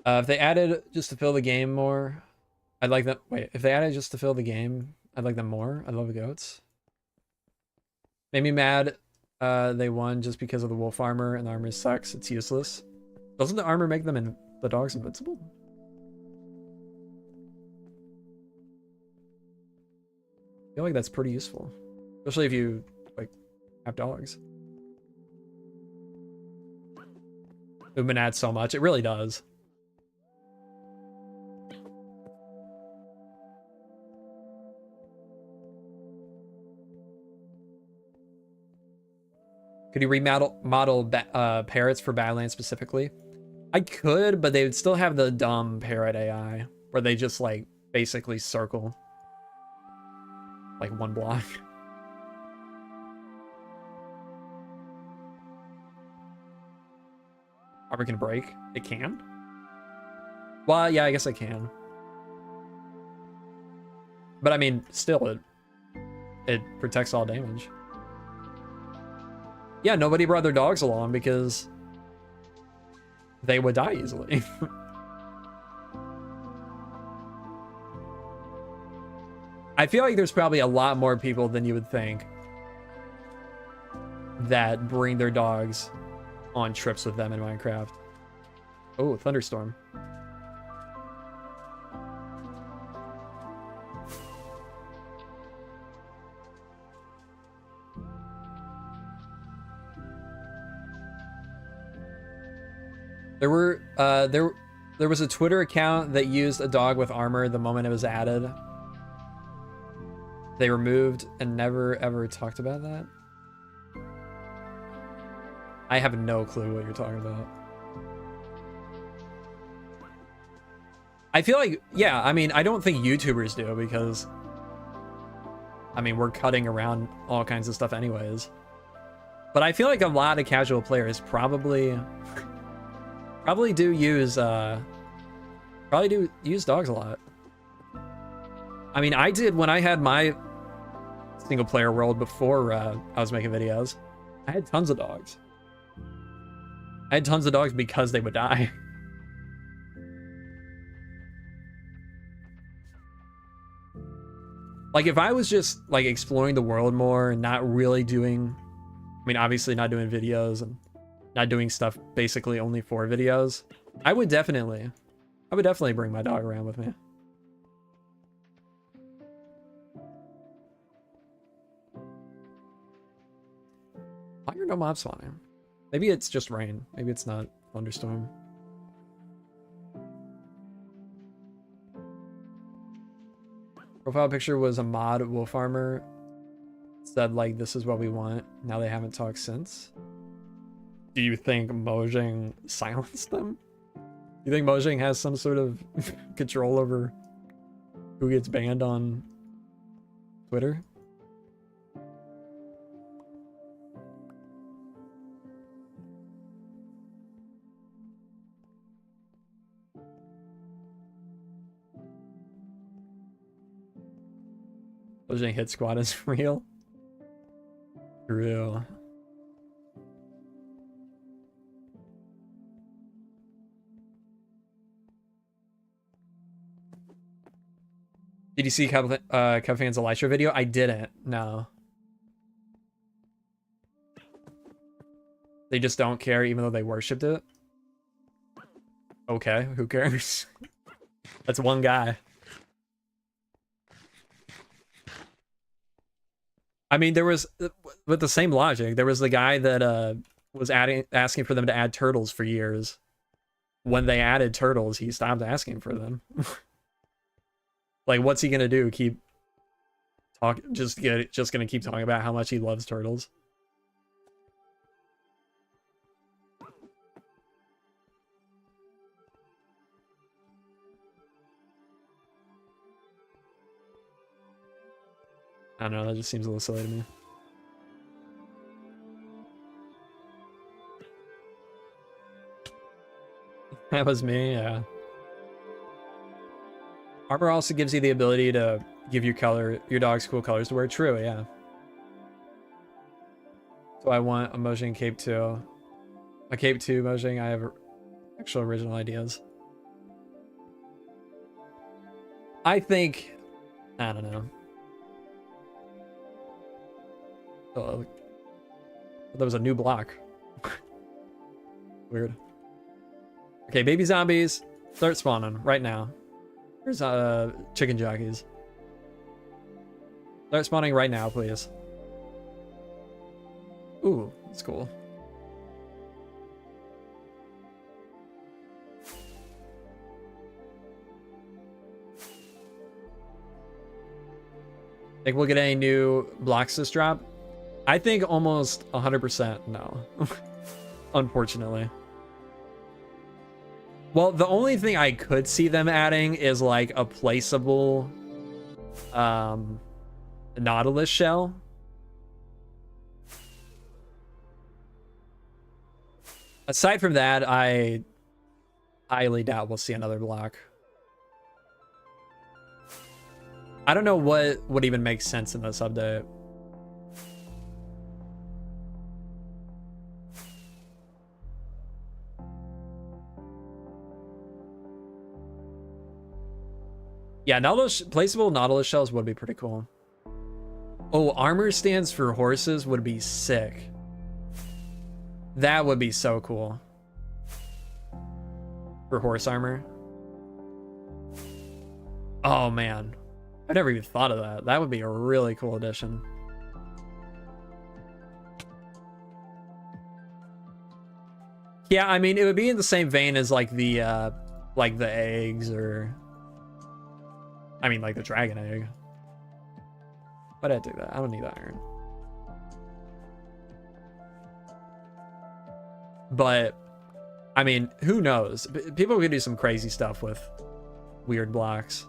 If they added just to fill the game more, I'd like them. Wait, if they added just to fill the game, I'd like them more. I love the goats. Made me mad. They won just because of the wolf armor, and the armor sucks. It's useless. Doesn't the armor make them the dogs invincible? I feel like that's pretty useful, especially if you like have dogs. Movement adds so much. It really does. Could you remodel parrots for Badlands specifically? I could, but they would still have the dumb parrot AI where they just like basically circle like one block. Armor can break? It can? Well, yeah, I guess I can. But I mean, still, it protects all damage. Yeah, nobody brought their dogs along because they would die easily. I feel like there's probably a lot more people than you would think that bring their dogs on trips with them in Minecraft. Oh, thunderstorm. There was a Twitter account that used a dog with armor the moment it was added. They removed and never ever talked about that. I have no clue what you're talking about. I feel like, yeah, I mean, I don't think YouTubers do because, I mean, we're cutting around all kinds of stuff anyways. But I feel like a lot of casual players probably do use dogs a lot. I mean, I did when I had my single player world before I was making videos. I had tons of dogs. I had tons of dogs because they would die. Like if I was just like exploring the world more and not really doing, I mean, obviously not doing videos and not doing stuff basically only for videos, I would definitely bring my dog around with me. Why are no mobs spawning? Maybe it's just rain. Maybe it's not thunderstorm. Profile picture was a mod wolf armor. Said like, this is what we want. Now they haven't talked since. Do you think Mojang silenced them? Do you think Mojang has some sort of control over who gets banned on Twitter? Mojang hit squad is real. True. Did you see Cub Fans Elisha video? I didn't. No. They just don't care even though they worshipped it? Okay, who cares? That's one guy. I mean, there was, with the same logic, there was the guy that was asking for them to add turtles for years. When they added turtles, he stopped asking for them. Like, what's he gonna do? Keep just gonna keep talking about how much he loves turtles? I don't know, that just seems a little silly to me. That was me, yeah. Armor also gives you the ability to give your dog's cool colors to wear. True, yeah. So I want a Mojang cape too. A cape too, Mojang. I have actual original ideas. I think, I don't know. Oh, there was a new block. Weird. Okay, baby zombies, start spawning right now. Here's chicken jockeys. Start spawning right now, please. Ooh, that's cool. Think we'll get any new blocks this drop? I think almost 100% no. Unfortunately. Well, the only thing I could see them adding is like a placeable Nautilus shell. Aside from that, I highly doubt we'll see another block. I don't know what would even make sense in this update. Yeah, placeable Nautilus shells would be pretty cool. Oh, armor stands for horses would be sick. That would be so cool. For horse armor. Oh man, I never even thought of that. That would be a really cool addition. Yeah, I mean, it would be in the same vein as like the eggs, or I mean, like the dragon egg. Why'd I do that? I don't need iron. But, I mean, who knows? People could do some crazy stuff with weird blocks.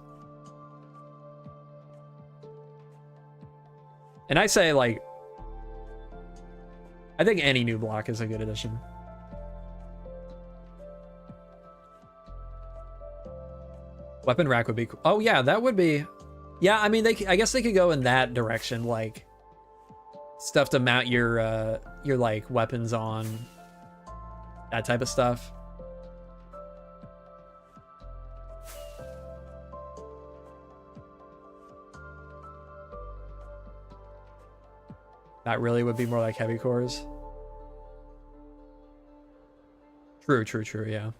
And I say, like, I think any new block is a good addition. Weapon rack would be cool. Oh yeah, that would be. Yeah, I mean, I guess they could go in that direction, like stuff to mount your like weapons on, that type of stuff. That really would be more like heavy cores. True, yeah.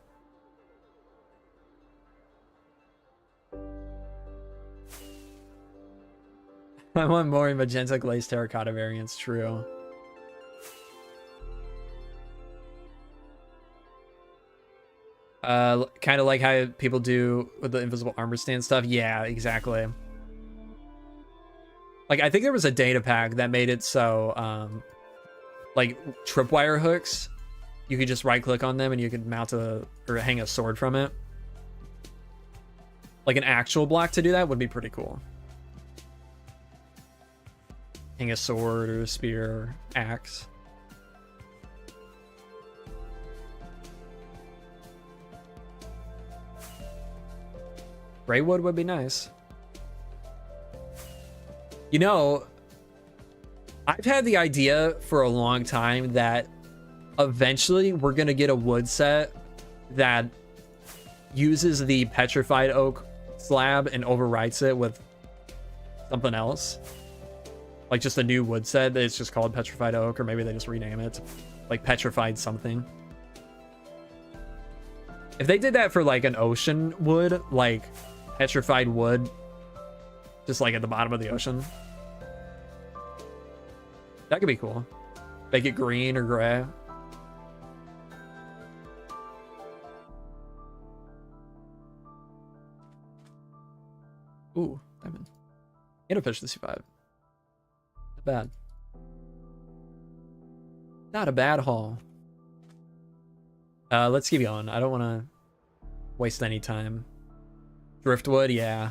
I want more magenta glazed terracotta variants, true. Kind of like how people do with the invisible armor stand stuff. Yeah, exactly. Like, I think there was a data pack that made it so, like, tripwire hooks, you could just right click on them and you could mount or hang a sword from it. Like, an actual block to do that would be pretty cool. Hang a sword or a spear or axe. Grey wood would be nice. You know, I've had the idea for a long time that eventually we're going to get a wood set that uses the petrified oak slab and overwrites it with something else. Like just a new wood set that's just called petrified oak, or maybe they just rename it like petrified something. If they did that for like an ocean wood, like petrified wood, just like at the bottom of the ocean, that could be cool. Make it green or gray. Ooh, diamond. And a fish to C5. Not bad. Not a bad haul. Let's keep going. I don't want to waste any time. Driftwood, yeah.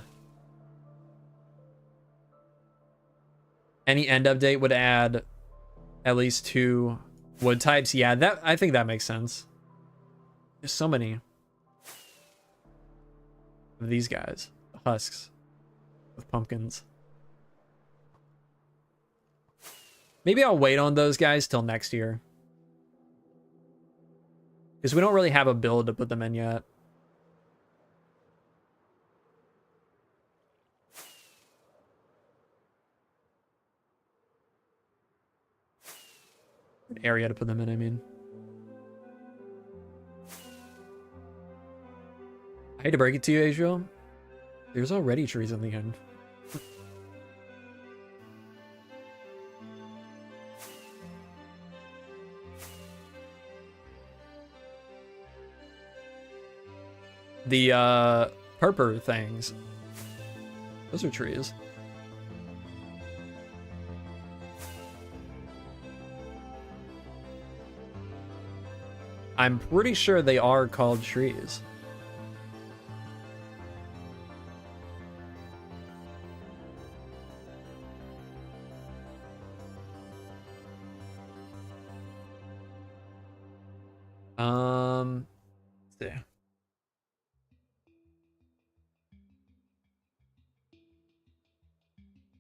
Any end update would add at least 2 wood types. Yeah, that I think that makes sense. There's so many of these guys. Husks with pumpkins. Maybe I'll wait on those guys till next year, because we don't really have a build to put them in yet. An area to put them in, I mean. I hate to break it to you, Adriel. There's already trees in the end. The purple things, those are trees. I'm pretty sure they are called trees. Let's see.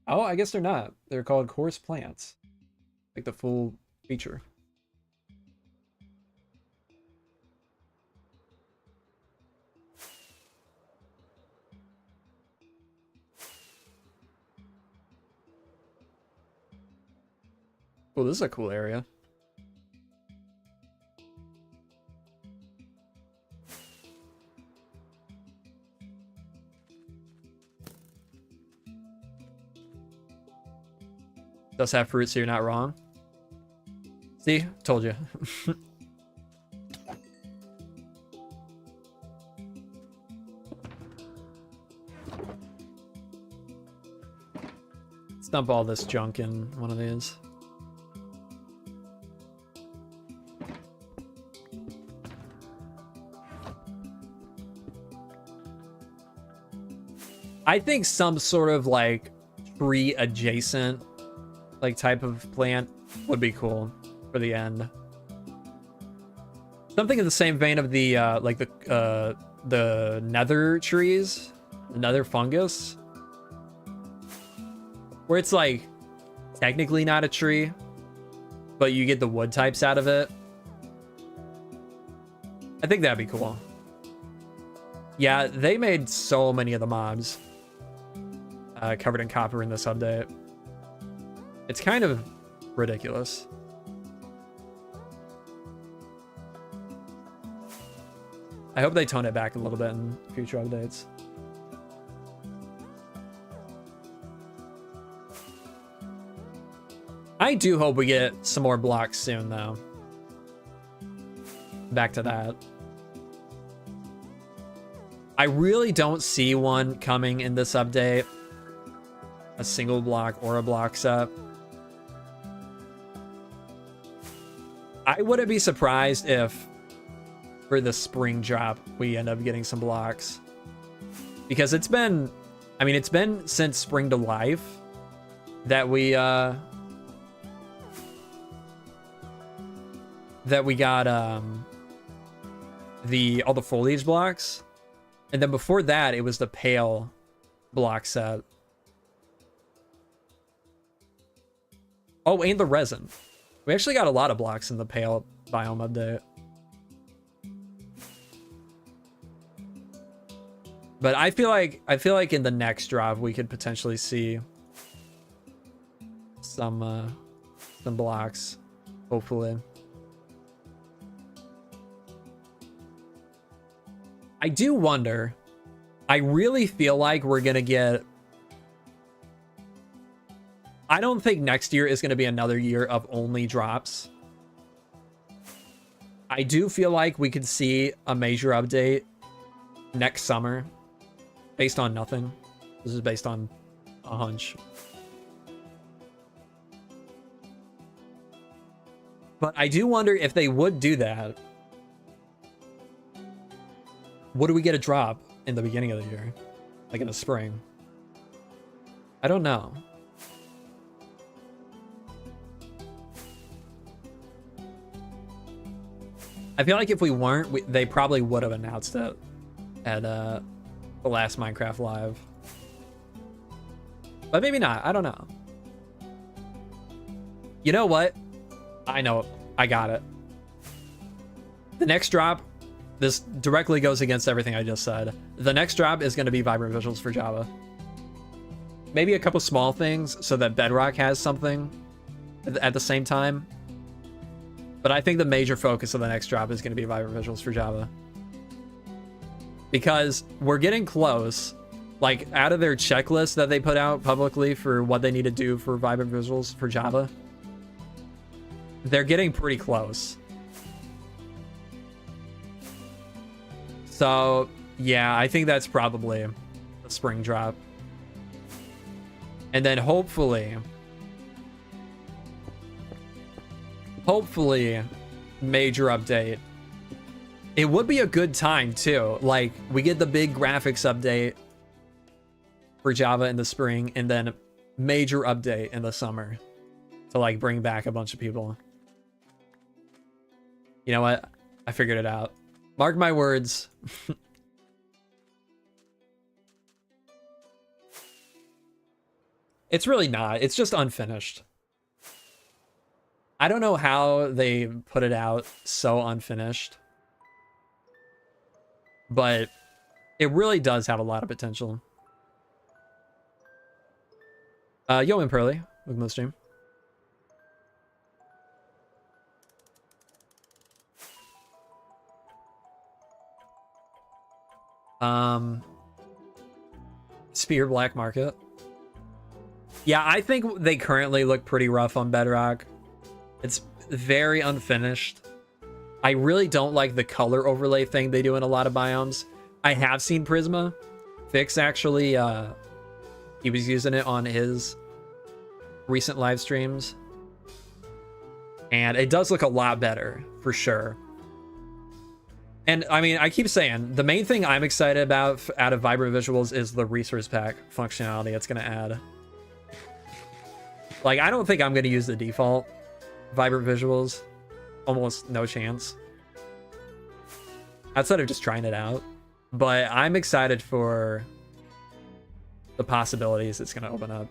Oh, I guess they're not. They're called coarse plants. Like the full feature. Oh, this is a cool area. Does have fruit, so you're not wrong. See? Told you. Let's dump all this junk in one of these. I think some sort of like tree adjacent like type of plant would be cool for the end. Something in the same vein of the like the nether trees, the nether fungus, where it's like technically not a tree, but you get the wood types out of it. I think that'd be cool. Yeah, they made so many of the mobs covered in copper in this update. It's kind of ridiculous. I hope they tone it back a little bit in future updates. I do hope we get some more blocks soon, though. Back to that. I really don't see one coming in this update. A single block or a block set. I wouldn't be surprised if for the spring drop we end up getting some blocks, because it's been, I mean, it's been since Spring to Life that we got all the foliage blocks, and then before that it was the pale block set. Oh, and the resin. We actually got a lot of blocks in the pale biome update. But I feel like in the next drop we could potentially see some blocks, hopefully. I do wonder. I really feel like we're gonna get. I don't think next year is gonna be another year of only drops. I do feel like we could see a major update next summer based on nothing. This is based on a hunch. But I do wonder if they would do that. What do we get a drop in the beginning of the year? Like in the spring? I don't know. I feel like if we weren't, they probably would have announced it at the last Minecraft Live. But maybe not. I don't know. You know what? I know. I got it. The next drop, this directly goes against everything I just said. The next drop is going to be vibrant visuals for Java. Maybe a couple small things so that Bedrock has something at the same time. But I think the major focus of the next drop is going to be vibrant visuals for Java. Because we're getting close. Like, out of their checklist that they put out publicly for what they need to do for vibrant visuals for Java, they're getting pretty close. So, yeah, I think that's probably a spring drop. And then hopefully, major update. It would be a good time too. Like, we get the big graphics update for Java in the spring, and then major update in the summer to like bring back a bunch of people. You know what? I figured it out. Mark my words. It's really not. It's just unfinished. I don't know how they put it out so unfinished, but it really does have a lot of potential. Yo, and Pearly, welcome to the stream. Spear Black Market. Yeah, I think they currently look pretty rough on Bedrock. It's very unfinished. I really don't like the color overlay thing they do in a lot of biomes. I have seen Prisma fix, actually. He was using it on his recent live streams. And it does look a lot better, for sure. And, I mean, I keep saying, the main thing I'm excited about out of Vibrant Visuals is the resource pack functionality it's going to add. Like, I don't think I'm going to use the default Vibrant Visuals. Almost no chance. Outside of just trying it out. But I'm excited for the possibilities it's going to open up.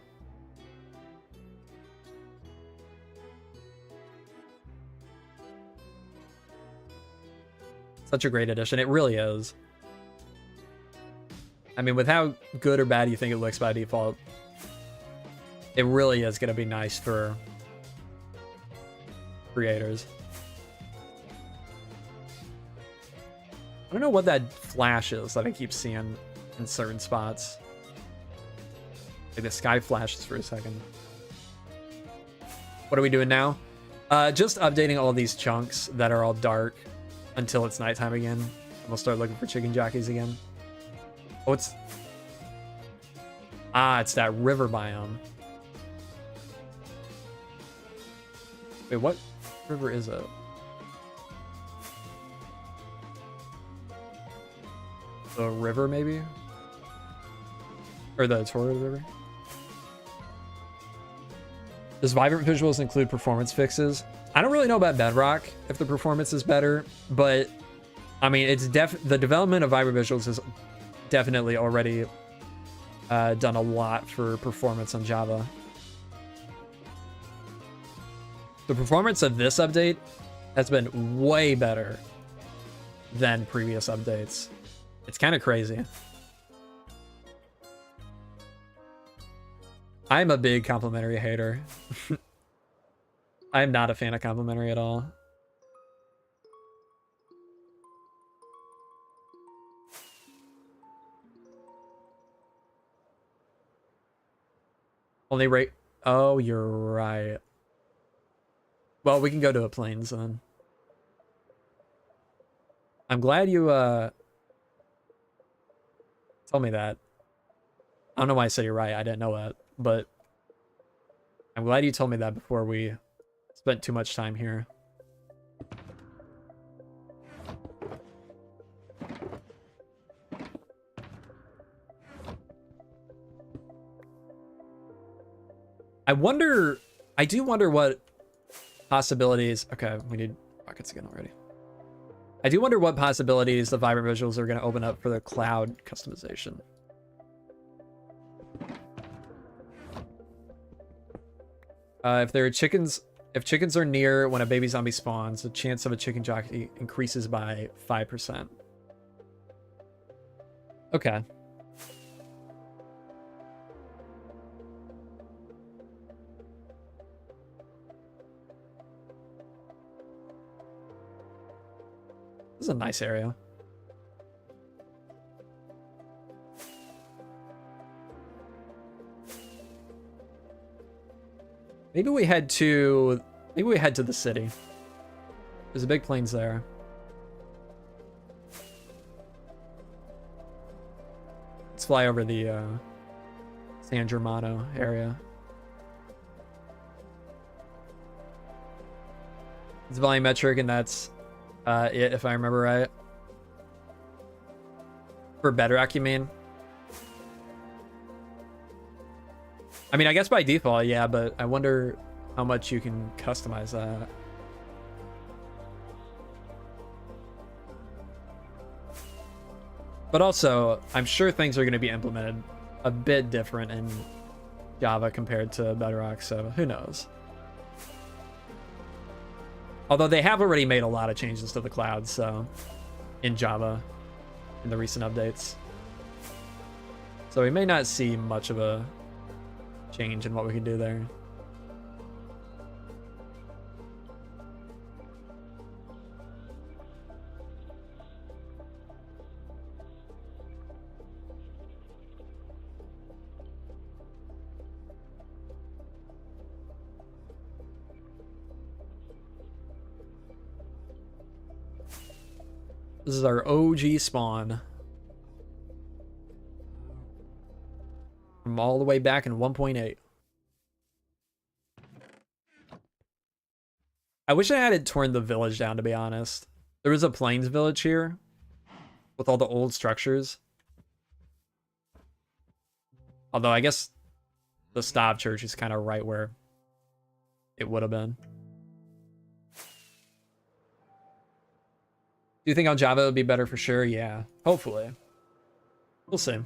Such a great addition. It really is. I mean, with how good or bad you think it looks by default, it really is going to be nice for creators. I don't know what that flash is that I keep seeing in certain spots. Like the sky flashes for a second. What are we doing now? Just updating all these chunks that are all dark until it's nighttime again. And we'll start looking for chicken jockeys again. Oh, it's that river biome. Wait, what river is it? The river, maybe? Or the Torrid River? Does Vibrant Visuals include performance fixes? I don't really know about Bedrock, if the performance is better, but I mean, it's the development of Vibrant Visuals has definitely already done a lot for performance on Java. The performance of this update has been way better than previous updates. It's kind of crazy. I'm a big complimentary hater. I'm not a fan of complimentary at all. Only rate. Oh, you're right. Well, we can go to a plains then. I'm glad you told me that. I don't know why I said you're right. I didn't know that, but I'm glad you told me that before we spent too much time here. I do wonder what possibilities. Okay, we need rockets again already. I do wonder what possibilities the vibrant visuals are going to open up for the cloud customization. If chickens are near when a baby zombie spawns, the chance of a chicken jockey increases by 5%. Okay. This is a nice area. Maybe we head to the city. There's a big plains there. Let's fly over the San Germano area. It's volumetric, and that's it, if I remember right. For Bedrock, you mean? I mean, I guess by default, yeah, but I wonder how much you can customize that. But also, I'm sure things are going to be implemented a bit different in Java compared to Bedrock, so who knows? Although they have already made a lot of changes to the cloud, so in Java in the recent updates. So we may not see much of a change in what we can do there. This is our OG spawn. From all the way back in 1.8. I wish I hadn't torn the village down, to be honest. There was a plains village here with all the old structures. Although I guess the Stav Church is kind of right where it would have been. Do you think on Java it would be better for sure? Yeah, hopefully. We'll see.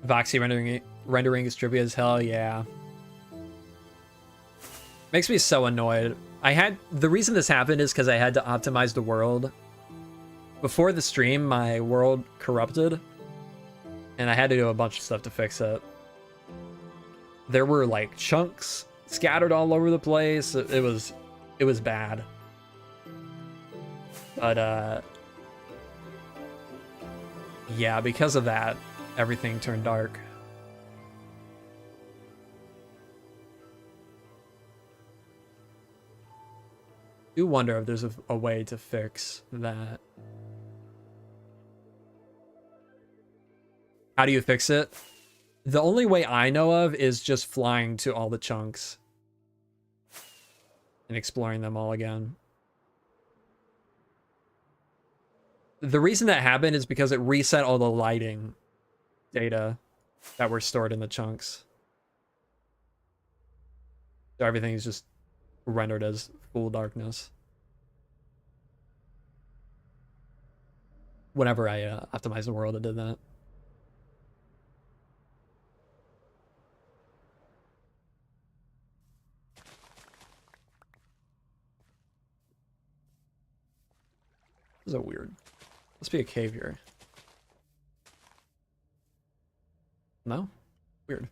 Voxy rendering is trippy as hell, yeah. Makes me so annoyed. The reason this happened is because I had to optimize the world. Before the stream, my world corrupted, and I had to do a bunch of stuff to fix it. There were like chunks scattered all over the place. It was bad. But yeah, because of that, everything turned dark. I do wonder if there's a way to fix that. How do you fix it? The only way I know of is just flying to all the chunks and exploring them all again. The reason that happened is because it reset all the lighting data that were stored in the chunks. So everything is just rendered as full darkness. Whenever I optimized the world, it did that. This is a weird. Must be a cave here. No? Weird.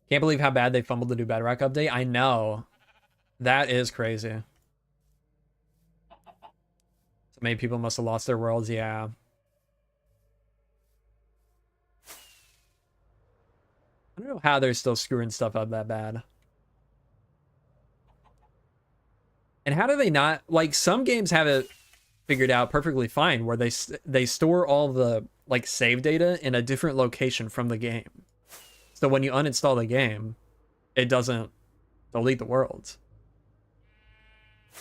Can't believe how bad they fumbled the new Bedrock update. I know. That is crazy. So many people must have lost their worlds. Yeah. I don't know how they're still screwing stuff up that bad. And how do they not, like, some games have it figured out perfectly fine where they store all the like save data in a different location from the game. So when you uninstall the game, it doesn't delete the worlds.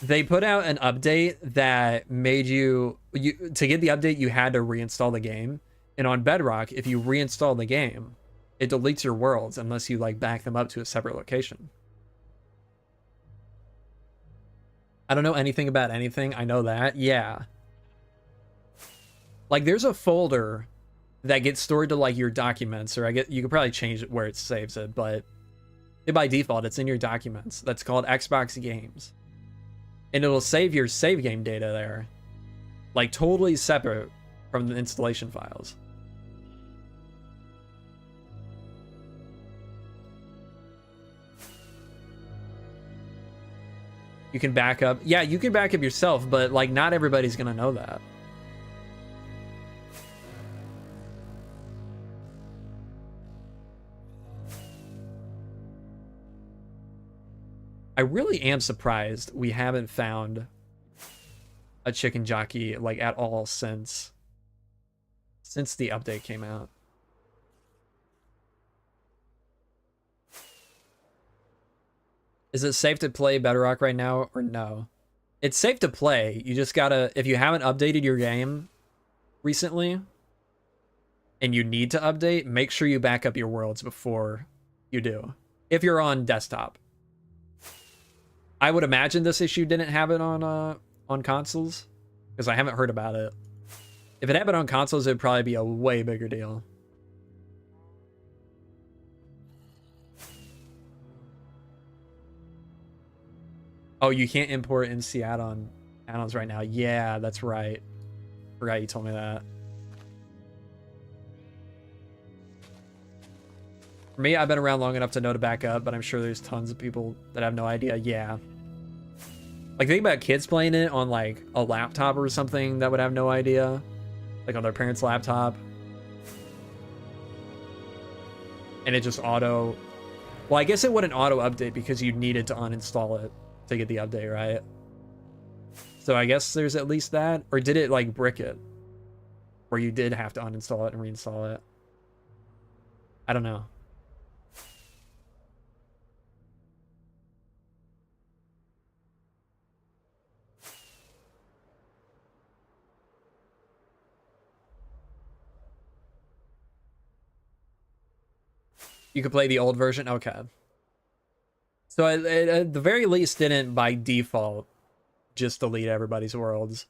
They put out an update that made you to get the update you had to reinstall the game. And on Bedrock, if you reinstall the game, it deletes your worlds unless you like back them up to a separate location. I don't know anything about anything. I know that. Yeah. Like there's a folder that gets stored to like your documents, or you could probably change it where it saves it, but by default, it's in your documents. That's called Xbox Games. And it'll save your save game data there. Like totally separate from the installation files. You can back up. Yeah, you can back up yourself, but like not everybody's gonna know that. I really am surprised we haven't found a chicken jockey like at all since the update came out. Is it safe to play Bedrock right now or no? It's safe to play. You just gotta, if you haven't updated your game recently and you need to update, make sure you back up your worlds before you do. If you're on desktop. I would imagine this issue didn't have it on consoles because I haven't heard about it. If it happened on consoles, it'd probably be a way bigger deal. Oh, you can't import NC add-ons right now. Yeah, that's right. Forgot you told me that. For me, I've been around long enough to know to back up, but I'm sure there's tons of people that have no idea. Yeah. Like, think about kids playing it on, like, a laptop or something that would have no idea. Like, on their parents' laptop. And it just auto... Well, I guess it wouldn't auto-update because you needed to uninstall it to get the update, right? So I guess there's at least that. Or did it, like, brick it? Where you did have to uninstall it and reinstall it? I don't know. You could play the old version? Okay. So it, at the very least didn't, by default, just delete everybody's worlds.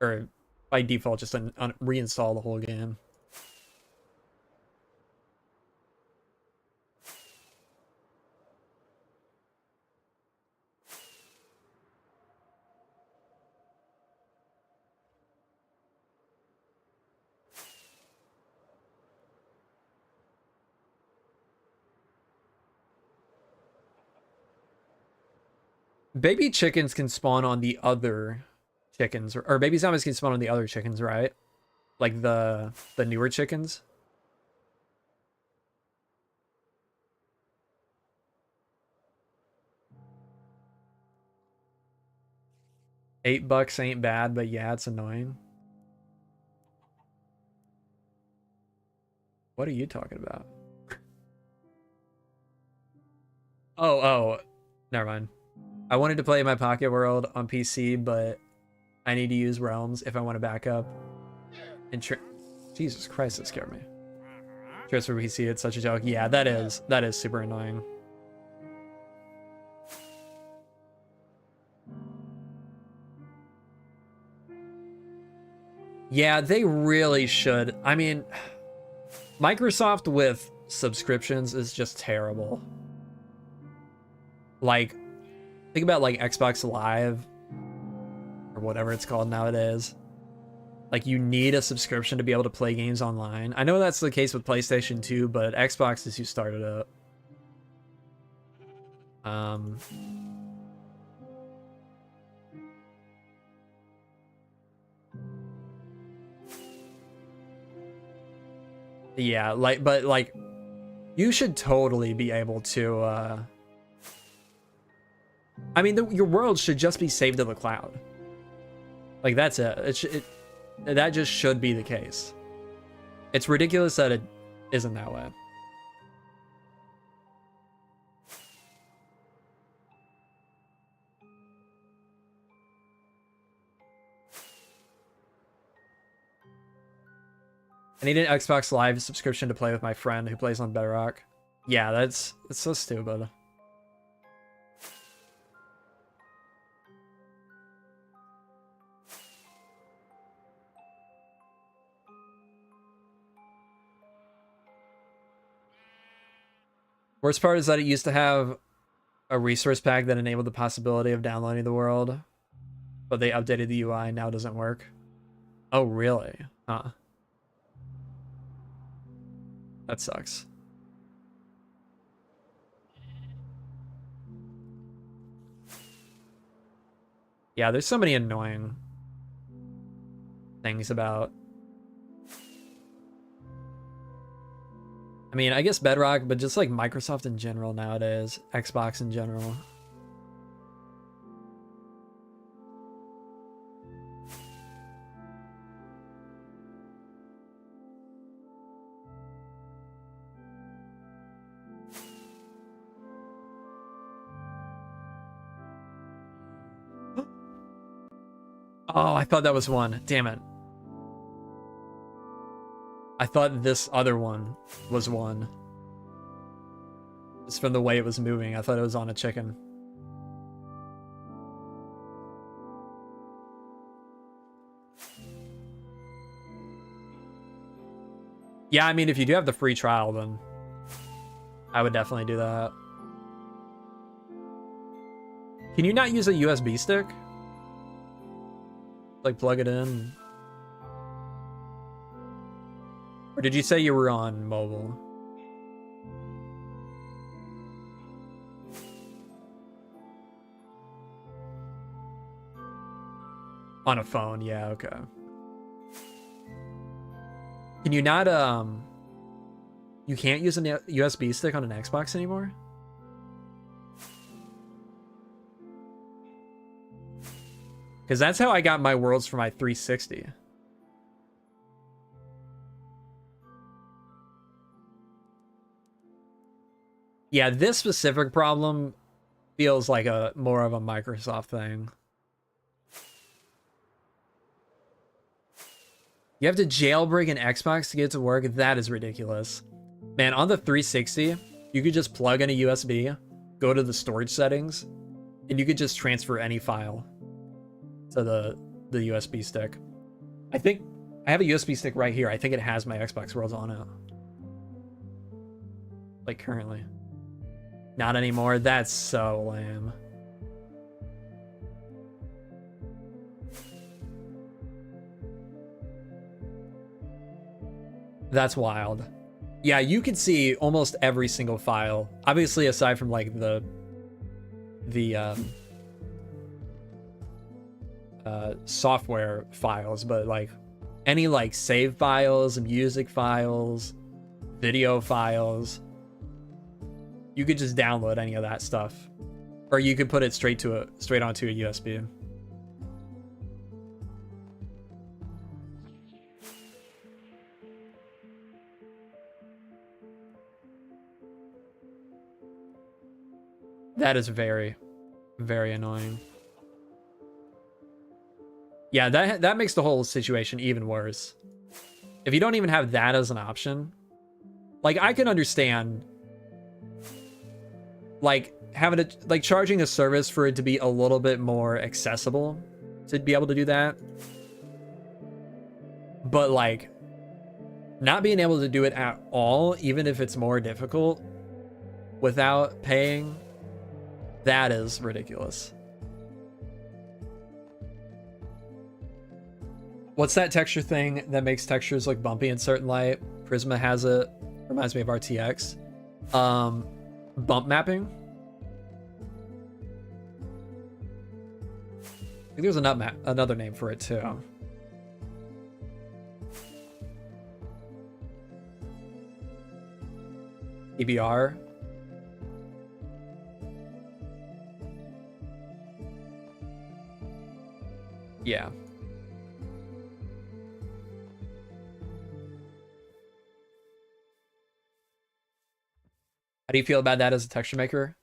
Or by default, just reinstall the whole game. Baby chickens can spawn on the other chickens, or baby zombies can spawn on the other chickens, right? Like the newer chickens. $8 ain't bad, but yeah, it's annoying. What are you talking about? Oh, never mind. I wanted to play my Pocket World on PC, but I need to use Realms if I want to back up. And Jesus Christ, that scared me. Transfer PC, it's such a joke. Yeah, that is super annoying. Yeah, they really should. I mean, Microsoft with subscriptions is just terrible. Like, think about like Xbox Live or whatever it's called nowadays. Like, you need a subscription to be able to play games online. I know that's the case with PlayStation 2, but Xbox is who started it. Yeah, like, but like, you should totally be able to, I mean, your world should just be saved to the cloud. Like, that's it. That just should be the case. It's ridiculous that it isn't that way. I need an Xbox Live subscription to play with my friend who plays on Bedrock. Yeah, it's so stupid. Worst part is that it used to have a resource pack that enabled the possibility of downloading the world, but they updated the UI and now it doesn't work. Oh, really? Huh. That sucks. Yeah, there's so many annoying things about... I mean, I guess Bedrock, but just like Microsoft in general nowadays, Xbox in general. Oh, I thought that was one. Damn it. I thought this other one was one. Just from the way it was moving, I thought it was on a chicken. Yeah, I mean, if you do have the free trial, then I would definitely do that. Can you not use a USB stick? Like, plug it in? Or did you say you were on mobile? On a phone, yeah, okay. Can you not, you can't use a USB stick on an Xbox anymore? Because that's how I got my worlds for my 360. Yeah, this specific problem feels like a more of a Microsoft thing. You have to jailbreak an Xbox to get it to work? That is ridiculous. Man, on the 360, you could just plug in a USB, go to the storage settings, and you could just transfer any file to the USB stick. I think I have a USB stick right here. I think it has my Xbox Worlds on it. Like, currently. Not anymore. That's so lame. That's wild. Yeah, you can see almost every single file. Obviously, aside from like the software files, but like any like save files, music files, video files, you could just download any of that stuff, or you could put it straight onto a USB. That is very, very annoying. Yeah, that makes the whole situation even worse. If you don't even have that as an option, like I can understand like having to like charging a service for it to be a little bit more accessible to be able to do that. But like not being able to do it at all, even if it's more difficult without paying, that is ridiculous. What's that texture thing that makes textures look bumpy in certain light? Prisma has it. Reminds me of RTX. Bump mapping. I think there's another name for it too. EBR. Yeah. How do you feel about that as a texture maker?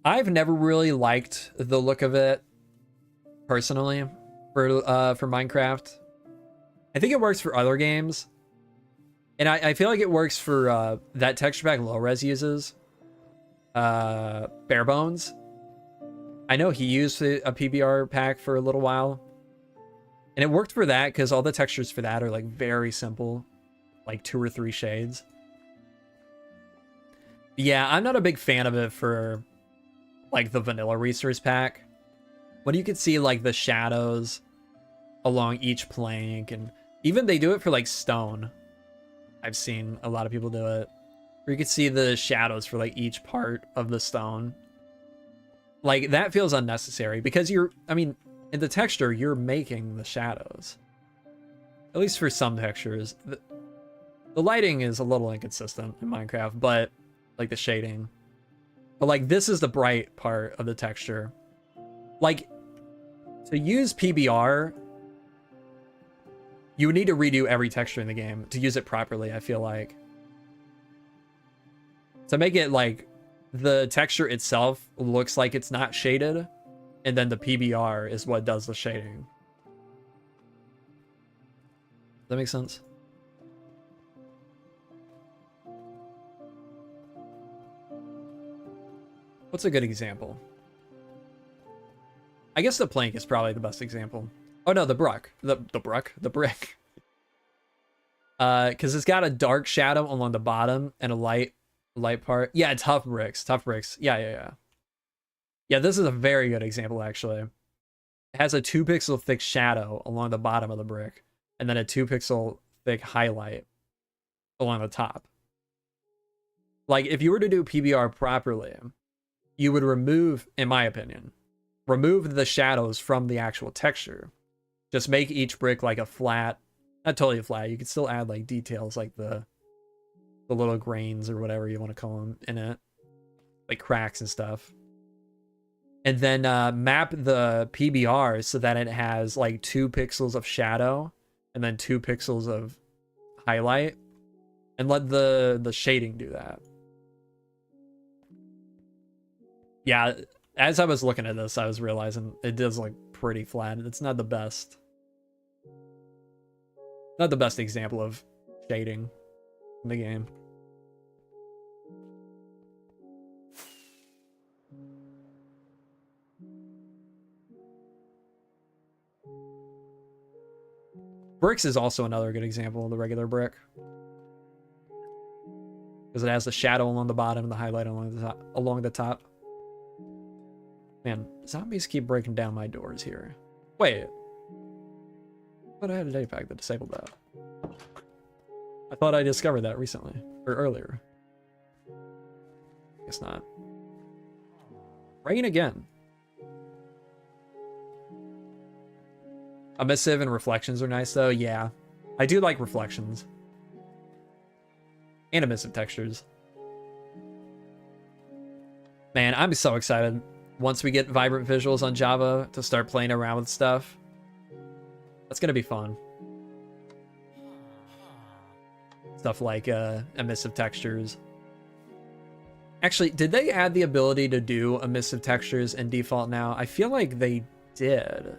I've never really liked the look of it personally for Minecraft. I think it works for other games. And I feel like it works for that texture pack Low-Res uses. Bare Bones. I know he used a PBR pack for a little while. And it worked for that because all the textures for that are like very simple. Like 2 or 3 shades. Yeah, I'm not a big fan of it for like the vanilla resource pack. When you can see like the shadows along each plank, and even they do it for like stone. I've seen a lot of people do it. Where you can see the shadows for like each part of the stone. Like that feels unnecessary because I mean, in the texture, you're making the shadows. At least for some textures. The lighting is a little inconsistent in Minecraft, but like the shading. But like this is the bright part of the texture. Like to use PBR, you would need to redo every texture in the game to use it properly, I feel like. To make it like the texture itself looks like it's not shaded, and then the PBR is what does the shading. Does that make sense? What's a good example? I guess the plank is probably the best example. Oh no, the brick. The brick. Because it's got a dark shadow along the bottom and a light part. Yeah, tough bricks. Yeah. Yeah, this is a very good example, actually. It has a 2 pixel thick shadow along the bottom of the brick, and then a 2 pixel thick highlight along the top. Like, if you were to do PBR properly, you would remove, in my opinion, remove the shadows from the actual texture. Just make each brick like a flat, not totally flat. You could still add like details like the little grains or whatever you want to call them in it, like cracks and stuff. And then map the PBR so that it has like 2 pixels of shadow and then 2 pixels of highlight, and let the shading do that. Yeah, as I was looking at this, I was realizing it does look pretty flat. It's not the best. Not the best example of shading in the game. Bricks is also another good example of the regular brick. Because it has the shadow along the bottom and the highlight along the top. Man, zombies keep breaking down my doors here. Wait. I thought I had a Datapack that disabled that. I thought I discovered that recently. Or earlier. Guess not. Rain again. Emissive and reflections are nice though. Yeah. I do like reflections. And emissive textures. Man, I'm so excited. Once we get vibrant visuals on Java to start playing around with stuff. That's gonna be fun. Stuff like emissive textures. Actually, did they add the ability to do emissive textures in default now? I feel like they did.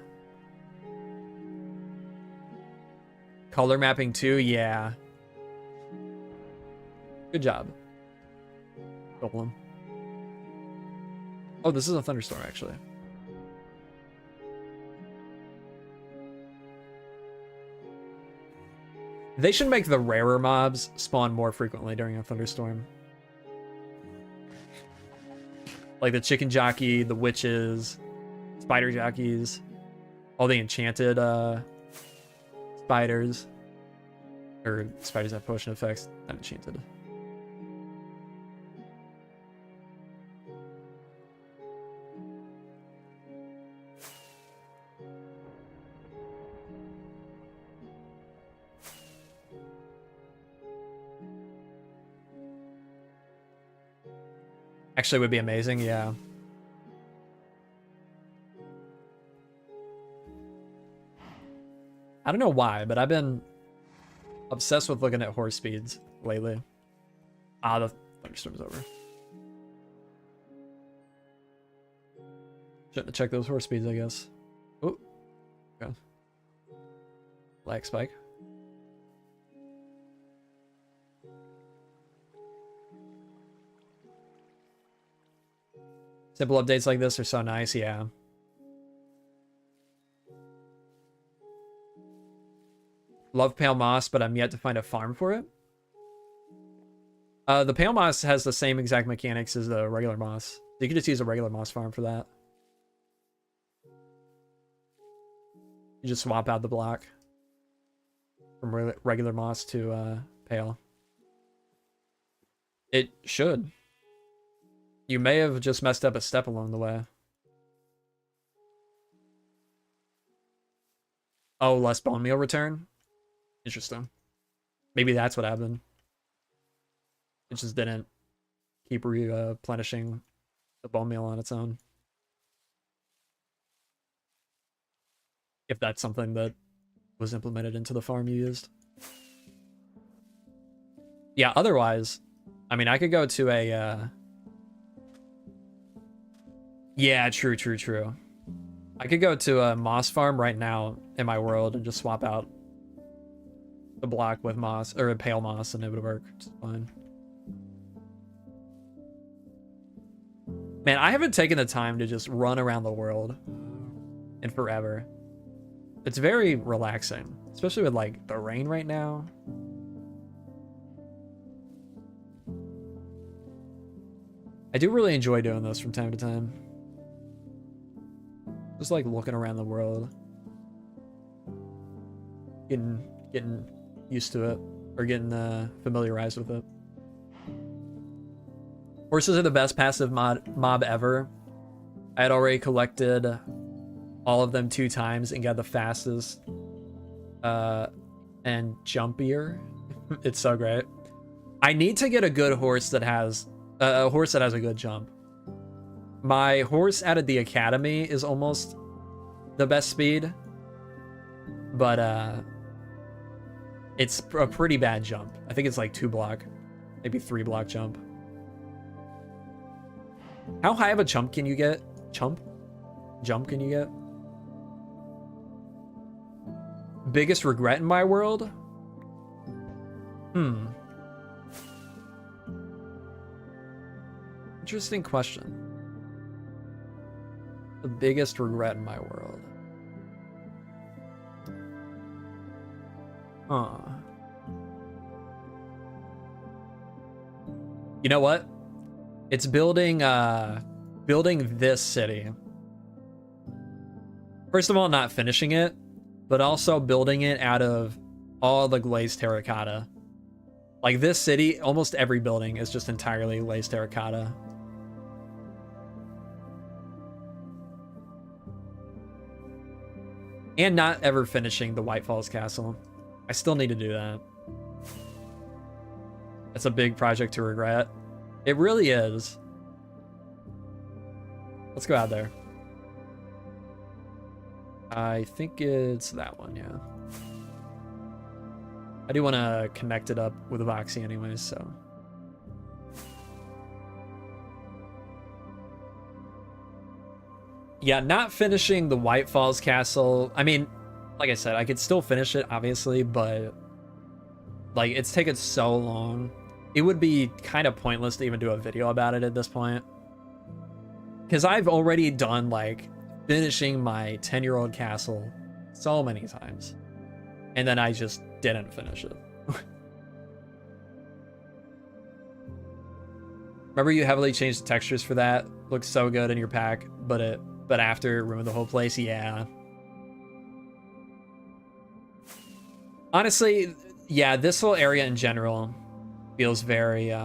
Color mapping too? Yeah. Good job. Golem. Oh, this is a thunderstorm, actually. They should make the rarer mobs spawn more frequently during a thunderstorm. Like the chicken jockey, the witches, spider jockeys, all the enchanted spiders. Or spiders have potion effects, not enchanted. Actually would be amazing, yeah. I don't know why, but I've been obsessed with looking at horse speeds lately. Ah, the thunderstorm's over. Shouldn't have checked those horse speeds, I guess. Oh, okay. Lag spike. Simple updates like this are so nice, yeah. Love pale moss, but I'm yet to find a farm for it. The pale moss has the same exact mechanics as the regular moss. You can just use a regular moss farm for that. You just swap out the block from regular moss to pale. It should. You may have just messed up a step along the way. Oh, less bone meal return? Interesting. Maybe that's what happened. It just didn't keep replenishing the bone meal on its own. If that's something that was implemented into the farm you used. Yeah, otherwise, I mean, I could go to a... Yeah, true. I could go to a moss farm right now in my world and just swap out the block with moss, or a pale moss, and it would work just fine. Man, I haven't taken the time to just run around the world in forever. It's very relaxing, especially with like the rain right now. I do really enjoy doing this from time to time. Just like looking around the world. Getting used to it, or getting familiarized with it. Horses are the best passive mob ever. I had already collected all of them 2 times and got the fastest and jumpier. It's so great. I need to get a good horse that has a horse that has a good jump. My horse out of the academy is almost the best speed, but it's a pretty bad jump. I think it's like 2 block, maybe 3 block jump. How high of a jump can you get? Jump can you get? Biggest regret in my world? Interesting question. The biggest regret in my world. You know what? It's building this city. First of all, not finishing it, but also building it out of all the glazed terracotta. Like this city, almost every building is just entirely glazed terracotta. And not ever finishing the White Falls Castle. I still need to do that. That's a big project to regret. It really is. Let's go out there. I think it's that one, yeah. I do want to connect it up with Voxy anyways, so. Yeah, not finishing the White Falls Castle. I mean, like I said, I could still finish it, obviously, but like it's taken so long. It would be kind of pointless to even do a video about it at this point. Because I've already done like finishing my 10-year-old castle so many times. And then I just didn't finish it. Remember you heavily changed the textures for that? Looks so good in your pack, but after it ruined the whole place, yeah. Honestly, yeah, this whole area in general feels very I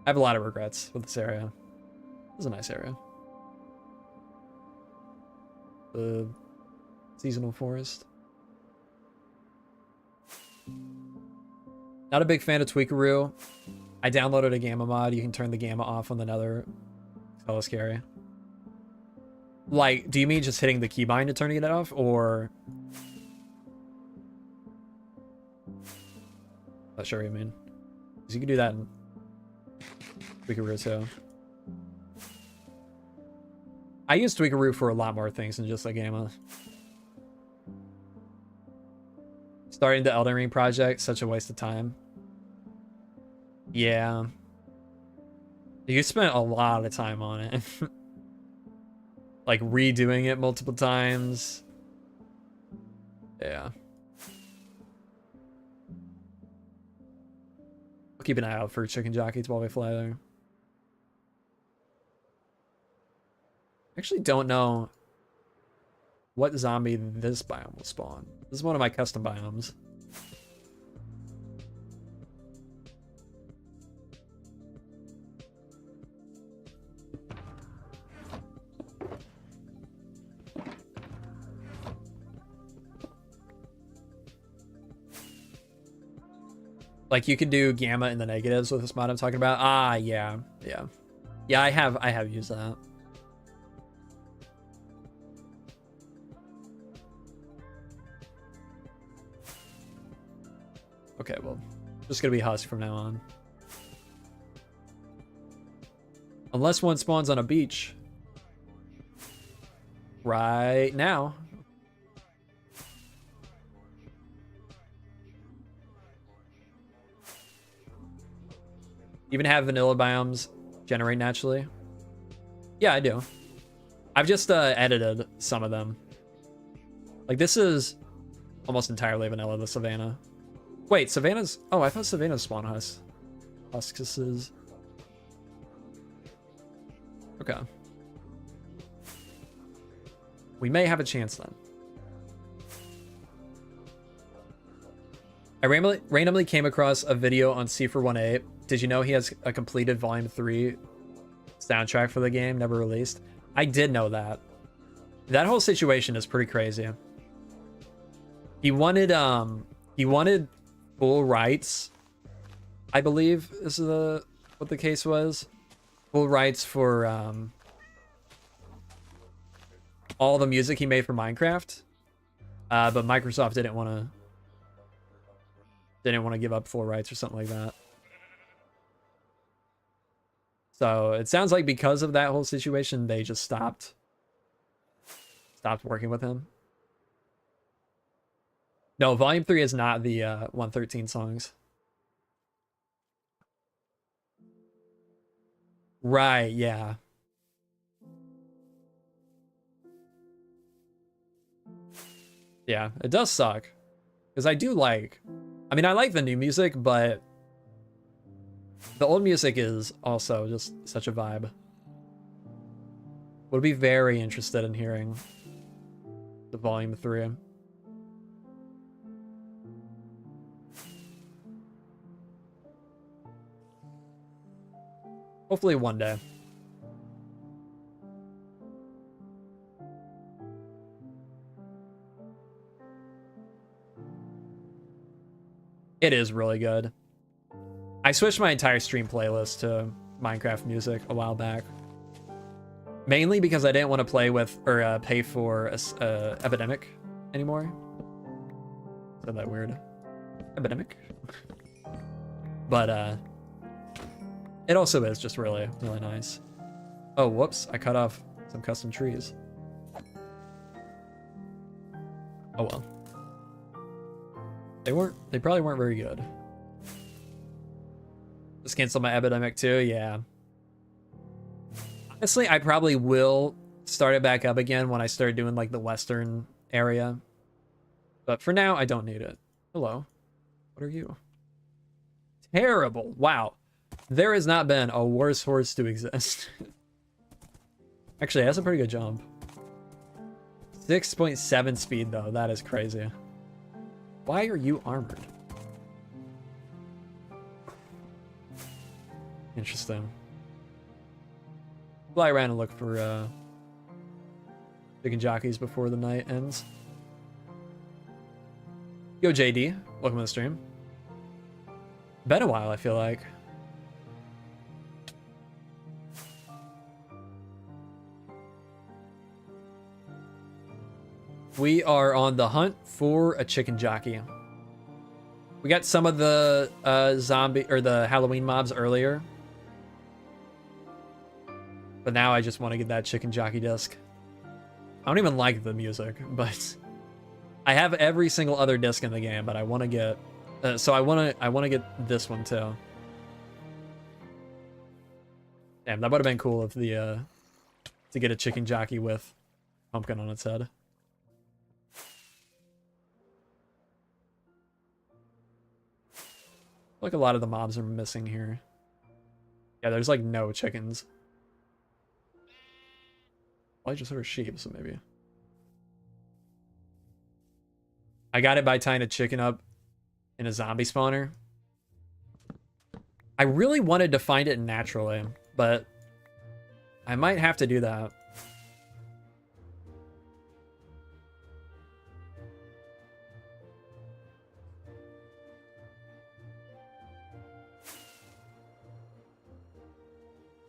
have a lot of regrets with this area. This is a nice area. The seasonal forest. Not a big fan of Tweakaroo. I downloaded a gamma mod. You can turn the gamma off on the nether. It's hella scary. Like, do you mean just hitting the keybind to turning it off, or... Not sure what you mean. Because you can do that in Tweakaroo too. I use Tweakaroo for a lot more things than just like gamma. Starting the Elden Ring project, such a waste of time. Yeah. You spent a lot of time on it. Like redoing it multiple times. Yeah. I'll keep an eye out for chicken jockeys while we fly there. Actually don't know what zombie this biome will spawn. This is one of my custom biomes. Like you can do gamma in the negatives with this mod I'm talking about. Ah, yeah, yeah, yeah. I have used that. Okay, well, just gonna be Husk from now on. Unless one spawns on a beach. Right now. Even have vanilla biomes generate naturally? Yeah, I do. I've just edited some of them. Like this is almost entirely vanilla, the Savannah. Wait, Savannah's... Oh, I thought Savannah's spawn husks. Okay. We may have a chance then. I randomly came across a video on C418. Did you know he has a completed Volume 3 soundtrack for the game, never released? I did know that. That whole situation is pretty crazy. He wanted full rights, I believe is what the case was. Full rights for all the music he made for Minecraft. But Microsoft didn't want to give up full rights or something like that. So it sounds like because of that whole situation, they just stopped working with him. No, Volume 3 is not the 113 songs. Right, yeah. Yeah, it does suck. Because I do like... I mean, I like the new music, but... the old music is also just such a vibe. Would be very interested in hearing the Volume 3. Hopefully one day. It is really good. I switched my entire stream playlist to Minecraft music a while back. Mainly because I didn't want to play with or pay for Epidemic anymore. Said that weird. Epidemic. But it also is just really, really nice. Oh, whoops, I cut off some custom trees. Oh well. They probably weren't very good. Just cancel my epidemic too, yeah. Honestly, I probably will start it back up again when I start doing like the western area. But for now, I don't need it. Hello. What are you? Terrible. Wow. There has not been a worse horse to exist. Actually, that's a pretty good jump. 6.7 speed though. That is crazy. Why are you armored? Interesting. Fly around and look for chicken jockeys before the night ends. Yo, JD. Welcome to the stream. Been a while, I feel like. We are on the hunt for a chicken jockey. We got some of the zombie or the Halloween mobs earlier. But now I just want to get that chicken jockey disc. I don't even like the music, but I have every single other disc in the game, but I want to get so I want to get this one too. Damn, that would have been cool if the to get a chicken jockey with pumpkin on its head. Like a lot of the mobs are missing here. Yeah, there's like no chickens. Well, I just heard sheep, so maybe. I got it by tying a chicken up in a zombie spawner. I really wanted to find it naturally, but I might have to do that.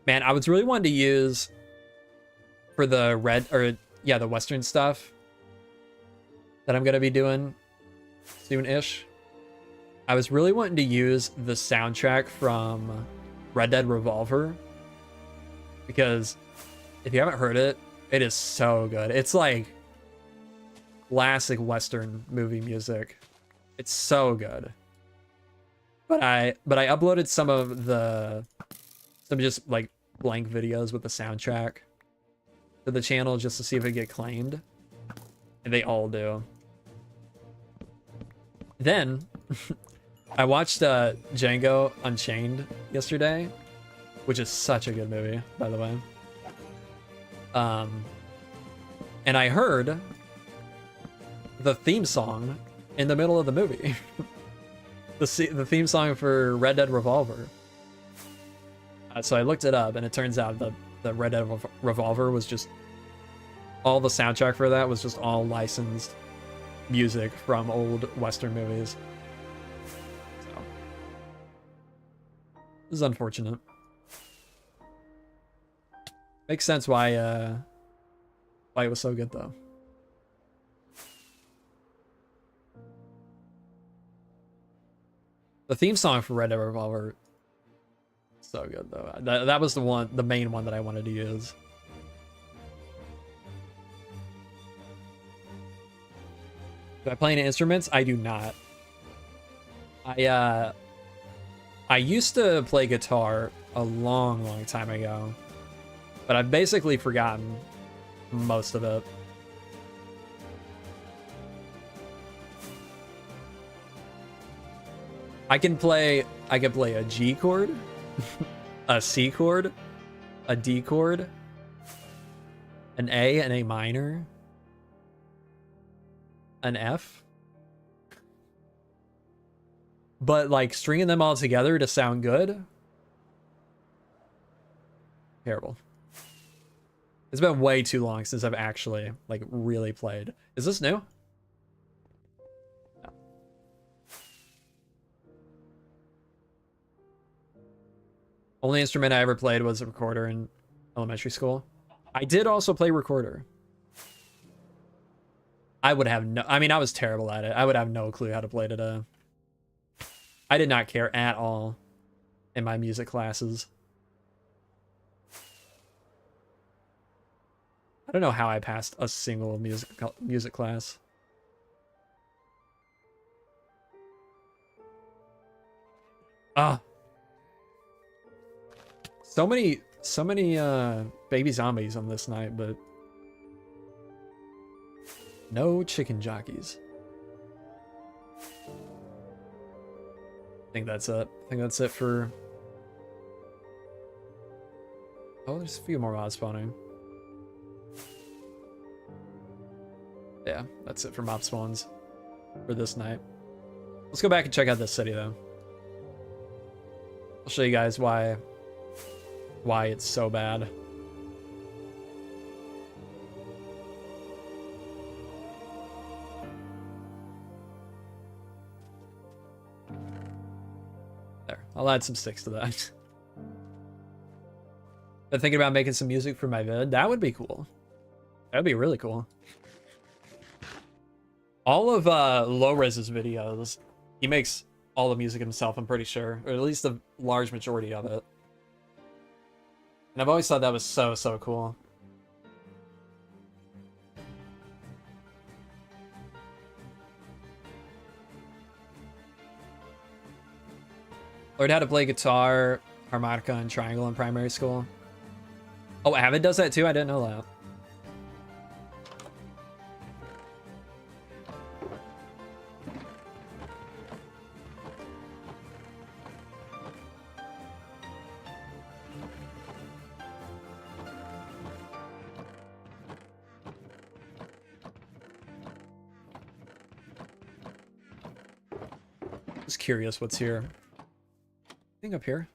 Man, I was really wanting to use for the the western stuff that I'm gonna be doing soon-ish. I was really wanting to use the soundtrack from Red Dead Revolver, because if you haven't heard it, it is so good. It's like classic western movie music. It's so good. But I uploaded some just like blank videos with the soundtrack to the channel just to see if it get claimed, and they all do. Then I watched Django Unchained yesterday, which is such a good movie, by the way. And I heard the theme song in the middle of the movie. the theme song for Red Dead Revolver. So I looked it up, and it turns out the Red Dead Revolver was just all the soundtrack for that was just all licensed music from old western movies. So this is unfortunate. Makes sense why it was so good though. The theme song for Red Dead Revolver, so good though. That was the main one that I wanted to use. Do I play any instruments? I do not. I used to play guitar a long time ago, but I've basically forgotten most of it. I can play a G chord, a C chord, a D chord, an A minor, an F. But like stringing them all together to sound good, terrible. It's been way too long since I've actually like really played. Is this new? No. Only instrument I ever played was a recorder in elementary school. I did also play recorder. I would have no, I mean, I was terrible at it. I would have no clue how to play it. I did not care at all in my music classes. I don't know how I passed a single music class. Ah. So many baby zombies on this night, but no chicken jockeys. I think that's it. I think that's it for... Oh, there's a few more mods spawning. Yeah, that's it for mob spawns for this night. Let's go back and check out this city, though. I'll show you guys why it's so bad. There, I'll add some sticks to that. Been thinking about making some music for my vid. That would be cool. That'd be really cool. All of Low-Res's videos, he makes all the music himself, I'm pretty sure. Or at least a large majority of it. And I've always thought that was so, so cool. Learned how to play guitar, harmonica, and triangle in primary school. Oh, Avid does that too? I didn't know that. Just curious what's here. Anything up here?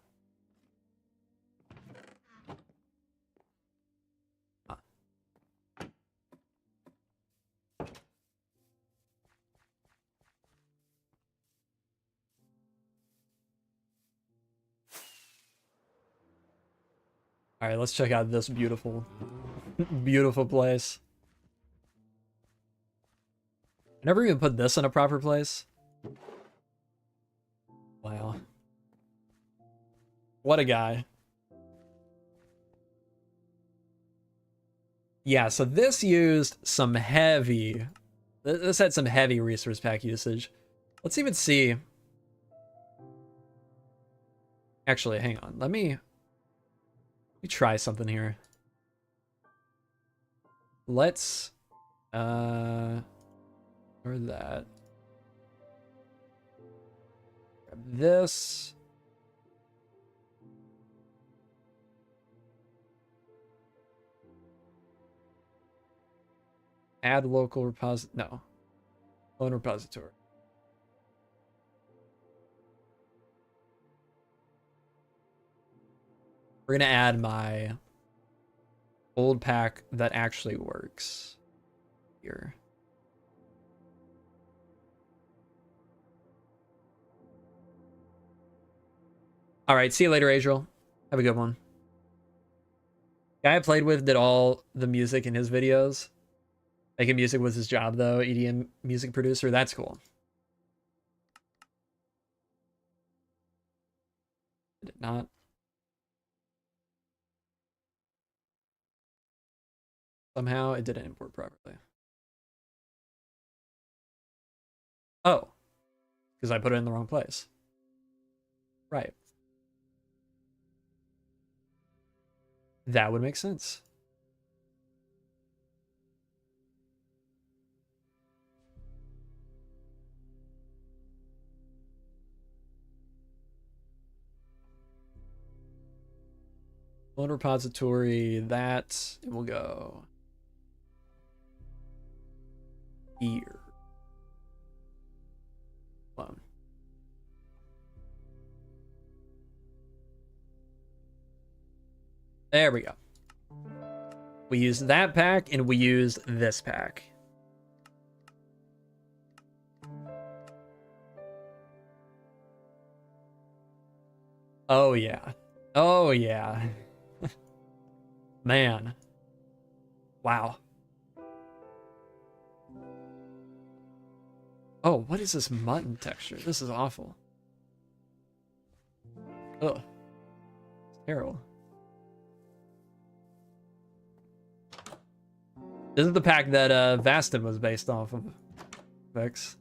Ah. All right, let's check out this beautiful, beautiful place. I never even put this in a proper place. Wow. What a guy. Yeah, so this used some heavy... This had some heavy resource pack usage. Let's even see... Actually, hang on. Let me try something here. Let's... Or that. Grab this. Add local repository. No. Clone repository. We're going to add my old pack that actually works here. All right. See you later, Adriel. Have a good one. Guy I played with did all the music in his videos. Making music was his job, though. EDM music producer. That's cool. Did it not? Somehow it didn't import properly. Oh. Because I put it in the wrong place. Right. That would make sense. Clone repository, that, and we'll go here. Clone. There we go. We used that pack and we used this pack. Oh yeah. Oh yeah. Man. Wow. Oh, what is this mutton texture? This is awful. Ugh. Carol. This is the pack that Vastin was based off of. Vex.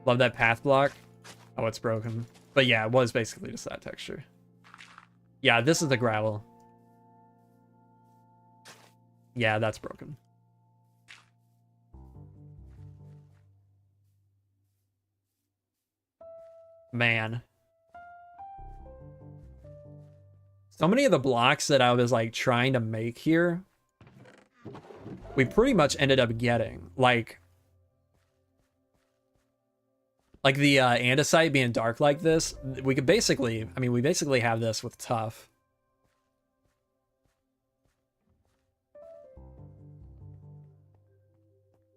Love that path block. Oh, it's broken. But yeah, it was basically just that texture. Yeah, this is the gravel. Yeah, that's broken. Man. So many of the blocks that I was like trying to make here, we pretty much ended up getting. Like the andesite being dark like this, we could basically, I mean, we basically have this with tough.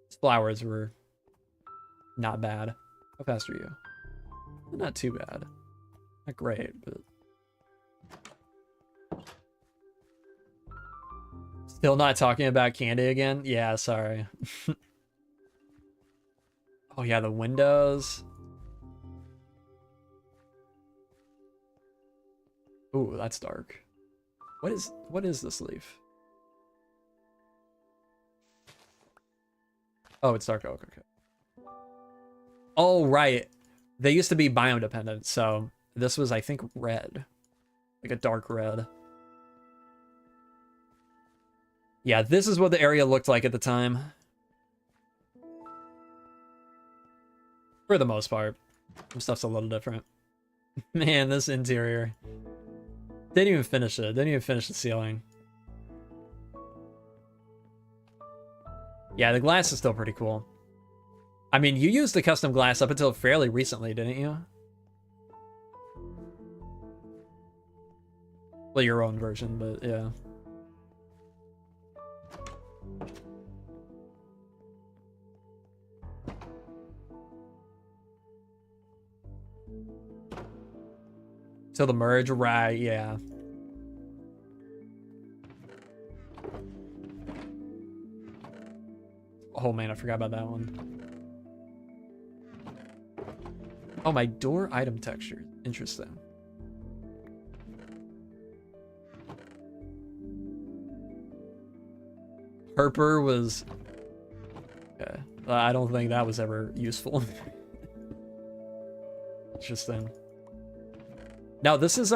These flowers were not bad. How fast are you? Not too bad. Not great, but... Still not talking about candy again? Yeah, sorry. Oh yeah, the windows. Ooh, that's dark. What is this leaf? Oh, it's dark oak, okay. Oh, right. They used to be biome dependent, so this was, I think, red. Like a dark red. Yeah, this is what the area looked like at the time. For the most part. Some stuff's a little different. Man, this interior. Didn't even finish it. Didn't even finish the ceiling. Yeah, the glass is still pretty cool. I mean, you used the custom glass up until fairly recently, didn't you? Well, your own version, but yeah. Till the merge, right, yeah. Oh man, I forgot about that one. Oh, my door item texture. Interesting. Herper was... Okay. I don't think that was ever useful. Interesting. No, this is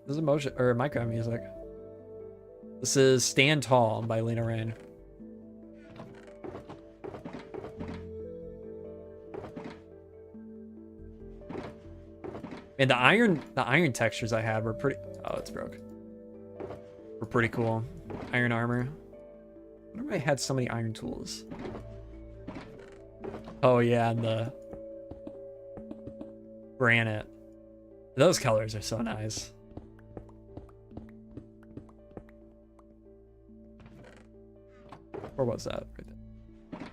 motion or micro music. This is Stand Tall by Lena Rain. And the iron textures I had were pretty... Oh, it's broke. Were pretty cool. Iron armor. I wonder if I had so many iron tools. Oh yeah, and the granite. Those colors are so nice. Or was that right there?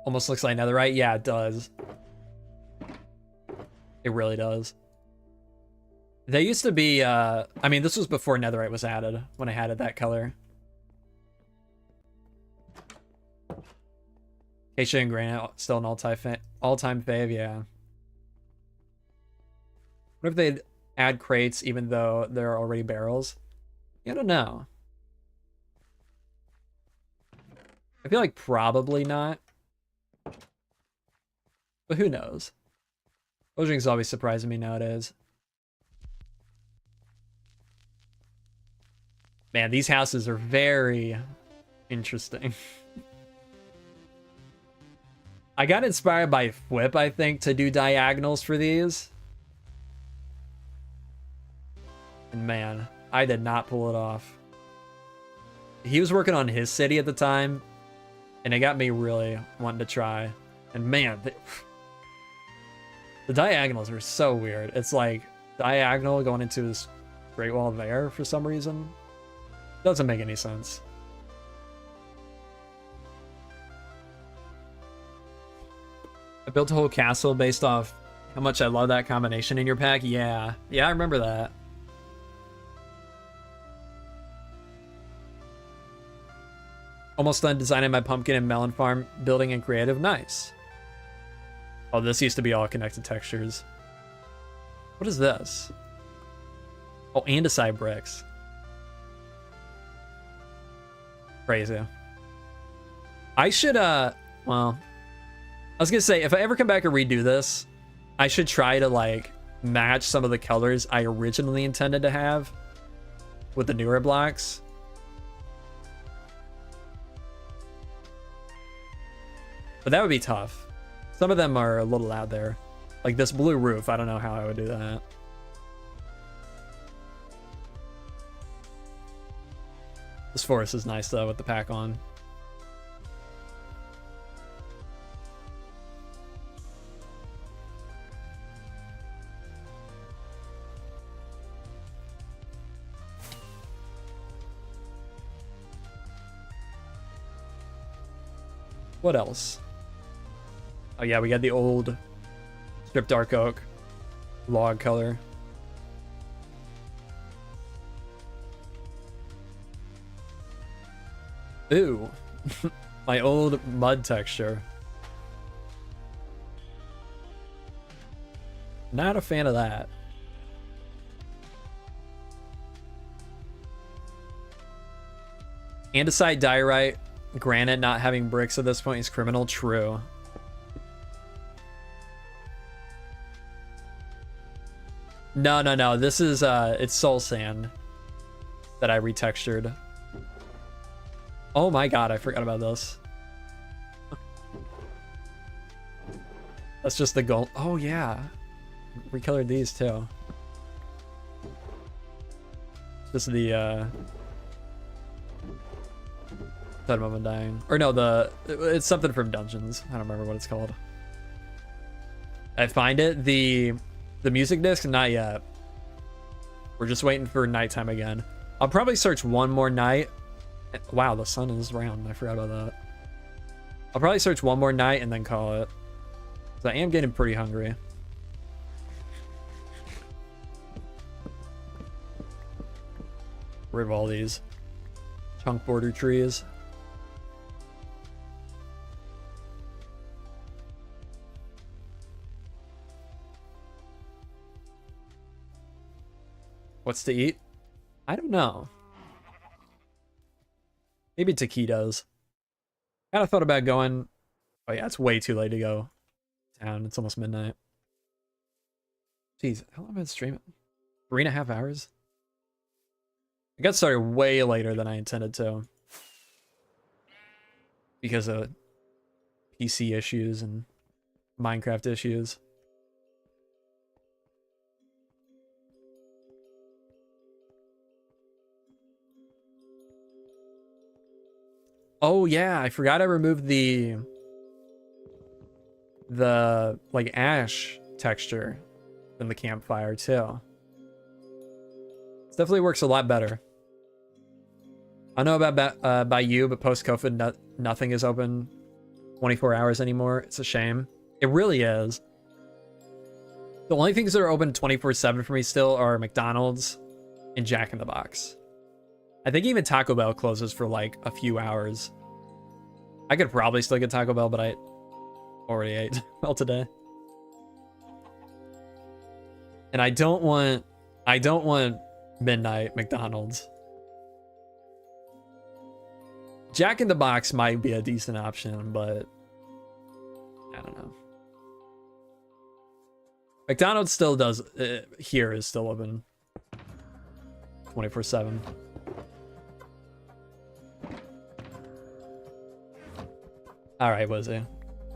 Almost looks like netherite. Yeah, it does. It really does. They used to be, I mean, this was before netherite was added, when I had it that color. Acacia and granite, still an all-time fave, yeah. What if they'd add crates even though there are already barrels? I don't know. I feel like probably not. But who knows? Ojing's always surprising me nowadays. Man, these houses are very interesting. I got inspired by Whip, I think, to do diagonals for these. And man, I did not pull it off. He was working on his city at the time, and it got me really wanting to try. And man, the diagonals are so weird. It's like diagonal going into his Great Wall there for some reason. Doesn't make any sense. I built a whole castle based off how much I love that combination in your pack. Yeah, I remember that. Almost done designing my pumpkin and melon farm, building in creative. Nice. Oh, this used to be all connected textures. What is this? Oh, andesite bricks. Crazy. I should, well, I was gonna say, if I ever come back and redo this, I should try to, like, match some of the colors I originally intended to have with the newer blocks. But that would be tough. Some of them are a little out there. Like this blue roof, I don't know how I would do that. This forest is nice though with the pack on. What else? Oh yeah, we got the old strip dark oak log color. Ooh, my old mud texture. Not a fan of that. Andesite, diorite, granite not having bricks at this point is criminal. True. No. This is, it's soul sand that I retextured. Oh my god, I forgot about this. That's just the gold. Oh yeah. Recolored these too. This is the, Totem of Undying. Or no, it's something from Dungeons. I don't remember what it's called. I find it. The music disc, not yet. We're just waiting for nighttime again. I'll probably search one more night. Wow, the sun is round. I forgot about that. I'll probably search one more night and then call it. So I am getting pretty hungry. Rid of all these chunk border trees. What's to eat? I don't know. Maybe taquitos. Kind of thought about going. Oh yeah, it's way too late to go down. It's almost midnight. Jeez, how long have I been streaming? 3.5 hours? I got started way later than I intended to. Because of PC issues and Minecraft issues. Oh yeah, I forgot I removed the like ash texture in the campfire too. It definitely works a lot better. I know about by you, but post COVID, nothing is open 24 hours anymore. It's a shame. It really is. The only things that are open 24/7 for me still are McDonald's and Jack in the Box. I think even Taco Bell closes for like a few hours. I could probably still get Taco Bell, but I already ate well today. And I don't want midnight McDonald's. Jack in the Box might be a decent option, but I don't know. McDonald's still does, here is still open 24/7. All right, Wizzy.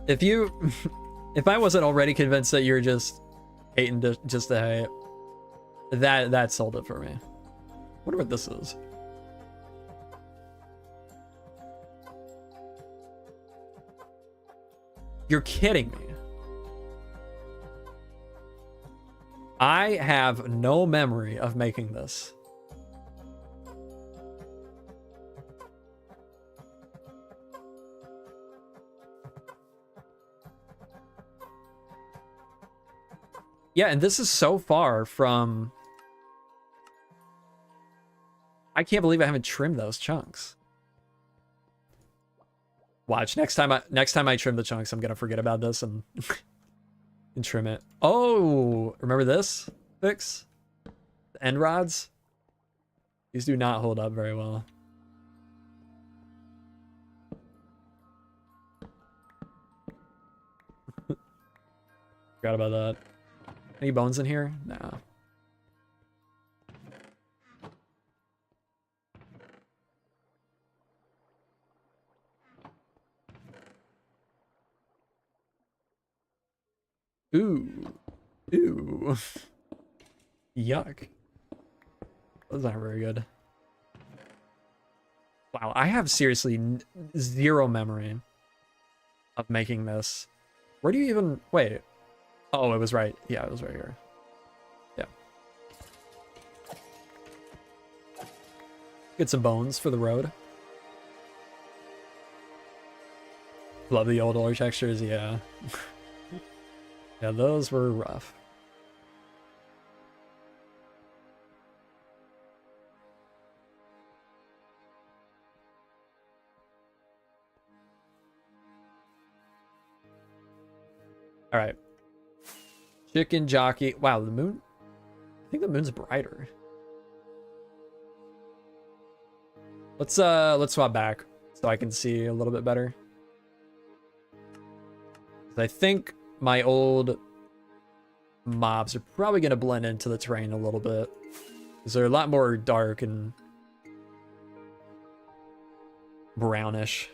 If I wasn't already convinced that you're just hating just to hate, that sold it for me. Wonder what this is. You're kidding me. I have no memory of making this. Yeah, and this is so far from... I can't believe I haven't trimmed those chunks. Watch, next time I trim the chunks, I'm gonna forget about this and And trim it. Oh, remember this fix? The end rods? These do not hold up very well. Forgot about that. Any bones in here? Nah. Ooh. Ooh. Yuck. Those aren't very good. Wow, I have seriously zero memory of making this. Where do you even... Wait. Oh, it was right. Yeah, it was right here. Yeah. Get some bones for the road. Love the old ore textures, yeah. Yeah, those were rough. All right. Chicken Jockey. Wow, the moon. I think the moon's brighter. Let's swap back so I can see a little bit better. I think my old mobs are probably going to blend into the terrain a little bit, because they're a lot more dark and brownish.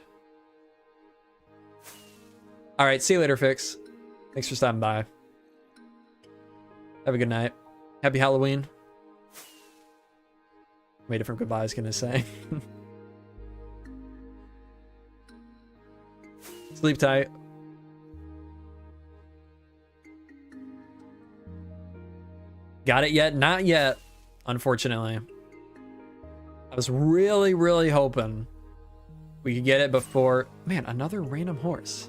All right, see you later, Fix. Thanks for stopping by. Have a good night. Happy Halloween. Way different goodbyes, gonna say. Sleep tight. Got it yet? Not yet, unfortunately. I was really, really hoping we could get it before... Man, another random horse.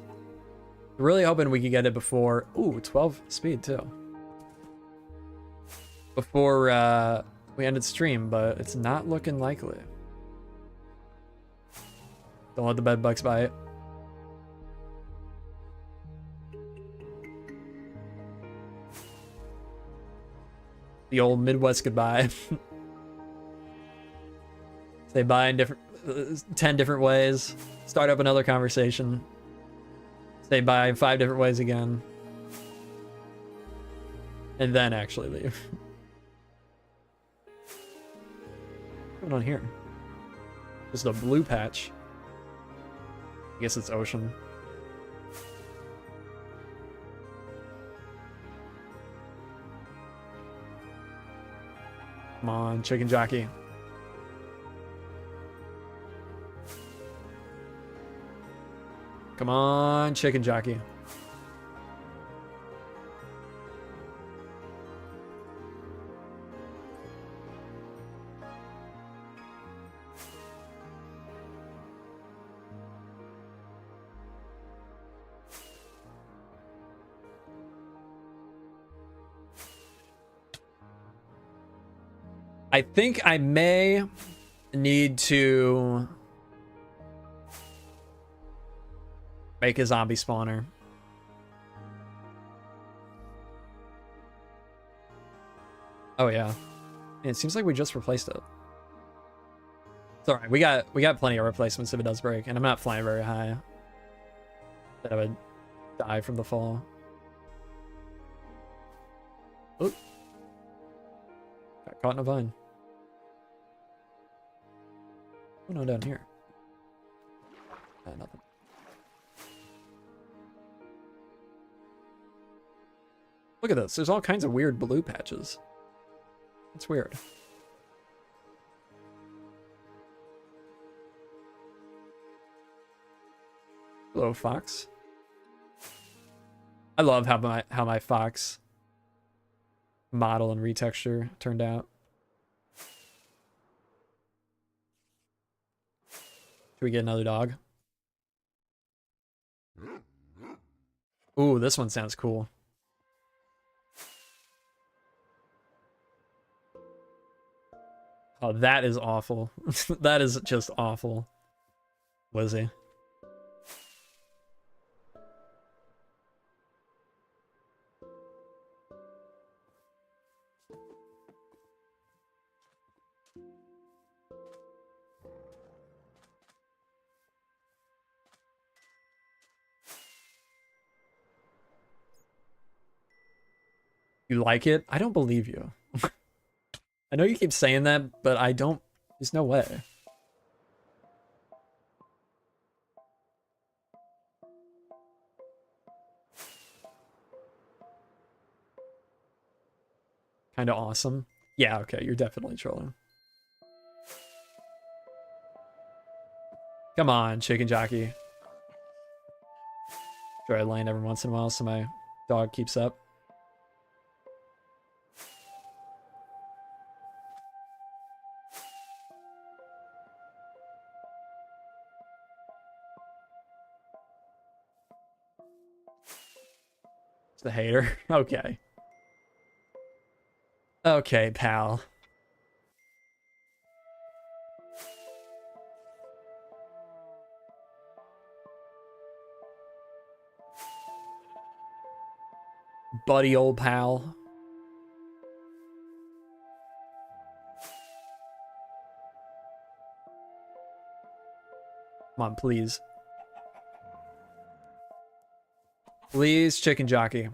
Really hoping we could get it before... Ooh, 12 speed, too. Before we ended stream, but it's not looking likely. Don't let the bed bugs bite. The old Midwest goodbye. Say bye in 10 different ways. Start up another conversation. Say bye in 5 different ways again. And then actually leave. What's going on here? Just a blue patch. I guess it's ocean. Come on, Chicken Jockey. Come on, Chicken Jockey. I think I may need to make a zombie spawner. Oh yeah. It seems like we just replaced it. It's alright, we got plenty of replacements if it does break, and I'm not flying very high. That I would die from the fall. Oop. Got caught in a vine. Oh no, down here. Nothing. Look at this. There's all kinds of weird blue patches. That's weird. Hello, Fox. I love how my Fox model and retexture turned out. Should we get another dog? Ooh, this one sounds cool. Oh, that is awful. That is just awful. Lizzie. You like it? I don't believe you. I know you keep saying that, but I don't. There's no way. Kind of awesome. Yeah, okay, you're definitely trolling. Come on, chicken jockey. Try to land every once in a while so my dog keeps up. It's the hater. Okay. Okay, pal. Buddy old pal. Come on, please. Please, chicken jockey.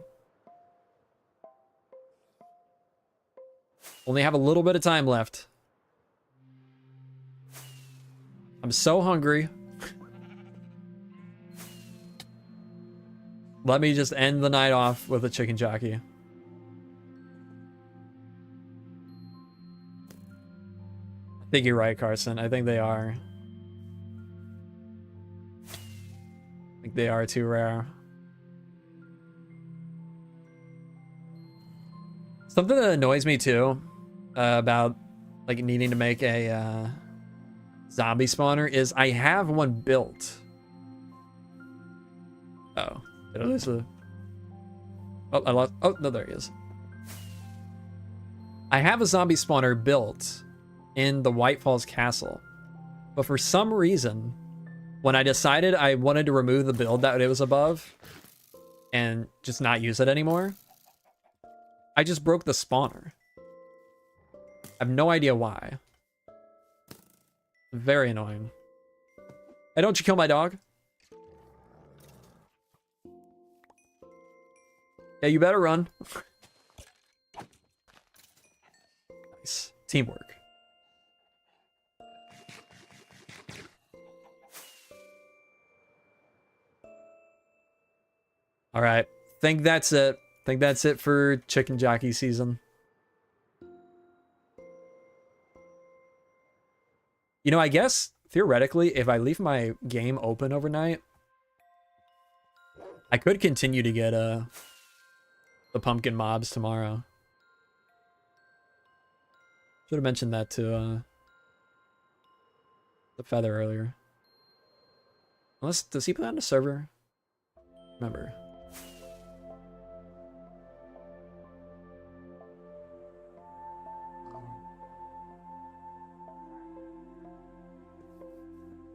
Only have a little bit of time left. I'm so hungry. Let me just end the night off with a chicken jockey. I think you're right, Carson. I think they are. I think they are too rare. Something that annoys me too about like needing to make a zombie spawner is I have one built. Oh, did I lose the? Oh, I lost. Oh no, there he is. I have a zombie spawner built in the White Falls Castle, but for some reason, when I decided I wanted to remove the build that it was above and just not use it anymore, I just broke the spawner. I have no idea why. Very annoying. Hey, don't you kill my dog? Yeah, you better run. Nice. Teamwork. All right. Think that's it. Think that's it for Chicken Jockey season. You know, I guess theoretically, if I leave my game open overnight, I could continue to get the pumpkin mobs tomorrow. Should have mentioned that to the feather earlier. Unless, does he play on the server? Remember.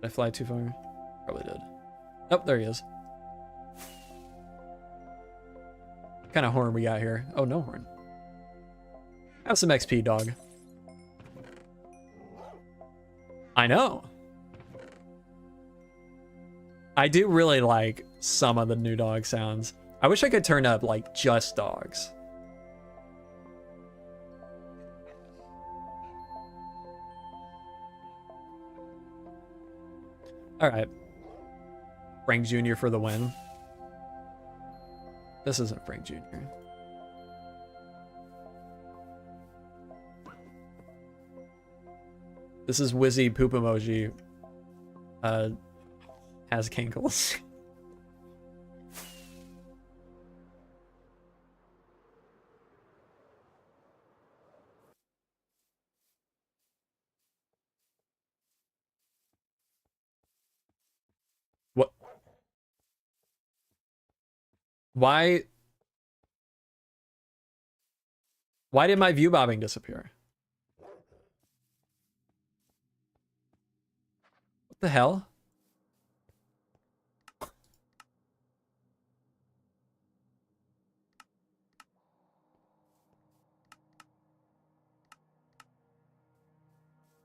Did I fly too far? Probably did. Oh, there he is. What kind of horn we got here? Oh, no horn. Have some XP, dog. I know. I do really like some of the new dog sounds. I wish I could turn up like just dogs. All right. Frank Jr. for the win. This isn't Frank Jr. This is Wizzy Poop Emoji. Has cankles. What? Why? Why did my view bobbing disappear? What the hell?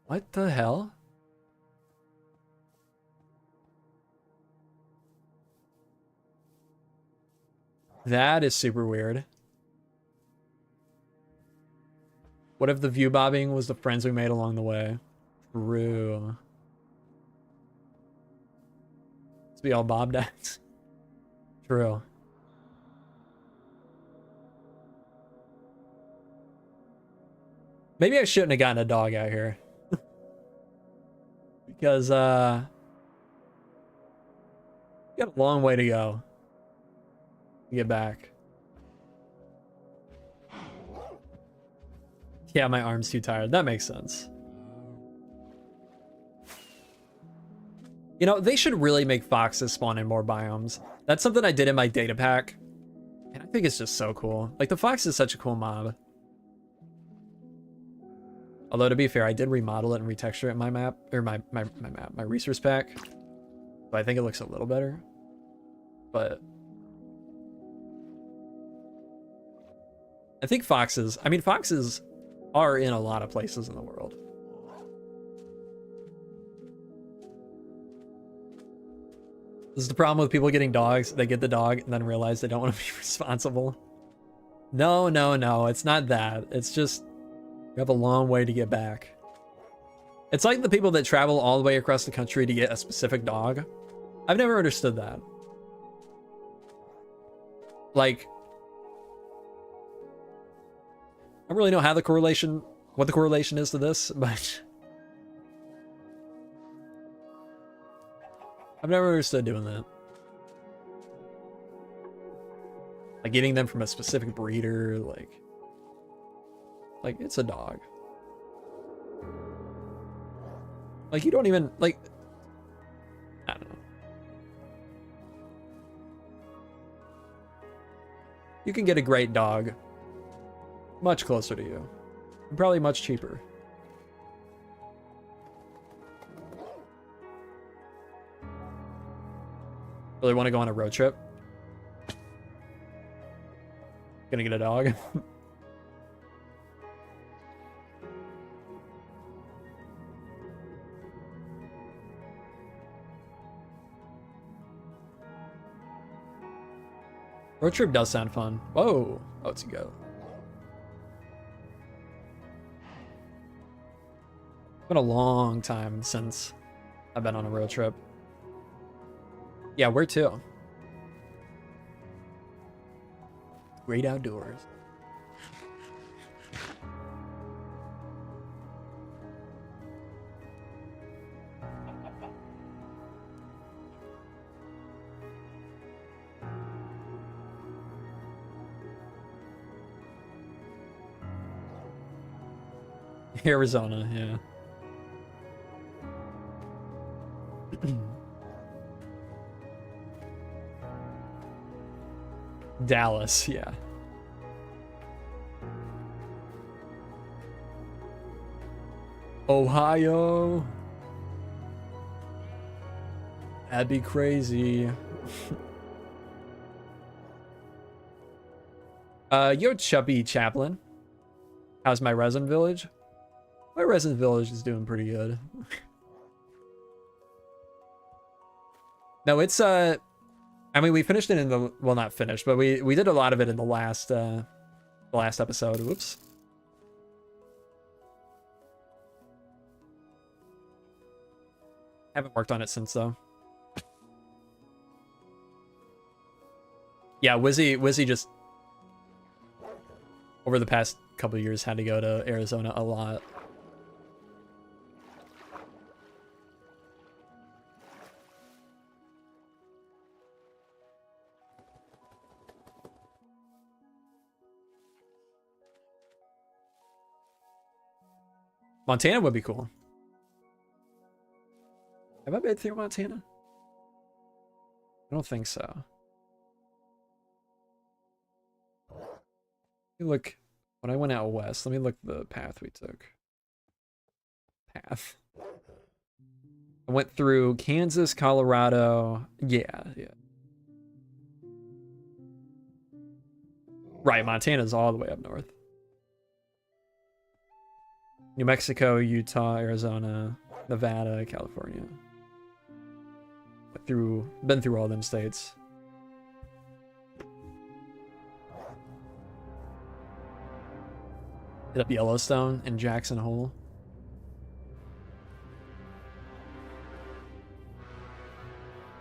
What the hell? That is super weird. What if the view bobbing was the friends we made along the way? True. Let's be all bob dads. True. Maybe I shouldn't have gotten a dog out here. Because, got a long way to go to get back. Yeah, my arm's too tired. That makes sense. You know, they should really make foxes spawn in more biomes. That's something I did in my data pack. And I think it's just so cool. Like, the fox is such a cool mob. Although, to be fair, I did remodel it and retexture it in my map, or my resource pack. So I think it looks a little better. But I think foxes, I mean, foxes are in a lot of places in the world. This is the problem with people getting dogs. They get the dog and then realize they don't want to be responsible. No, no, no. It's not that. It's just you have a long way to get back. It's like the people that travel all the way across the country to get a specific dog. I've never understood that. Like, I don't really know how the correlation, what the correlation is to this, but I've never understood doing that. Like getting them from a specific breeder, like it's a dog. Like you don't even, like, I don't know. You can get a great dog much closer to you. And probably much cheaper. Really want to go on a road trip? Gonna get a dog? Road trip does sound fun. Whoa. Oh, it's a go. It's been a long time since I've been on a road trip. Yeah, where to? Great outdoors. Arizona, yeah. Dallas, yeah. Ohio. That'd be crazy. Yo, Chubby Chaplain. How's my resin village? My resin village is doing pretty good. No, it's I mean, we finished it in the, well, not finished, but we did a lot of it in the last episode. Whoops. Haven't worked on it since though. Yeah, Wizzy just over the past couple of years had to go to Arizona a lot. Montana would be cool. Have I been through Montana? I don't think so. Let me look. When I went out west, let me look the path we took. Path. I went through Kansas, Colorado. Yeah. Right, Montana's all the way up north. New Mexico, Utah, Arizona, Nevada, California. Been through all them states. Hit up Yellowstone and Jackson Hole.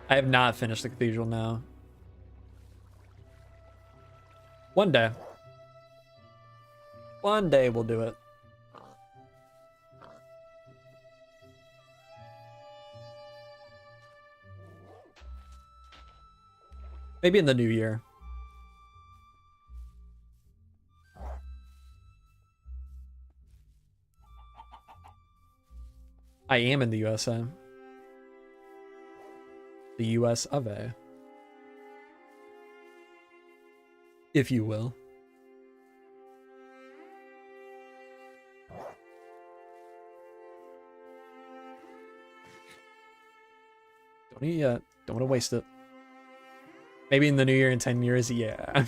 I have not finished the cathedral now. One day. One day we'll do it. Maybe in the new year. I am in the USA. The US of A. If you will. Don't eat yet. Don't want to waste it. Maybe in the new year in 10 years, yeah.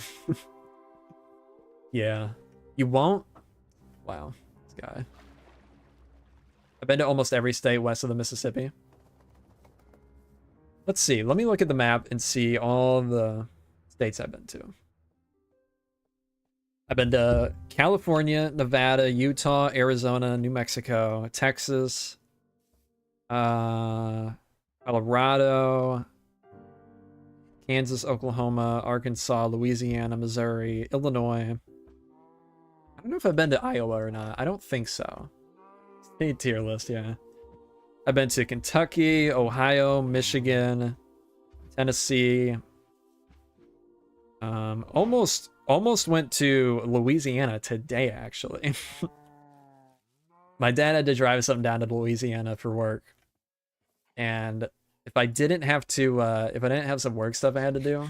Yeah. You won't? Wow. This guy. I've been to almost every state west of the Mississippi. Let's see. Let me look at the map and see all the states I've been to. I've been to California, Nevada, Utah, Arizona, New Mexico, Texas, Colorado, Kansas, Oklahoma, Arkansas, Louisiana, Missouri, Illinois. I don't know if I've been to Iowa or not. I don't think so. State tier list, yeah. I've been to Kentucky, Ohio, Michigan, Tennessee. Almost went to Louisiana today, actually. My dad had to drive something down to Louisiana for work. And if I didn't have some work stuff I had to do,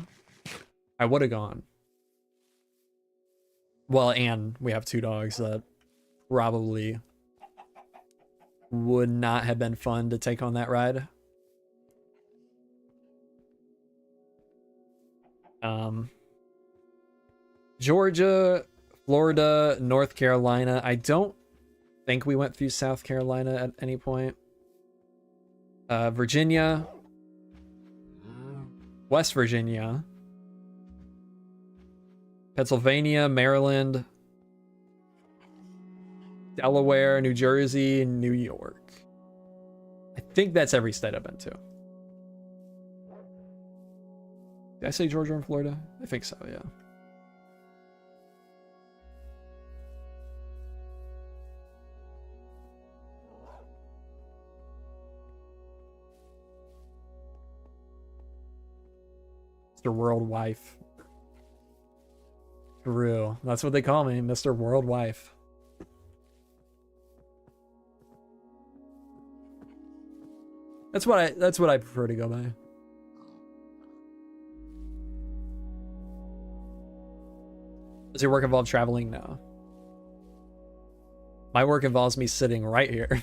I would have gone. Well, and we have 2 dogs that probably would not have been fun to take on that ride. Georgia, Florida, North Carolina. I don't think we went through South Carolina at any point. Virginia, West Virginia, Pennsylvania, Maryland, Delaware, New Jersey, and New York. I think that's every state I've been to. Did I say Georgia and Florida? I think so, yeah. Mr. World Wife. True. That's what they call me, Mr. World Wife. That's what I prefer to go by. Does your work involve traveling? No. My work involves me sitting right here.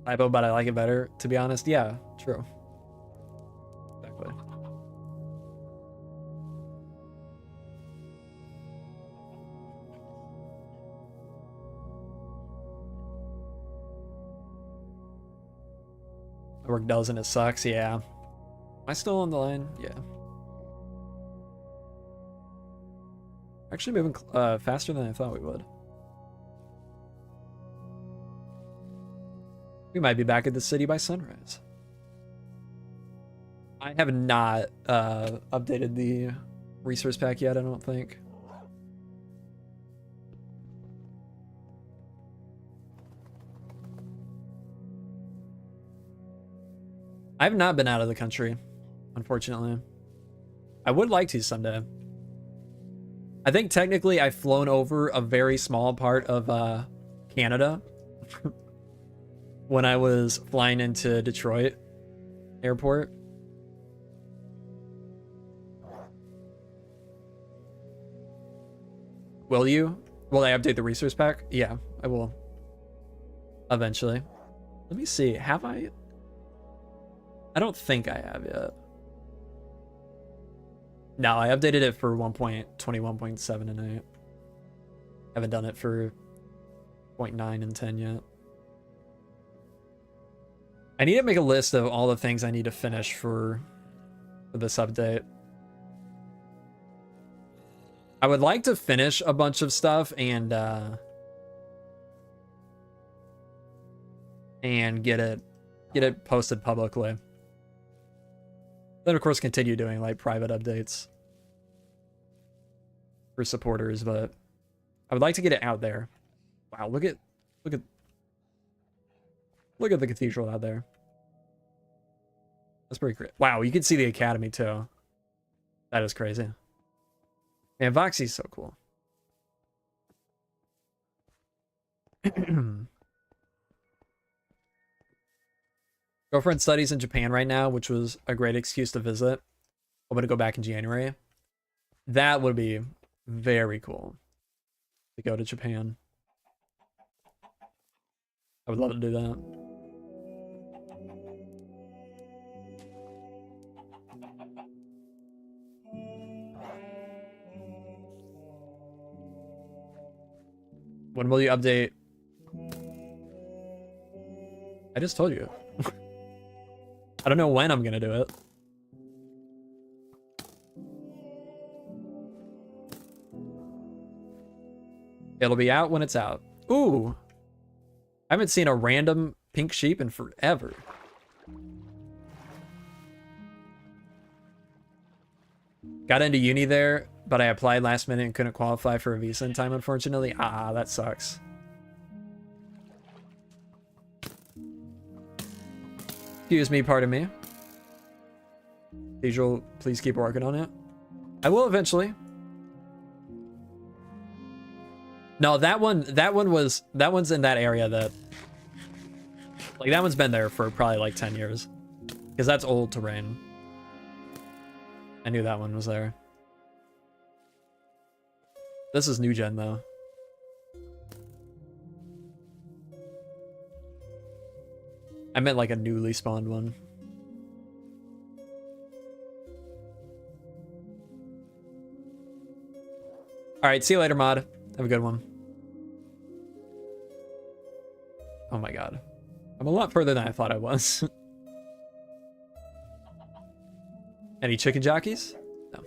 Typo, but I like it better, to be honest. Yeah, true. Exactly. I work doesn't, it sucks, yeah. Am I still on the line? Yeah. Actually moving faster than I thought we would. We might be back at the city by sunrise. I have not updated the resource pack yet, I don't think. I've not been out of the country, unfortunately. I would like to someday. I think technically I've flown over a very small part of Canada when I was flying into Detroit airport. Will you? Will I update the resource pack? Yeah, I will. Eventually. Let me see. Have I? I don't think I have yet. No, I updated it for 1.21.7 and I haven't done it for 0.9 and 10 yet. I need to make a list of all the things I need to finish for for this update. I would like to finish a bunch of stuff and get it posted publicly. Then of course continue doing like private updates for supporters, but I would like to get it out there. Wow, look at the cathedral out there. That's pretty great. Wow, you can see the academy too. That is crazy. Man, Voxy's so cool. Girlfriend studies in Japan right now, which was a great excuse to visit. I'm gonna go back in January. That would be very cool to go to Japan. I would love to do that. When will you update? I just told you. I don't know when I'm gonna do it. It'll be out when it's out. Ooh. I haven't seen a random pink sheep in forever. Got into uni there, but I applied last minute and couldn't qualify for a visa in time, unfortunately. Ah, that sucks. Excuse me, pardon me. Cathedral, please keep working on it. I will eventually. No, that one's in that area that, like, that one's been there for probably like 10 years. Because that's old terrain. I knew that one was there. This is new gen though. I meant like a newly spawned one. Alright, see you later, mod. Have a good one. Oh my god. I'm a lot further than I thought I was. Any chicken jockeys? No.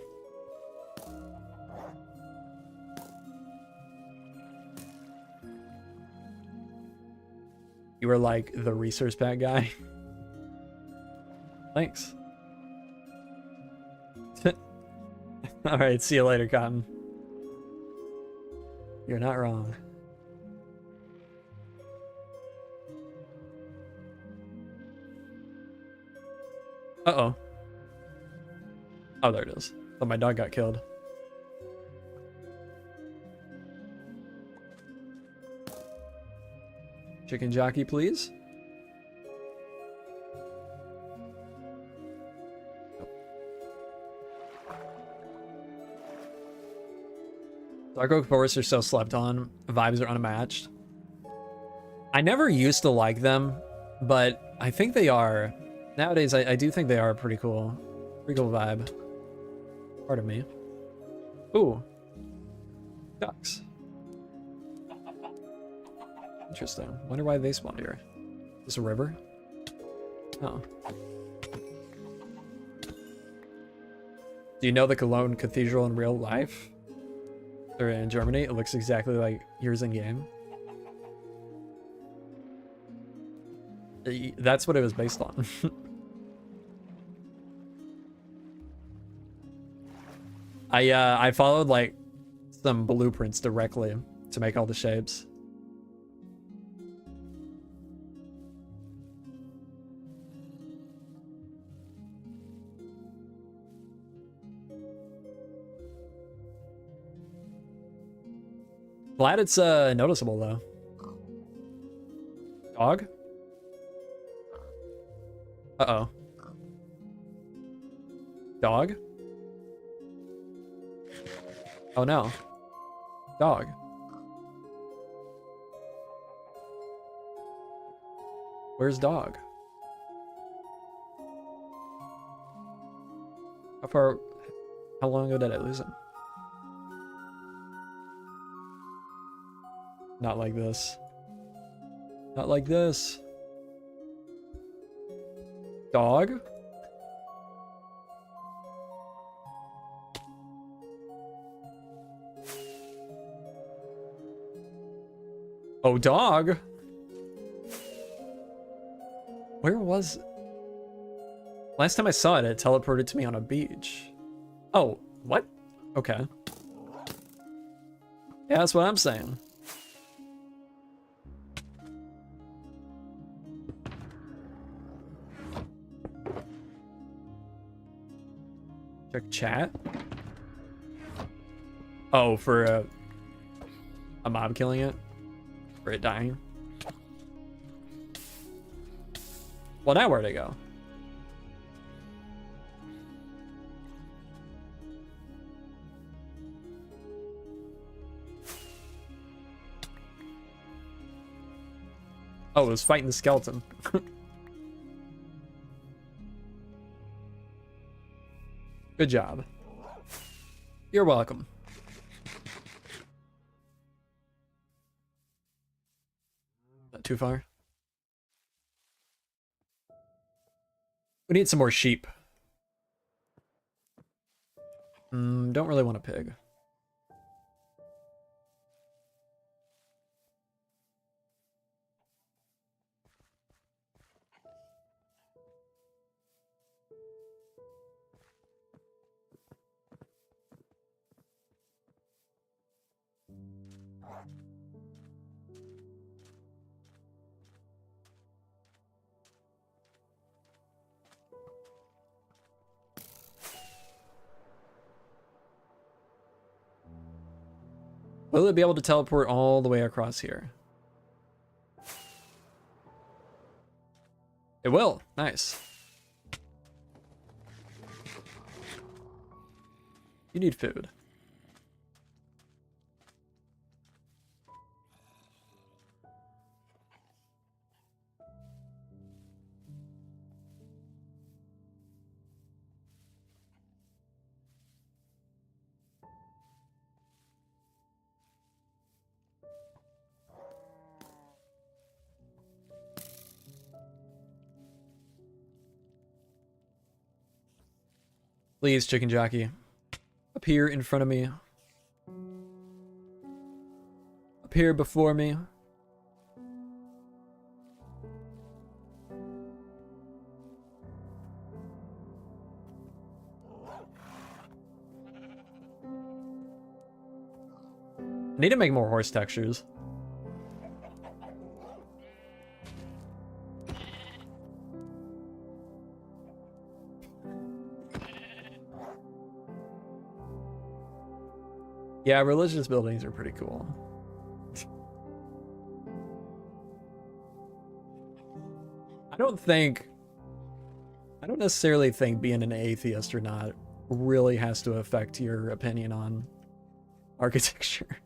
You were like the resource pack guy. Thanks. Alright, see you later, Cotton. You're not wrong. Uh-oh. Oh, there it is. Oh, my dog got killed. Chicken jockey, please. Dark Oak Forests are so slept on. Vibes are unmatched. I never used to like them, but I think they are. Nowadays, I do think they are pretty cool. Pretty cool vibe. Pardon me. Ooh. Ducks. Interesting. Wonder why they spawned here. Is this a river? Oh. Do you know the Cologne Cathedral in real life? Or in Germany? It looks exactly like yours in game. That's what it was based on. I followed like some blueprints directly to make all the shapes. Glad it's noticeable though. Dog? Uh-oh. Dog? Oh no. Dog. Where's dog? How long ago did I lose him? Not like this. Not like this. Dog? Oh, dog. Where was it? Last time I saw it, it teleported to me on a beach. Oh, what? Okay. Yeah, that's what I'm saying. Check chat. Oh, for a mob killing it? For it dying? Well, now where'd it go? Oh, it was fighting the skeleton. Good job. You're welcome. Not too far. We need some more sheep. Don't really want a pig. Will it be able to teleport all the way across here? It will. Nice. You need food. Please, Chicken Jockey. Appear in front of me. Appear before me. I need to make more horse textures. Yeah, religious buildings are pretty cool. I don't necessarily think being an atheist or not really has to affect your opinion on architecture.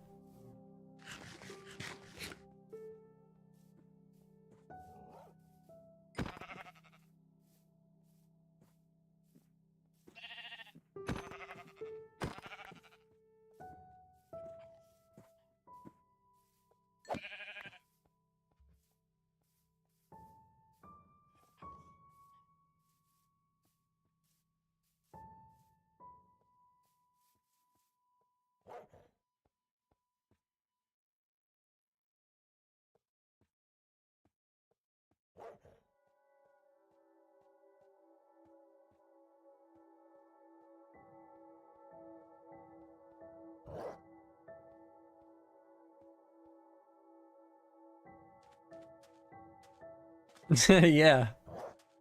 Yeah,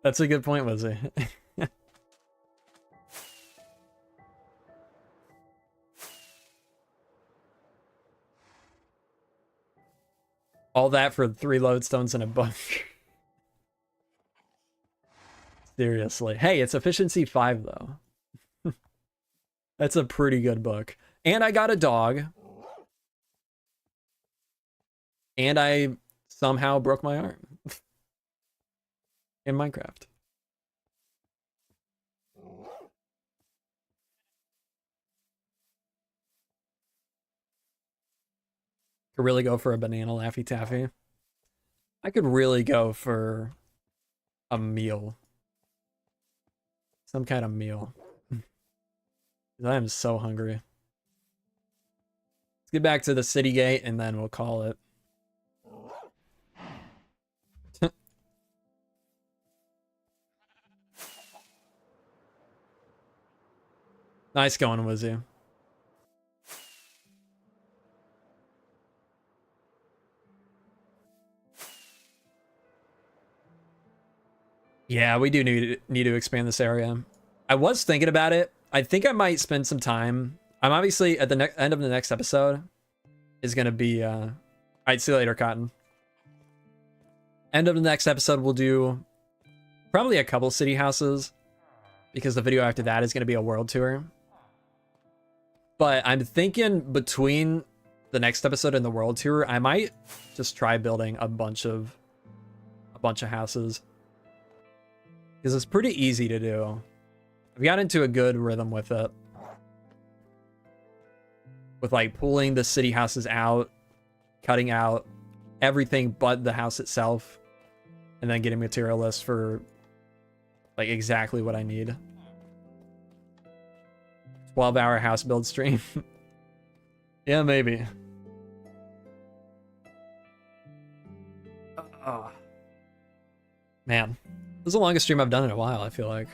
that's a good point, Lizzie. All that for 3 lodestones and a book. Seriously. Hey, it's efficiency 5 though. That's a pretty good book. And I got a dog. And I somehow broke my arm. In Minecraft. Could really go for a banana Laffy Taffy. I could really go for a meal. Some kind of meal. I am so hungry. Let's get back to the city gate and then we'll call it. Nice going, Wizzy. Yeah, we do need to expand this area. I was thinking about it. I think I might spend some time. I'm obviously at the end of the next episode is going to be... Alright, see you later, Cotton. End of the next episode, we'll do probably a couple city houses because the video after that is going to be a world tour. But I'm thinking between the next episode and the world tour, I might just try building a bunch of houses. Because it's pretty easy to do. I've got into a good rhythm with it. With like pulling the city houses out, cutting out everything but the house itself, and then getting material lists for like exactly what I need. 12-hour house build stream. Yeah, maybe. Man, this is the longest stream I've done in a while, I feel like.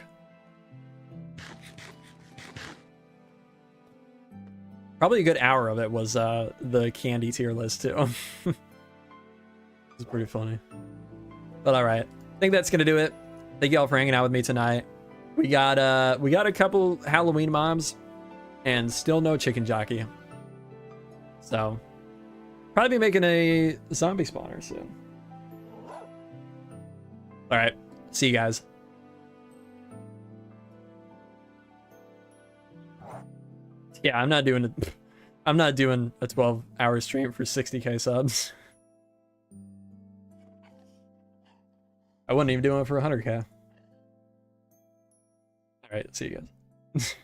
Probably a good hour of it was the candy tier list too. It's pretty funny. But alright. I think that's gonna do it. Thank y'all for hanging out with me tonight. We got a couple Halloween moms and still no chicken jockey. So probably be making a zombie spawner soon. Alright. See you guys. Yeah, I'm not doing a 12-hour stream for 60k subs. I wouldn't even do it for 100k. All right, see you guys.